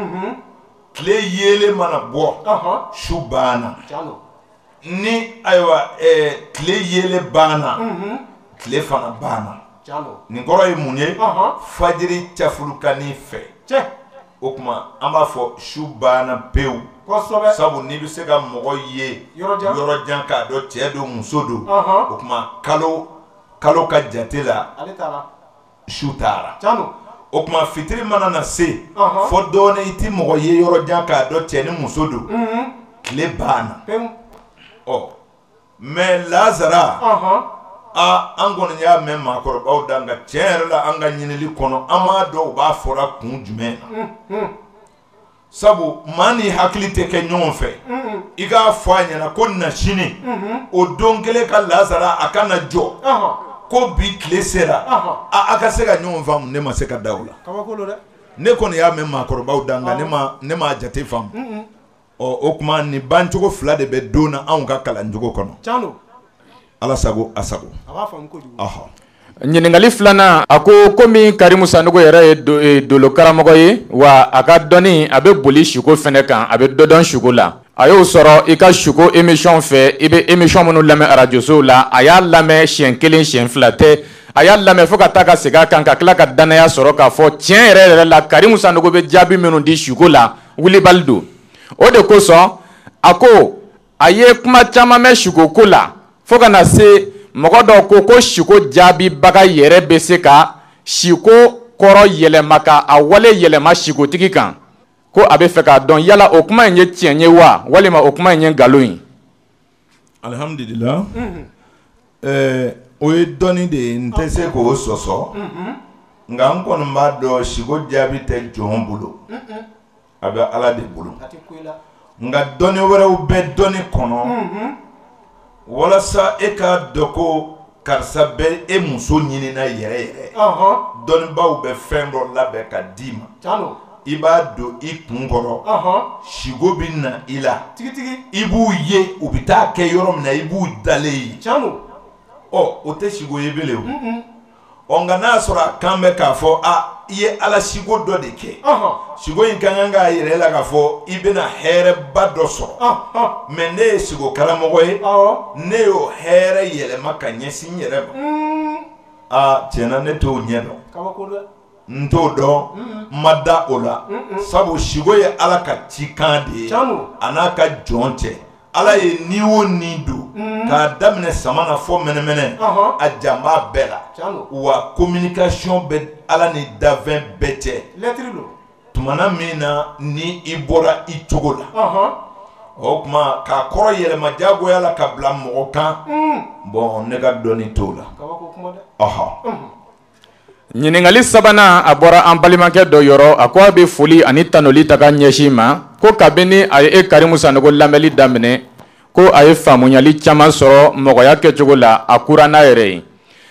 tile yeelen mana bɔ su banna. Tiɲɛ don. Ni ayiwa tile yeelen banna tile fana banna. Tiɲɛ don. Nin kɔrɔ ye mun ye fajiri cɛfurukani fɛ. Tiɲɛ. O tuma an b'a fɔ su banna pewu. Kosɛbɛ. Sabu n'i bɛ se ka mɔgɔ ye yɔrɔ jan k'a dɔn cɛ don muso don o tuma kalo ka jate la ale taara su taara. Tiɲɛ don. O tuma fitiri mana na se fɔ dɔɔnin i tɛ mɔgɔ ye yɔrɔ jan k'a dɔn cɛ ni muso don tile banna. Mais Lazara an kɔni y'a mɛn maakɔrɔbaw da nka tiɲɛ yɛrɛ la an ka ɲinili kɔnɔ an m'a dɔn u b'a fɔra kun jumɛn na. Sabu maa ni hakili tɛ kɛ ɲɔgɔn fɛ i k'a fɔ a ɲɛna ko na sini o don kelen ka Lazara a ka na jɔ ko bi tile sera a ka se ka ɲɔgɔn faamu ne ma se ka da o la. Kabako don dɛ. Ne kɔni y'a mɛn maakɔrɔbaw da nka ne ma jate faamu. O tuma nin bancogo fila de bɛ don na anw ka kalancogo kɔnɔ. Tiɲɛ don. Ala sago a sago. A b'a faamu kojugu. ɲininkali filanan a ko komi Karimu Sanogo yɛrɛ ye dolo karamɔgɔ ye wa a ka dɔnni a bɛ boli suko fɛnɛ kan a bɛ dɔ dɔn suko la a y'o sɔrɔ i ka suko émission fɛ i bɛ émission minnu lamɛn arajosow la a y'a lamɛn siɲɛ kelen siɲɛ fila tɛ a y'a lamɛn fo ka taa ka segin a kan ka tila ka danaya sɔrɔ k'a fɔ tiɲɛ yɛrɛ la Karimu Sanogo bɛ jaabi minnu di suko la wulibali don o de kosɔn a ko a ye kuma caman mɛn suko ko la fo ka na se mɔgɔ dɔw ko siko jaabibaga yɛrɛ bɛ se ka siko kɔrɔ yɛlɛma ka a wale yɛlɛma sikotigi kan ko a bɛ fɛ k'a dɔn yala o kuma in ye tiɲɛ ye wa walima o kuma in ye nkalon ye. Alhamdulillah o ye dɔnni de ye n tɛ se k'o sɔsɔ nka n kɔni b'a dɔn siko jaabi tɛ jɔn bolo a bɛ Ala de bolo nka dɔnni wɛrɛw bɛ dɔnni kɔnɔ. Walasa e k'a dɔn ko karisa bɛ e muso ɲinina yɛrɛ yɛrɛ dɔnnibaw bɛ fɛn dɔ labɛn ka d'i ma i b'a don i kun kɔrɔ siko bɛ na i la i b'u ye u bɛ taa kɛ yɔrɔ min na i b'u dalen ye o tɛ siko ye bilen o nka n'a sɔrɔ a kan bɛ k'a fɔ i ye Ala siko dɔ de kɛ siko in ka kan k'a yɛrɛ la k'a fɔ i bɛna hɛrɛba dɔ sɔrɔ mais ne ye siko karamɔgɔ ye ne y'o hɛrɛ yɛlɛma ka ɲɛsin n yɛrɛ ma tiɲɛna ne t'o ɲɛ dɔn n t'o dɔn n ma da o la sabu siko ye Ala ka cikan de ye a n'a ka jɔn cɛ Ala ye ni o ni don k'a daminɛ sama na fɔ mɛnɛmɛnɛ a janba bɛɛ la wa communication bɛ Ala ni dafɛn bɛɛ cɛ tumana min na ni i bɔra i cogo la o tuma k'a kɔrɔ yɛlɛma jagoya la ka bila mɔgɔ kan bon ne ka dɔnni t'o la. ɲininkali sabanan a bɔra an balimakɛ dɔ yɔrɔ a ko a bɛ foli ani tanoli ta ka ɲɛsin ma ko kabini a ye Karimu Sanogo lamɛnli daminɛ ko a ye faamuyali caman sɔrɔ mɔgɔya kɛcogo la a kura n'a yɛrɛ ye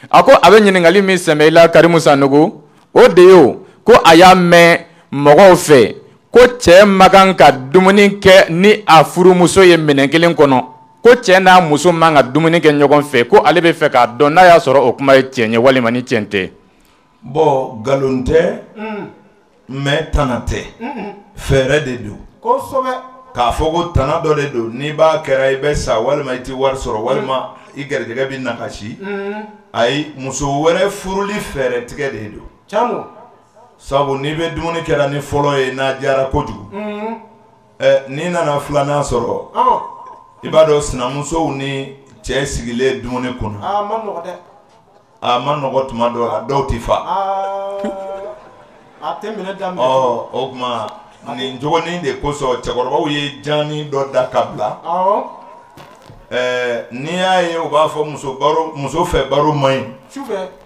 a ko a bɛ ɲininkali min sɛmɛ i la Karimu Sanogo o de ye ko a y'a mɛn mɔgɔw fɛ ko cɛ ma kan ka dumuni kɛ ni a furumuso ye minɛn kelen kɔnɔ ko cɛ n'a muso man ka dumuni kɛ ɲɔgɔn fɛ ko ale bɛ fɛ k'a dɔn n'a y'a sɔrɔ o kuma ye tiɲɛ ye walima ni tiɲɛ tɛ. Bon nkalon tɛ mais tana tɛ fɛɛrɛ de don k'a fɔ ko tana dɔ de don n'i b'a kɛra i bɛ sa walima i tɛ wari sɔrɔ walima i garijɛgɛ bɛ nakasi ayi muso wɛrɛ furuli fɛɛrɛ tigɛ de don sabu n'i bɛ dumuni kɛra ni fɔlɔ ye n'a diyara kojugu n'i nana filanan sɔrɔ i b'a dɔn sinamusow ni cɛ sigilen dumuni kunna a ma nɔgɔ tuma dɔ la dɔw tɛ fa o tuma nin jogonin de kosɔn cɛkɔrɔbaw ye jaani dɔ da ka bila n'i y'a ye u b'a fɔ muso fɛ baro man ɲi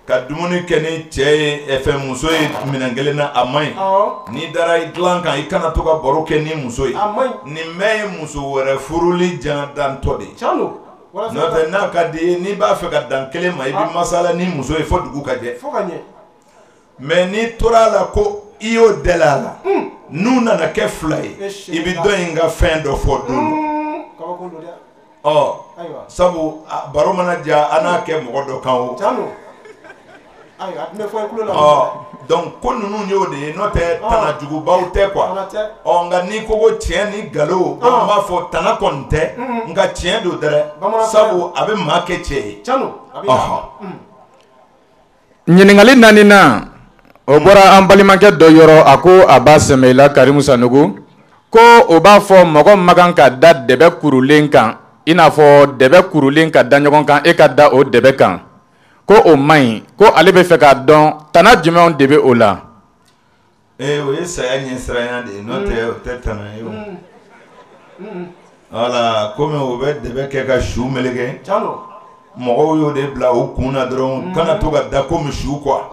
ka dumuni kɛ ni cɛ ye muso ye minɛn kelen na a man ɲi n'i dara i dilan kan i kana to ka baro kɛ ni muso ye nin bɛɛ ye muso wɛrɛ furuli jan dantɔ de ye n'o n'a ka di n'i b'a fɛ ka dan kelen ma i bɛ masala ni muso ye fo dugu ka jɛ mais n'i tora la ko i y'o deli a la n'u nana kɛ fila ye i bɛ dɔ in ka fɛn dɔ fɔ don dɔ sabu baro mana ja an n'a kɛ mɔgɔ dɔ kan o donc ko ninnu y'o de ye n'o tɛ tana jugubaw tɛ quoi nka n'i ko tiɲɛ ni nkalon an b'a fɔ tana kɔni tɛ nka tiɲɛ don dɛrɛ sabu a bɛ maa kɛ cɛ ye ɲininkali 4nan o bɔra an balimakɛ dɔ yɔrɔ a ko a b'a sɛmɛ i la Karimu Sanogo ko o b'a fɔ mɔgɔ man kan ka da dɛbɛ kurulen kan i n'a fɔ dɛbɛ kurulen ka da ɲɔgɔn kan e ka da o dɛbɛ kan ko o man ɲi ko ale bɛ fɛ k'a dɔn tana jumɛnw de bɛ o la. o ye saya ɲɛsiranya de ye n'o tɛ o tɛ tana ye o voilà komi o bɛ dɛbɛ kɛ ka su meleke mɔgɔw y'o de bila o kun na dɔrɔn kana to ka da komi su quoi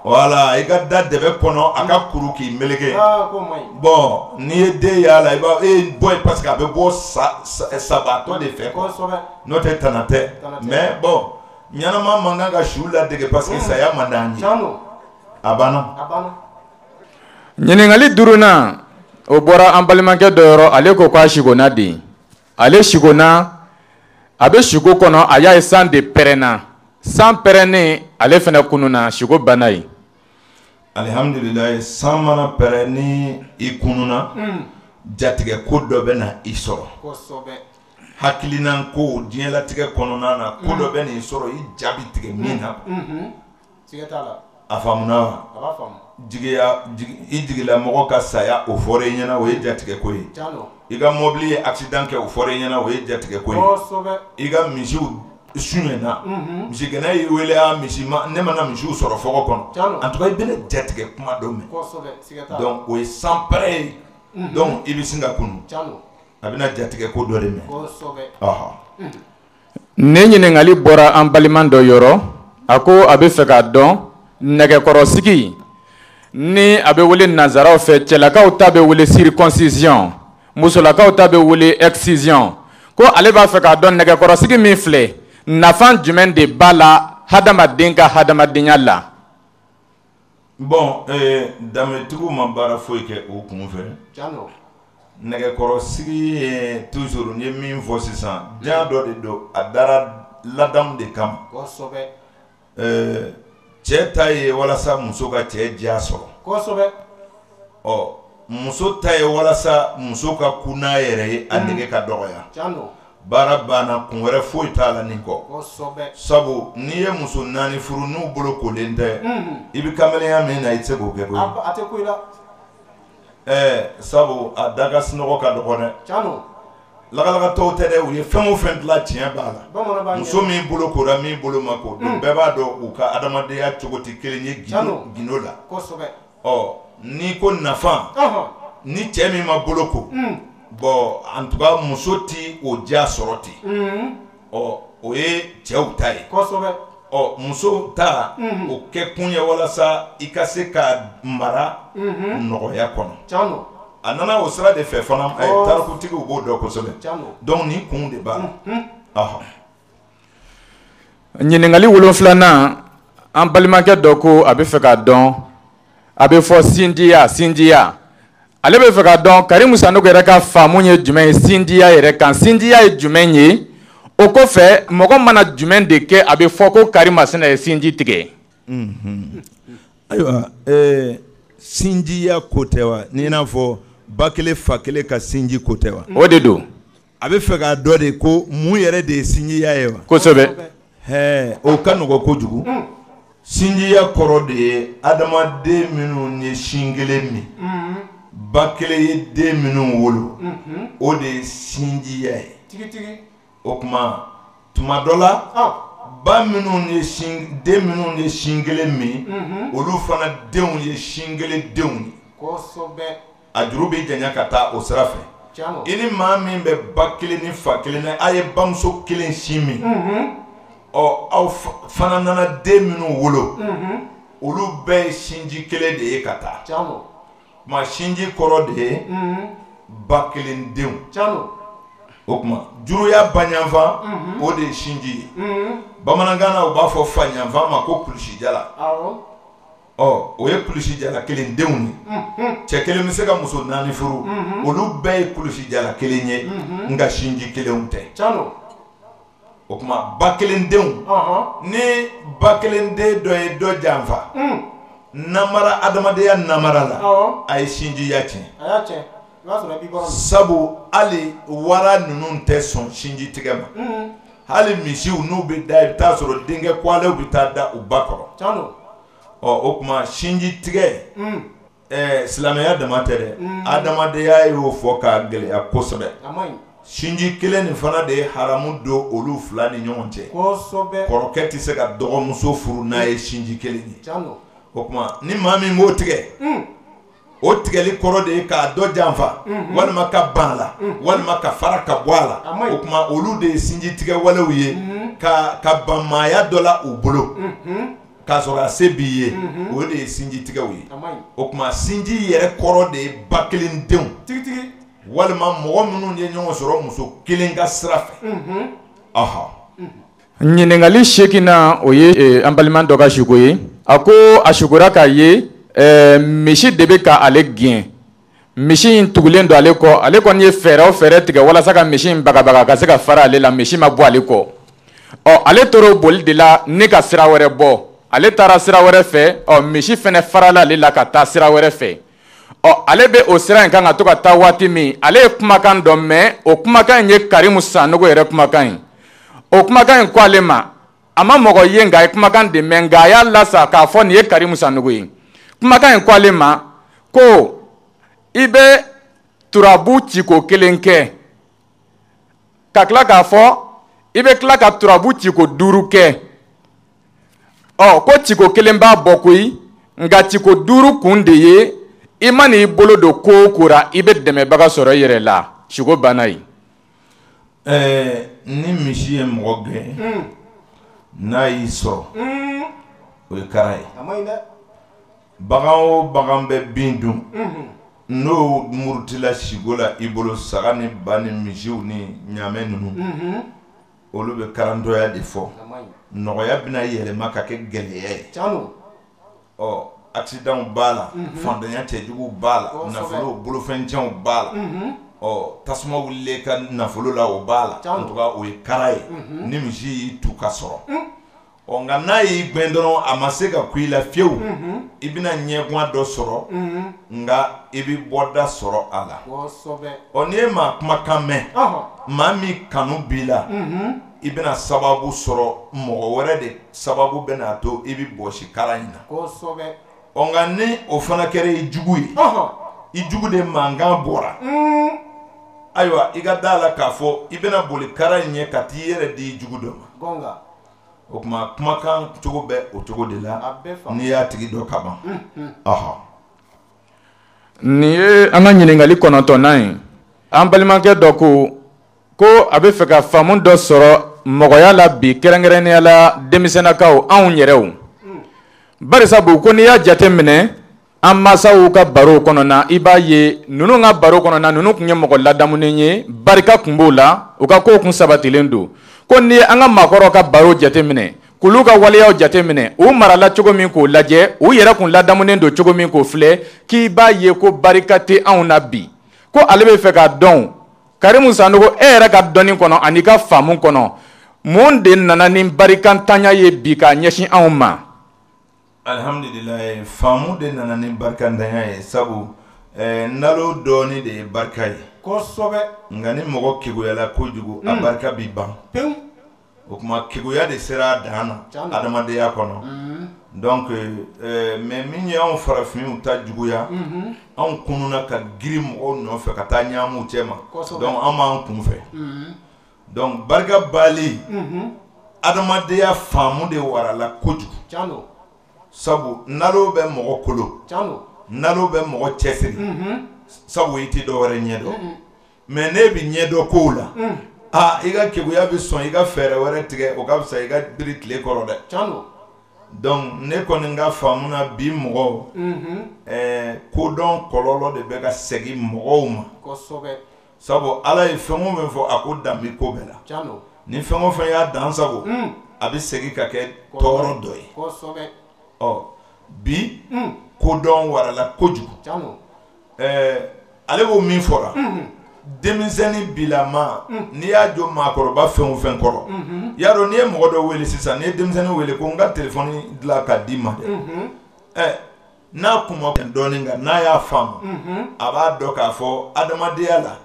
voilà i ka da dɛbɛ kɔnɔ a ka kuru k'i meleke bon n'i ye den y'a la i b'a bɔ yen parce que a bɛ bɔ sabatɔ de fɛ n'o tɛ tana tɛ mais bon ɲanama man kan ka su ladege parce que saya man d'an ye a banna. ɲininkali 5nan o bɔra an balimakɛ dɔ yɔrɔ ale ko k'a sigonna de ale sigonna a bɛ sigo kɔnɔ a y'a ye san de pɛrɛnna san pɛrɛnnen ale fana kununna sigo banna ye. alihamdulilayi san mana pɛrɛn ni i kununna jatigɛ ko dɔ bɛ na i sɔrɔ hakilinan ko diɲɛlatigɛ kɔnɔna na ko dɔ bɛ n'i sɔrɔ i ja bɛ tigɛ min na a faamuna wa i jigila mɔgɔ ka saya o fɔra i ɲɛna o ye jatigɛ ko ye i ka mobili ye accident kɛ o fɔra i ɲɛna o ye jatigɛ ko ye i ka misiw suɲɛna misigɛnna y'i wele ne mana misiw sɔrɔ fɔgɔ kɔnɔ en tout cas i bɛna jatigɛ kuma dɔ mɛn donc o ye sanpɛrɛ ye donc i bɛ sin ka kunu a bɛna jatigɛ ko dɔ de mɛn. ne ɲininkali bɔra an balima dɔ yɔrɔ a ko a bɛ fɛ k'a dɔn nɛgɛkɔrɔsigi ni a bɛ wele nanzaraw fɛ cɛlakaw ta bɛ wele circoncision musolakaw ta bɛ wele excision ko ale b'a fɛ k'a dɔn nɛgɛkɔrɔsigi min filɛ nafa jumɛn de b'a la hadamaden ka hadamadenya la. bon danbetigiw ma baara foyi kɛ o kun fɛ nɛgɛkɔrɔsigi ye toujours n ye min fɔ sisan diɲɛ dɔ de don a dara ladamu de kama cɛ ta ye walasa muso ka cɛ diya sɔrɔ muso ta ye walasa muso ka kun n'a yɛrɛ ye a nege ka dɔgɔya baara banna kun wɛrɛ foyi t'a la nin kɔ sabu n'i ye muso 4 furu n'u bolo kolen tɛ i bɛ kamelenya min na i tɛ se k'o kɛ koyi sabu a da ka sunɔgɔ ka dɔgɔ dɛ lagalakatɔw tɛ dɛ u ye fɛn o fɛn dilan tiɲɛ b'a la muso min bolo kora min bolo ma ko bɛɛ b'a dɔn u ka adamadenya cogo tɛ kelen ye gindo la n'i ko nafa ni cɛ min ma bolo ko bon en tout cas muso ti o diya sɔrɔ ten o ye cɛw ta ye muso ta o kɛ kun ye walasa i ka se ka mara nɔgɔya kɔnɔ a nana o sira de fɛ fana tarikutigiw b'o dɔn kosɛbɛ donc nin kun de b'a la. ɲininkali 7nan an balimakɛ dɔ ko a bɛ fɛ k'a dɔn a bɛ fɔ sinjiya ale bɛ fɛ k'a dɔn Karimu Sanogo yɛrɛ ka faamu ye jumɛn ye sinjiya yɛrɛ kan sinjiya ye jumɛn ye o kɔfɛ mɔgɔ mana jumɛn de kɛ a bɛ fɔ ko Karimu Masina ye sinji tigɛ. ayiwa sinjiya ko tɛ wa n'i n'a fɔ ba kelen fa kelen ka sinji ko tɛ wa o de don a bɛ fɛ k'a dɔ de ko mun yɛrɛ de ye sinjiya ye wa kosɛbɛ o ka nɔgɔ kojugu sinjiya kɔrɔ de ye adamaden minnu ye sin kelen min ba kelen ye den minnu wolo o de ye sinjiya ye o tuma tuma dɔ la ba minnu ye den minnu ye sin kelen min olu fana denw ye sin kelen denw ye a juru bɛ janya ka taa o sira fɛ i ni maa min bɛ ba kelen ni fa kelen na a ye bamuso kelen sin min aw fana nana den minnu wolo olu bɛɛ ye sinji kelen de ye ka taa ma sinji kɔrɔ de ye ba kelen denw o kuma juruya baɲanfan o de ye sinji ye bamanankan na u b'a fɔ faɲanfan ma ko kulusi jala o ye kulusi jala kelen denw ye cɛ kelen bɛ se ka muso 4 furu olu bɛɛ ye kulusi jala kelen ye nka sinji kelenw tɛ o kuma ba kelen denw ni ba kelen den dɔ ye dɔ janfa namara adamadenya namara la a ye sinjiya tiɲɛ sabu hali wara ninnu tɛ sɔn sinji tigɛ ma hali misiw n'u bɛ da i bɛ taa sɔrɔ denkɛ kwalew bɛ taa da u ba kɔrɔ o kuma sinji tigɛ silamɛya dama tɛ dɛ adamadenya y'o fɔ k'a gɛlɛya kosɛbɛ sinji kelen nin fana de ye haramu don olu fila ni ɲɔgɔn cɛ kɔrɔkɛ tɛ se ka dɔgɔmuso furu n'a ye sinji kelen ye o kuma ni maa min b'o tigɛ o tigɛli kɔrɔ de ye k'a dɔ janfa walima ka ban la walima ka fara ka bɔ a la o kuma olu de ye sinji tigɛ walew ye ka ban maaya dɔ la u bolo k'a sɔrɔ a se b'i ye o de ye sinji tigɛw ye o kuma sinji yɛrɛ kɔrɔ de ye ba kelen denw walima mɔgɔ minnu ye ɲɔgɔn sɔrɔ muso kelen ka sira fɛ ɲininkali 8nan o ye an balima dɔ ka suko ye a ko a sukora k'a ye misi de bɛ ka ale gɛn misi in tugulen don ale kɔ ale kɔni ye fɛɛrɛ o fɛɛrɛ tigɛ walasa ka misi in bagabaga ka se ka fara ale la misi ma bɔ ale kɔ ale tora o boli de la ni ka sira wɛrɛ bɔ ale taara sira wɛrɛ fɛ misi fɛnɛ farala ale la ka taa sira wɛrɛ fɛ ale bɛ o sira in kan ka to ka taa waati min ale ye kumakan dɔ mɛn o kumakan in ye Karimu Sanogo yɛrɛ kumakan ye o kumakan in ko ale ma a ma mɔgɔ ye nka a ye kumakan de mɛn nka a y'a lasa k'a fɔ nin ye Karimu Sanogo ye kumakan in ko ale ma ko i bɛ turabu ciko 1 kɛ ka tila k'a fɔ i bɛ tila ka turabu ciko 5 kɛ ko ciko 1 b'a bɔ koyi nka ciko 5 kun de ye i ma n'i bolo don ko o ko ra i bɛ dɛmɛbaga sɔrɔ i yɛrɛ la siko banna yen ni misi ye mɔgɔ gɛn n'a y'i sɔrɔ o ye kara ye bagan o bagan bɛ bin dun n'o murutila siko la i bolo saga ni ba ni misiw ni ɲaamɛ ninnu olu bɛ karantɔya de fɔ nɔgɔya bɛna yɛlɛma ka kɛ gɛlɛya ye accident b'a la fantanya cɛjugu b'a la nafolo bolofɛncɛnw b'a la tasuma wulilen ka nafolo la o b'a la en tout cas o ye kara ye ni misi y'i tu ka sɔrɔ nka n'a y'i gwɛn dɔrɔn a ma se ka ku i la fiyewu i bɛna ɲɛguwan dɔ sɔrɔ nka i bɛ bɔda sɔrɔ a la n'i ye maa kumakan mɛn maa min kanu b'i la i bɛna sababu sɔrɔ mɔgɔ wɛrɛ de sababu bɛna to i bɛ bɔsi kara in na nka ni o fana kɛra i jugu ye i jugu de mankan bɔra ayiwa i ka da la k'a fɔ i bɛna boli kara in ɲɛ ka t'i yɛrɛ di i jugu dɔ ma o kuma kumakan cogo bɛ o cogo de la n'i y'a tigi dɔ ka ban nin ye an ka ɲininkali 9nan ye an balimakɛ dɔ ko a bɛ fɛ ka faamu dɔ sɔrɔ mɔgɔya la bi kɛrɛnkɛrɛnnenya la denmisɛnnakaw anw yɛrɛw barisabu ko n'i y'a jate minɛ an masaw ka baro kɔnɔna i b'a ye ninnu ka baro kɔnɔna ninnu tun ye mɔgɔ ladamunen ye barika tun b'o la u ka kow tun sabatilen don ko n'i ye an ka maakɔrɔw ka baro jate minɛ k'olu ka waleyaw jate minɛ u marala cogo min k'o lajɛ u yɛrɛ kun ladamunen don cogo min k'o filɛ k'i b'a ye ko barika tɛ anw na bi ko ale bɛ fɛ k'a dɔn Karimu Sanogo e yɛrɛ ka dɔnni kɔnɔ ani ka faamu kɔnɔ mun de nana ni barikantanya ye bi k'a ɲɛsin anw ma alhamdulilayi faamu de nana ni barikantanya ye sabu nalo dɔɔni de ye barika ye kosɛbɛ nka ni mɔgɔ keguyala kojugu a barika b'i ban o kuma keguya de sera a dan na adamadenya kɔnɔ donc mais min ye anw farafinw ta juguya anw kununa ka giri mɔgɔw nɔfɛ ka taa ɲaamuw cɛ ma donc an b'an kun fɛ donc barika bali adamadenya faamu de warala kojugu sabu nalo bɛ mɔgɔ kolo nalo bɛ mɔgɔ cɛsiri sabu i tɛ dɔwɛrɛ ɲɛdɔn mais ne bi ɲɛdɔn kow la i ka keguya bɛ sɔn i ka fɛɛrɛ wɛrɛ tigɛ o ka fisa i ka biri tile kɔrɔ dɛ donc ne kɔni ka faamu na bi mɔgɔw kodɔn kɔlɔlɔ de bɛ ka segin mɔgɔw ma sabu ala ye fɛn o fɛn fɔ a ko dan bɛ ko bɛɛ la ni fɛn o fɛn y'a dan sago a bɛ segin ka kɛ tɔɔrɔ dɔ ye bi kodɔn warala kojugu ale b'o min fɔra denmisɛnnin bilama n'i y'a jɔ maakɔrɔba fɛn o fɛn kɔrɔ y'a dɔn n'i ye mɔgɔ dɔ wele sisan n'i ye denmisɛnnin wele ko n ka telefɔni dilan ka d'i ma dɛ n'a kuma dɔɔnin kan n'a y'a faamu a b'a dɔn k'a fɔ adamadenya la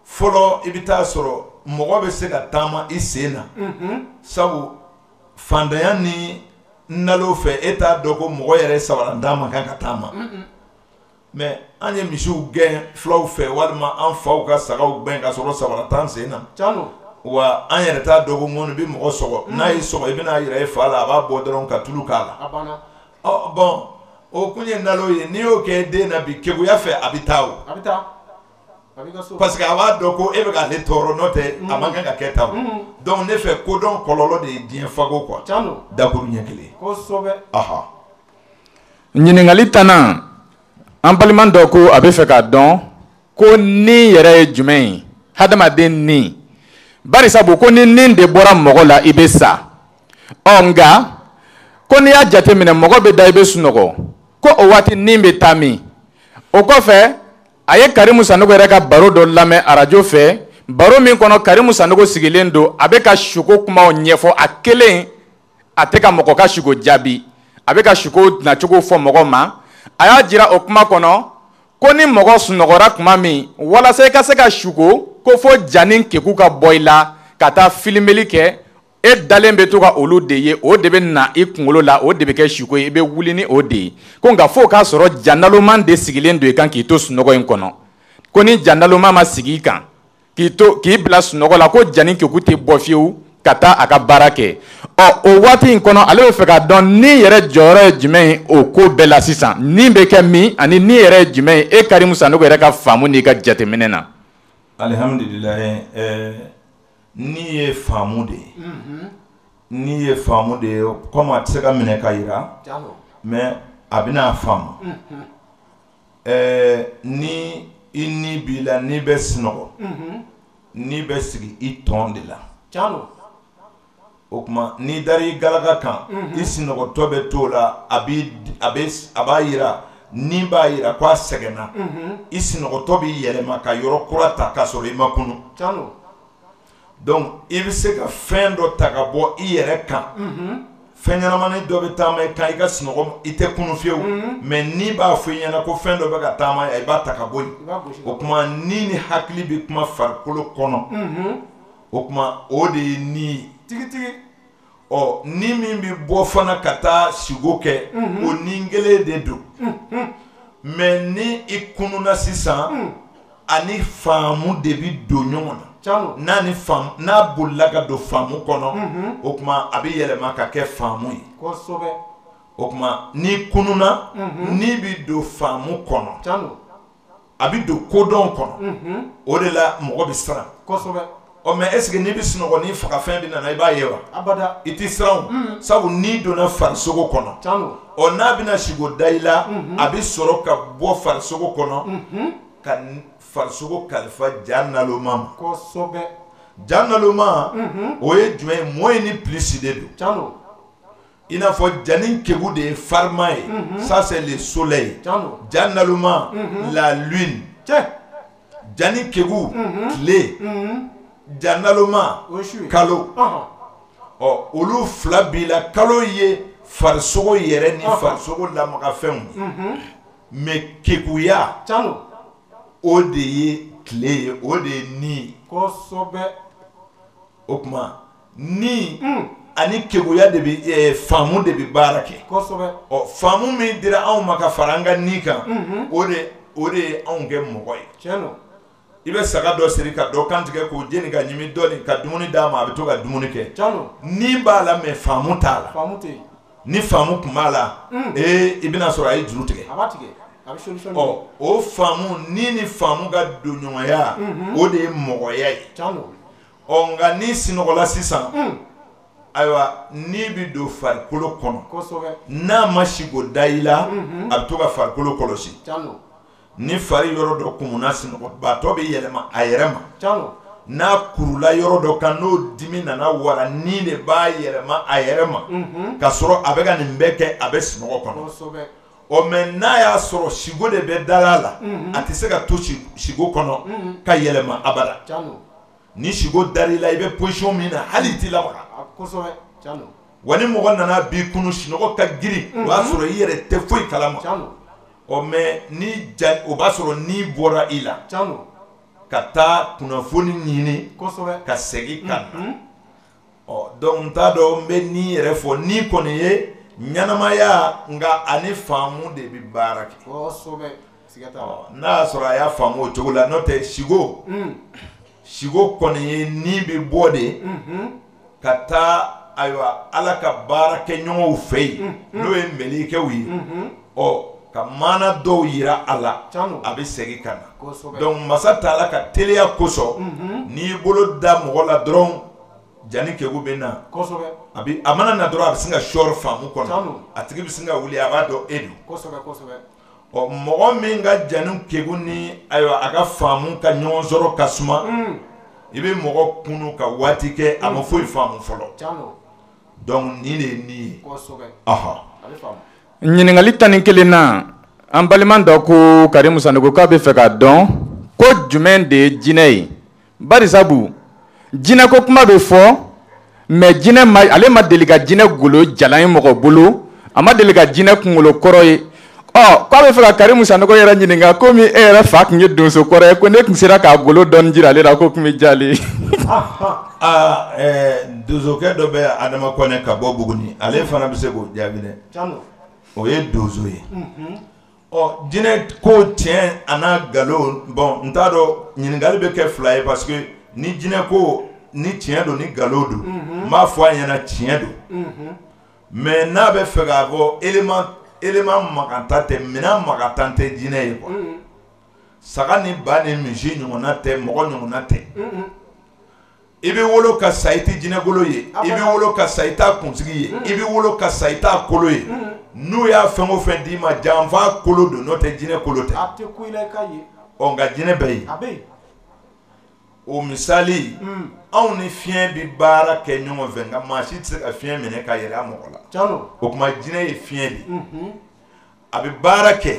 fɔlɔ i bɛ taa sɔrɔ mɔgɔ bɛ se ka taama i sen na sabu fantanya ni nalo fɛ e t'a dɔn ko mɔgɔ yɛrɛ sabarad'a ma kan ka taama mais an ye misiw gɛn fulaw fɛ walima an faw ka sagaw gɛn ka sɔrɔ sabara t'an sen na wa an yɛrɛ t'a dɔn ko mɔni bɛ mɔgɔ sɔgɔ n'a y'i sɔgɔ i bɛna yɛrɛ i fa la a b'a bɔ dɔrɔn ka tulu k'a la bon o kun ye nalo ye n'i y'o kɛ den na bi keguya fɛ a bɛ taa o parce que a b'a dɔn ko e bɛ k'ale tɔɔrɔ n'o tɛ a man kan ka kɛ tan donc ne fɛ kodɔn kɔlɔlɔ de ye diɲɛ fago quoi dakuru ɲɛ kelen ɲininkali tanna an baliman dɔ ko a bɛ fɛ k'a dɔn ko ni yɛrɛ ye jumɛn ye hadamaden ni bari sabu ko ni nin de bɔra mɔgɔ la i bɛ sa nka ko n'i y'a jateminɛ mɔgɔ bɛ da i bɛ sunɔgɔ ko o waati nin bɛ taa min o kɔfɛ a ye Karimu Sanogo yɛrɛ ka baro dɔ lamɛn arajo fɛ baro min kɔnɔ Karimu Sanogo sigilen don a bɛ ka suko kumaw ɲɛfɔ a kelen a tɛ ka mɔgɔ ka suko jaabi a bɛ ka suko nacogo fɔ mɔgɔ ma a y'a jira o kuma kɔnɔ ko ni mɔgɔ sunɔgɔra tuma min walasa i ka se ka suko ko fo jani kegu ka bɔ i la ka taa filimeli kɛ e dalen bɛ to ka olu de ye o de bɛ na i kunkolo la o de bɛ kɛ suko ye i bɛ wuli ni o de ye ko nka fo k'a sɔrɔ jandaloman de sigilen don i kan k'i to sunɔgɔ in kɔnɔ ko ni jandaloman ma sigi i kan k'i bila sunɔgɔ la ko jani kegu tɛ bɔ fiyewu ka taa a ka baara kɛ o waati in kɔnɔ ale bɛ fɛ ka dɔn ni yɛrɛ jɔyɔrɔ ye jumɛn ye o ko bɛɛ la sisan ni bɛ kɛ min ani ni yɛrɛ ye jumɛn ye e Karimu Sanogo yɛrɛ ka faamu n'i ka jateminɛ na. Alihamdulilayi ni ye faamu de ye ni ye faamu de ye comme a tɛ se ka minɛ ka yira mais a bɛna faamu ni i ni b'i la n'i bɛ sunɔgɔ n'i bɛ sigi i tɔn de la o kuma n'i dar'i galaka kan i sunɔgɔtɔ bɛ t'o la a b'a yira ni b'a yira ko a sɛgɛnna i sunɔgɔtɔ b'i yɛlɛma ka yɔrɔ kura ta k'a sɔrɔ i ma kunu donc i bɛ se ka fɛn dɔ ta ka bɔ i yɛrɛ kan fɛn ɲɛnamani dɔ bɛ taama i kan i ka sunɔgɔ i tɛ kunu fiyewu mais ni b'a fɔ i ɲɛna ko fɛn dɔ bɛ ka taama i b'a ta ka bɔ yen o kuma ni ni hakili bɛ kuma farikolo kɔnɔ o kuma o de ye ni ye ni min bɛ bɔ fana ka taa sigo kɛ o ni kelen de don mais ni i kununa sisan ani faamu de bɛ don ɲɔgɔn na n'a bolila ka don faamu kɔnɔ o kuma a bɛ yɛlɛma ka kɛ faamu ye o kuma ni kununa ni bɛ don faamu kɔnɔ a bɛ don kodɔn kɔnɔ o de la mɔgɔ bɛ siran mais est-ce que n'i bɛ sunɔgɔ ni fagafɛn bɛ nana i b'a ye wa i tɛ siran sabu n'i donna farisogo kɔnɔ n'a bɛna sigo da i la a bɛ sɔrɔ ka bɔ farisogo kɔnɔ ka farisogo kalifa ja naloma ma ja naloma o ye jumɛn ye mɔɔ ni pilisi de don i n'a fɔ jani kegu de ye farima ye ça c'est le soleil ja naloma la lune jani kegu tile ja naloma kalo olu fila b'i la kalo ye farisogo yɛrɛ ni farisogo lamagafɛnw ye mais keguya o de ye tile ye o de ye ni ye o kuma ni ani keguya de bɛ faamu de bɛ baara kɛ faamu min dira anw ma ka fara an ka ni kan o de ye anw kɛ mɔgɔ ye i bɛ saga dɔ siri ka dɔ kantigɛ k'o jeni ka ɲimi dɔɔni ka dumuni d'a ma a bɛ to ka dumuni kɛ ni b'a la mais faamu t'a la ni faamu tun b'a la i bɛna sɔrɔ a ye juru tigɛ o faamu ni faamu ka don ɲɔgɔnya o de ye mɔgɔya ye nka ni sunɔgɔla sisan ayiwa ni bɛ don farikolo kɔnɔ n'a ma sigo da i la a bɛ to ka farikolo kɔlɔsi ni fari yɔrɔ dɔ kumuna sinɔgɔbatɔ bɛ yɛlɛma a yɛrɛ ma n'a kurula yɔrɔ dɔ kan n'o dimi nana wara ni de b'a yɛlɛma a yɛrɛ ma ka sɔrɔ a bɛ ka nin bɛɛ kɛ a bɛ sinɔgɔ kɔnɔ ɔ mɛ n'a y'a sɔrɔ sigo de bɛ dala la a tɛ se ka to sigo kɔnɔ ka yɛlɛma abada ni sigo dar'i la i bɛ position min na hali i t'i lamaga wa ni mɔgɔ nana b'i kunu sinɔgɔ ka girin o b'a sɔrɔ i yɛrɛ tɛ foyi kalama ɔ mɛ ni o b'a sɔrɔ ni bɔra i la ka taa kunnafoni ɲini ka segin ka na ɔ donc n t'a dɔn n bɛ ni yɛrɛ fɔ ni kɔni ye ɲanamaya nka ani faamu de bɛ baara kɛ n'a y'a sɔrɔ a y'a faamu o cogo la n'o tɛ sigo kɔni ye ni bɛ bɔ de ka taa ayiwa ala ka baara kɛ ɲɔgɔnw fɛ yen n'o ye mɛlikɛw ye ɔ ka maana dɔw yira a la a bɛ segin ka na donc masa taala ka teliya kosɔn n'i bolo da mɔgɔ la dɔrɔn jani kegu bɛ na a mana na dɔrɔn a bɛ sin ka sɔɔri faamu kɔnɔ a tigi bɛ sin ka wuli a b'a dɔn e don ɔ mɔgɔ min ka jani kegu ni ayiwa a ka faamu ka ɲɔgɔn sɔrɔ ka suma i bɛ mɔgɔ kunu ka waati kɛ a ma foyi faamu fɔlɔ donc nin de ye nin ye ɲininkali tan ni kelen na an balima dɔ ko Karimu Sanogo k'a bɛ fɛ k'a dɔn ko jumɛn de ye jinɛ ye barisabu jinɛ ko kuma bɛ fɔ mais jinɛ ale ma deli ka jinɛ golo jalan ye mɔgɔ bolo a ma deli ka jinɛ kunkolo kɔrɔ ye ɔ k'a bɛ fɛ ka Karimu Sanogo yɛrɛ ɲininka komi e yɛrɛ fa tun ye donso kɔrɔ ye ko ne tun sera k'a golo dɔɔni jira ale la ko tun bɛ diya ale ye. donsokɛ dɔ bɛ Adama Kɔnɛ ka bɔ Buguni ale fana bɛ se k'o jaabi dɛ o ye donso ye ɔ jinɛ ko tiɲɛ a n'a nkalon bon n t'a dɔn ɲininkali bɛ kɛ fila ye parce que ni jinɛ ko ni tiɲɛ don ni nkalon don n b'a fɔ a ɲɛna tiɲɛ don mais n'a bɛ fɛ k'a fɔ élément makanta tɛ minɛn makatan tɛ jinɛ ye quoi saga ni ba ni misi ɲɔgɔnna tɛ mɔgɔ ɲɔgɔnna tɛ i bɛ wolo ka sa i tɛ jinɛ golo ye i bɛ wolo ka sa i t'a kunsigi ye i bɛ wolo ka sa i t'a kolo ye n'u y'a fɛn o fɛn d'i ma janfa kolo don n'o tɛ jinɛ kolo tɛ ɔ nka jinɛ bɛ yen o misali anw ni fiɲɛ bɛ baara kɛ ɲɔgɔn fɛ nka maa si tɛ se ka fiɲɛ minɛ ka yɛlɛ a mɔgɔ la o tuma jinɛ ye fiɲɛ de a bɛ baara kɛ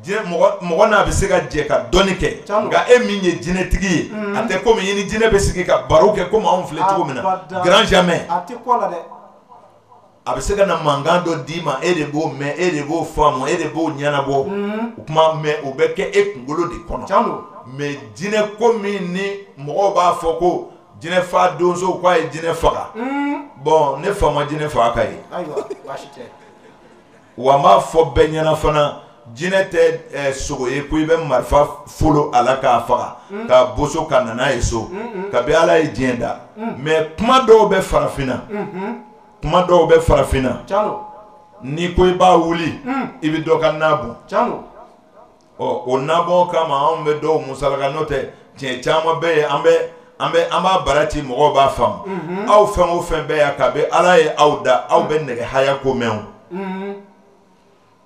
mɔgɔ n'a bɛ se ka jɛ ka dɔnni kɛ nka e min ye jinɛtigi ye a tɛ komi i ni jinɛ bɛ sigi ka baro kɛ komi anw filɛ cogo min na grand jamais a bɛ se ka na mankan dɔ d'i ma e de b'o mɛn e de b'o faamu e de b'o ɲɛnabɔ o kuma mɛ o bɛ kɛ e kunkolo de kɔnɔ mais jinɛ ko min ni mɔgɔw b'a fɔ ko jinɛ fa donso k'a ye jinɛ faga bon ne fa ma jinɛ faga ka ye wa n b'a fɔ bɛɛ ɲɛna fana jinɛ tɛ sogo ye ko i bɛ marifa folo a la k'a faga k'a boso ka na n'a ye so kabi ala ye diɲɛ da mais kuma dɔw bɛ farafinna n'i ko i b'a wuli i bɛ dɔ ka na bɔn ɔ o nabɔ kama anw bɛ dɔw musalaka n'o tɛ tiɲɛ caman bɛ yen an b'a bara ci mɔgɔw b'a faamu aw fɛn o fɛn bɛ yan kabi ala ye aw da aw bɛ nɛgɛ haya ko mɛn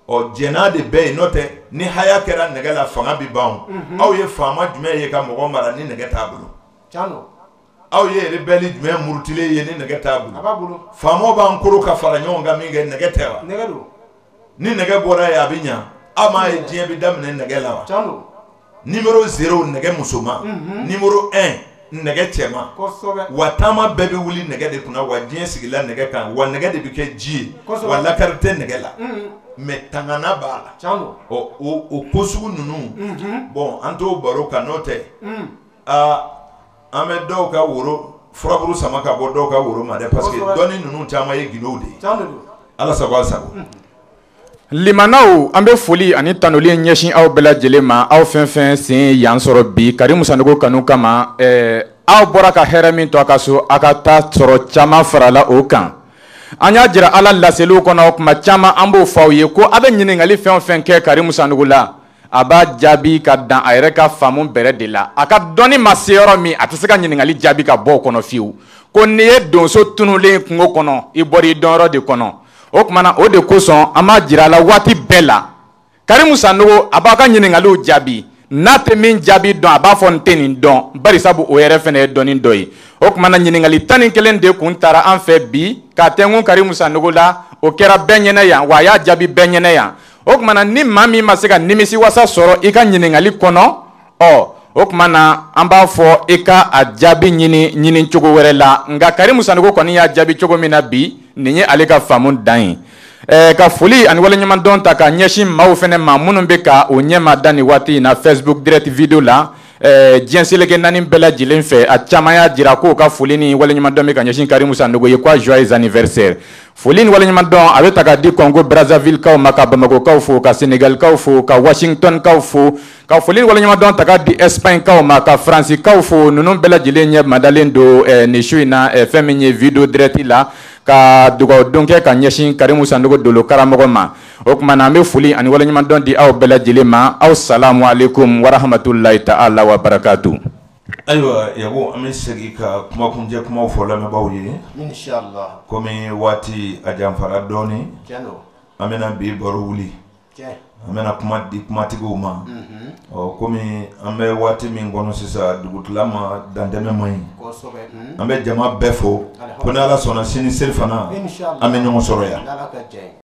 ɔ jɛn'a de bɛ yen n'o tɛ ni haya kɛra nɛgɛ la fanga bɛ ban aw ye faama jumɛn ye ka mɔgɔ mara ni nɛgɛ t'a bolo aw ye rebelle jumɛn murutilen ye ni nɛgɛ t'a bolo faamaw b'an koro ka fara ɲɔgɔn kan min kɛ nɛgɛ tɛ wa ni nɛgɛ bɔra yen a bɛ ɲa aw m'a ye diɲɛ bɛ daminɛ nɛgɛ la wa numéro 0 nɛgɛ musoman numéro 1 nɛgɛ cɛman wa taama bɛɛ bɛ wuli nɛgɛ de kunna wa diɲɛ sigila nɛgɛ kan wa nɛgɛ de bɛ kɛ ji ye wa lakari tɛ nɛgɛ la mais tangana b'a la o ko sugu ninnu bon an t'o baro kan n'o tɛ an bɛ dɔw ka woro furaburu sama ka bɔ dɔw ka woro ma dɛ parce que dɔnni ninnu caman ye gidow de ye ala sago a sago limanaw an bɛ foli ani tanuli ɲɛsin aw bɛɛ lajɛlen ma aw fɛn fɛn sen yan sɔrɔ bi Karimu Sanogo kanu kama aw bɔra ka hɛrɛ min to a ka so a ka taa sɔrɔ caman farala o kan an y'a jira ala laseliw kɔnɔ kuma caman an b'o fɔ aw ye ko a bɛ ɲininkali fɛn o fɛn kɛ Karimu Sanogo la a b'a jaabi ka dan a yɛrɛ ka faamu bɛrɛ de la a ka dɔnni ma se yɔrɔ min a tɛ se ka ɲininkali jaabi ka bɔ o kɔnɔ fiyewu ko n'i ye donso tunulen kungo kɔnɔ i bɔra i dɔnyɔrɔ de kɔnɔ o kumana o de kosɔn an b'a jira a la waati bɛɛ la Karimu Sanogo a b'a ka ɲininkaliw jaabi n'a tɛ min jaabi dɔn a b'a fɔ n tɛ nin dɔn bari sabu o yɛrɛ fɛnɛ ye dɔnni dɔ ye o tuma na ɲininkali 11 de kun taara an fɛ bi k'a tɛngun Karimu Sanogo la o kɛra bɛɛ ɲɛna yan wa a y'a jaabi bɛɛ ɲɛna yan o tuma na ni maa min ma se ka nimisi wasa sɔrɔ i ka ɲininkali kɔnɔ o tuma na an b'a fɔ i ka a jaabi ɲini cogo wɛrɛ la nka Karimu Sanogo kɔni y'a jaabi cogo min na bi nin ye ale ka faamu dan ye ka foli ani waleɲumandɔn ta ka ɲɛsin maaw fɛnɛ ma minnu bɛ ka o ɲɛma da nin waati in na Facebook direct video la diɲɛ seleke naani bɛɛ lajɛlen fɛ a caman y'a jira k'o ka foli ni waleɲumandɔn bɛ ka ɲɛsin Karimu Sanogo ye quoi joyeux anniversaire foli ni waleɲumandɔn a bɛ ta ka di Congo Brazzaville kaw ma ka Bamako kaw fo ka Senegal kaw fo ka Washington kaw fo ka foli ni waleɲumandɔn ta ka di Espagne kaw ma ka France kaw fo ninnu bɛɛ lajɛlen ɲɛ madalen don nin su in na fɛn min ye video direct la ka dugawu kɛ ka ɲɛsin Karimu Sanogo dolo karamɔgɔ ma o tuma na an bɛ foli ani waleɲumandɔn di aw bɛɛ lajɛlen ma aw salamu alaikum wa rahmatulahi ta'ala wa barakatu. Ayiwa Yago an bɛ segin ka kumakuncɛ kumaw fɔ lamɛnbaaw ye Inshallah komi waati a janfara dɔɔni an bɛna bi baro wuli an bɛna kuma di kumatigiw ma komi an bɛ waati min kɔnɔ sisan dugutila ma dantɛmɛ ma ɲi an bɛ jama bɛɛ fo ko ni Ala sɔnna sini seli fana an bɛ ɲɔgɔn sɔrɔ yan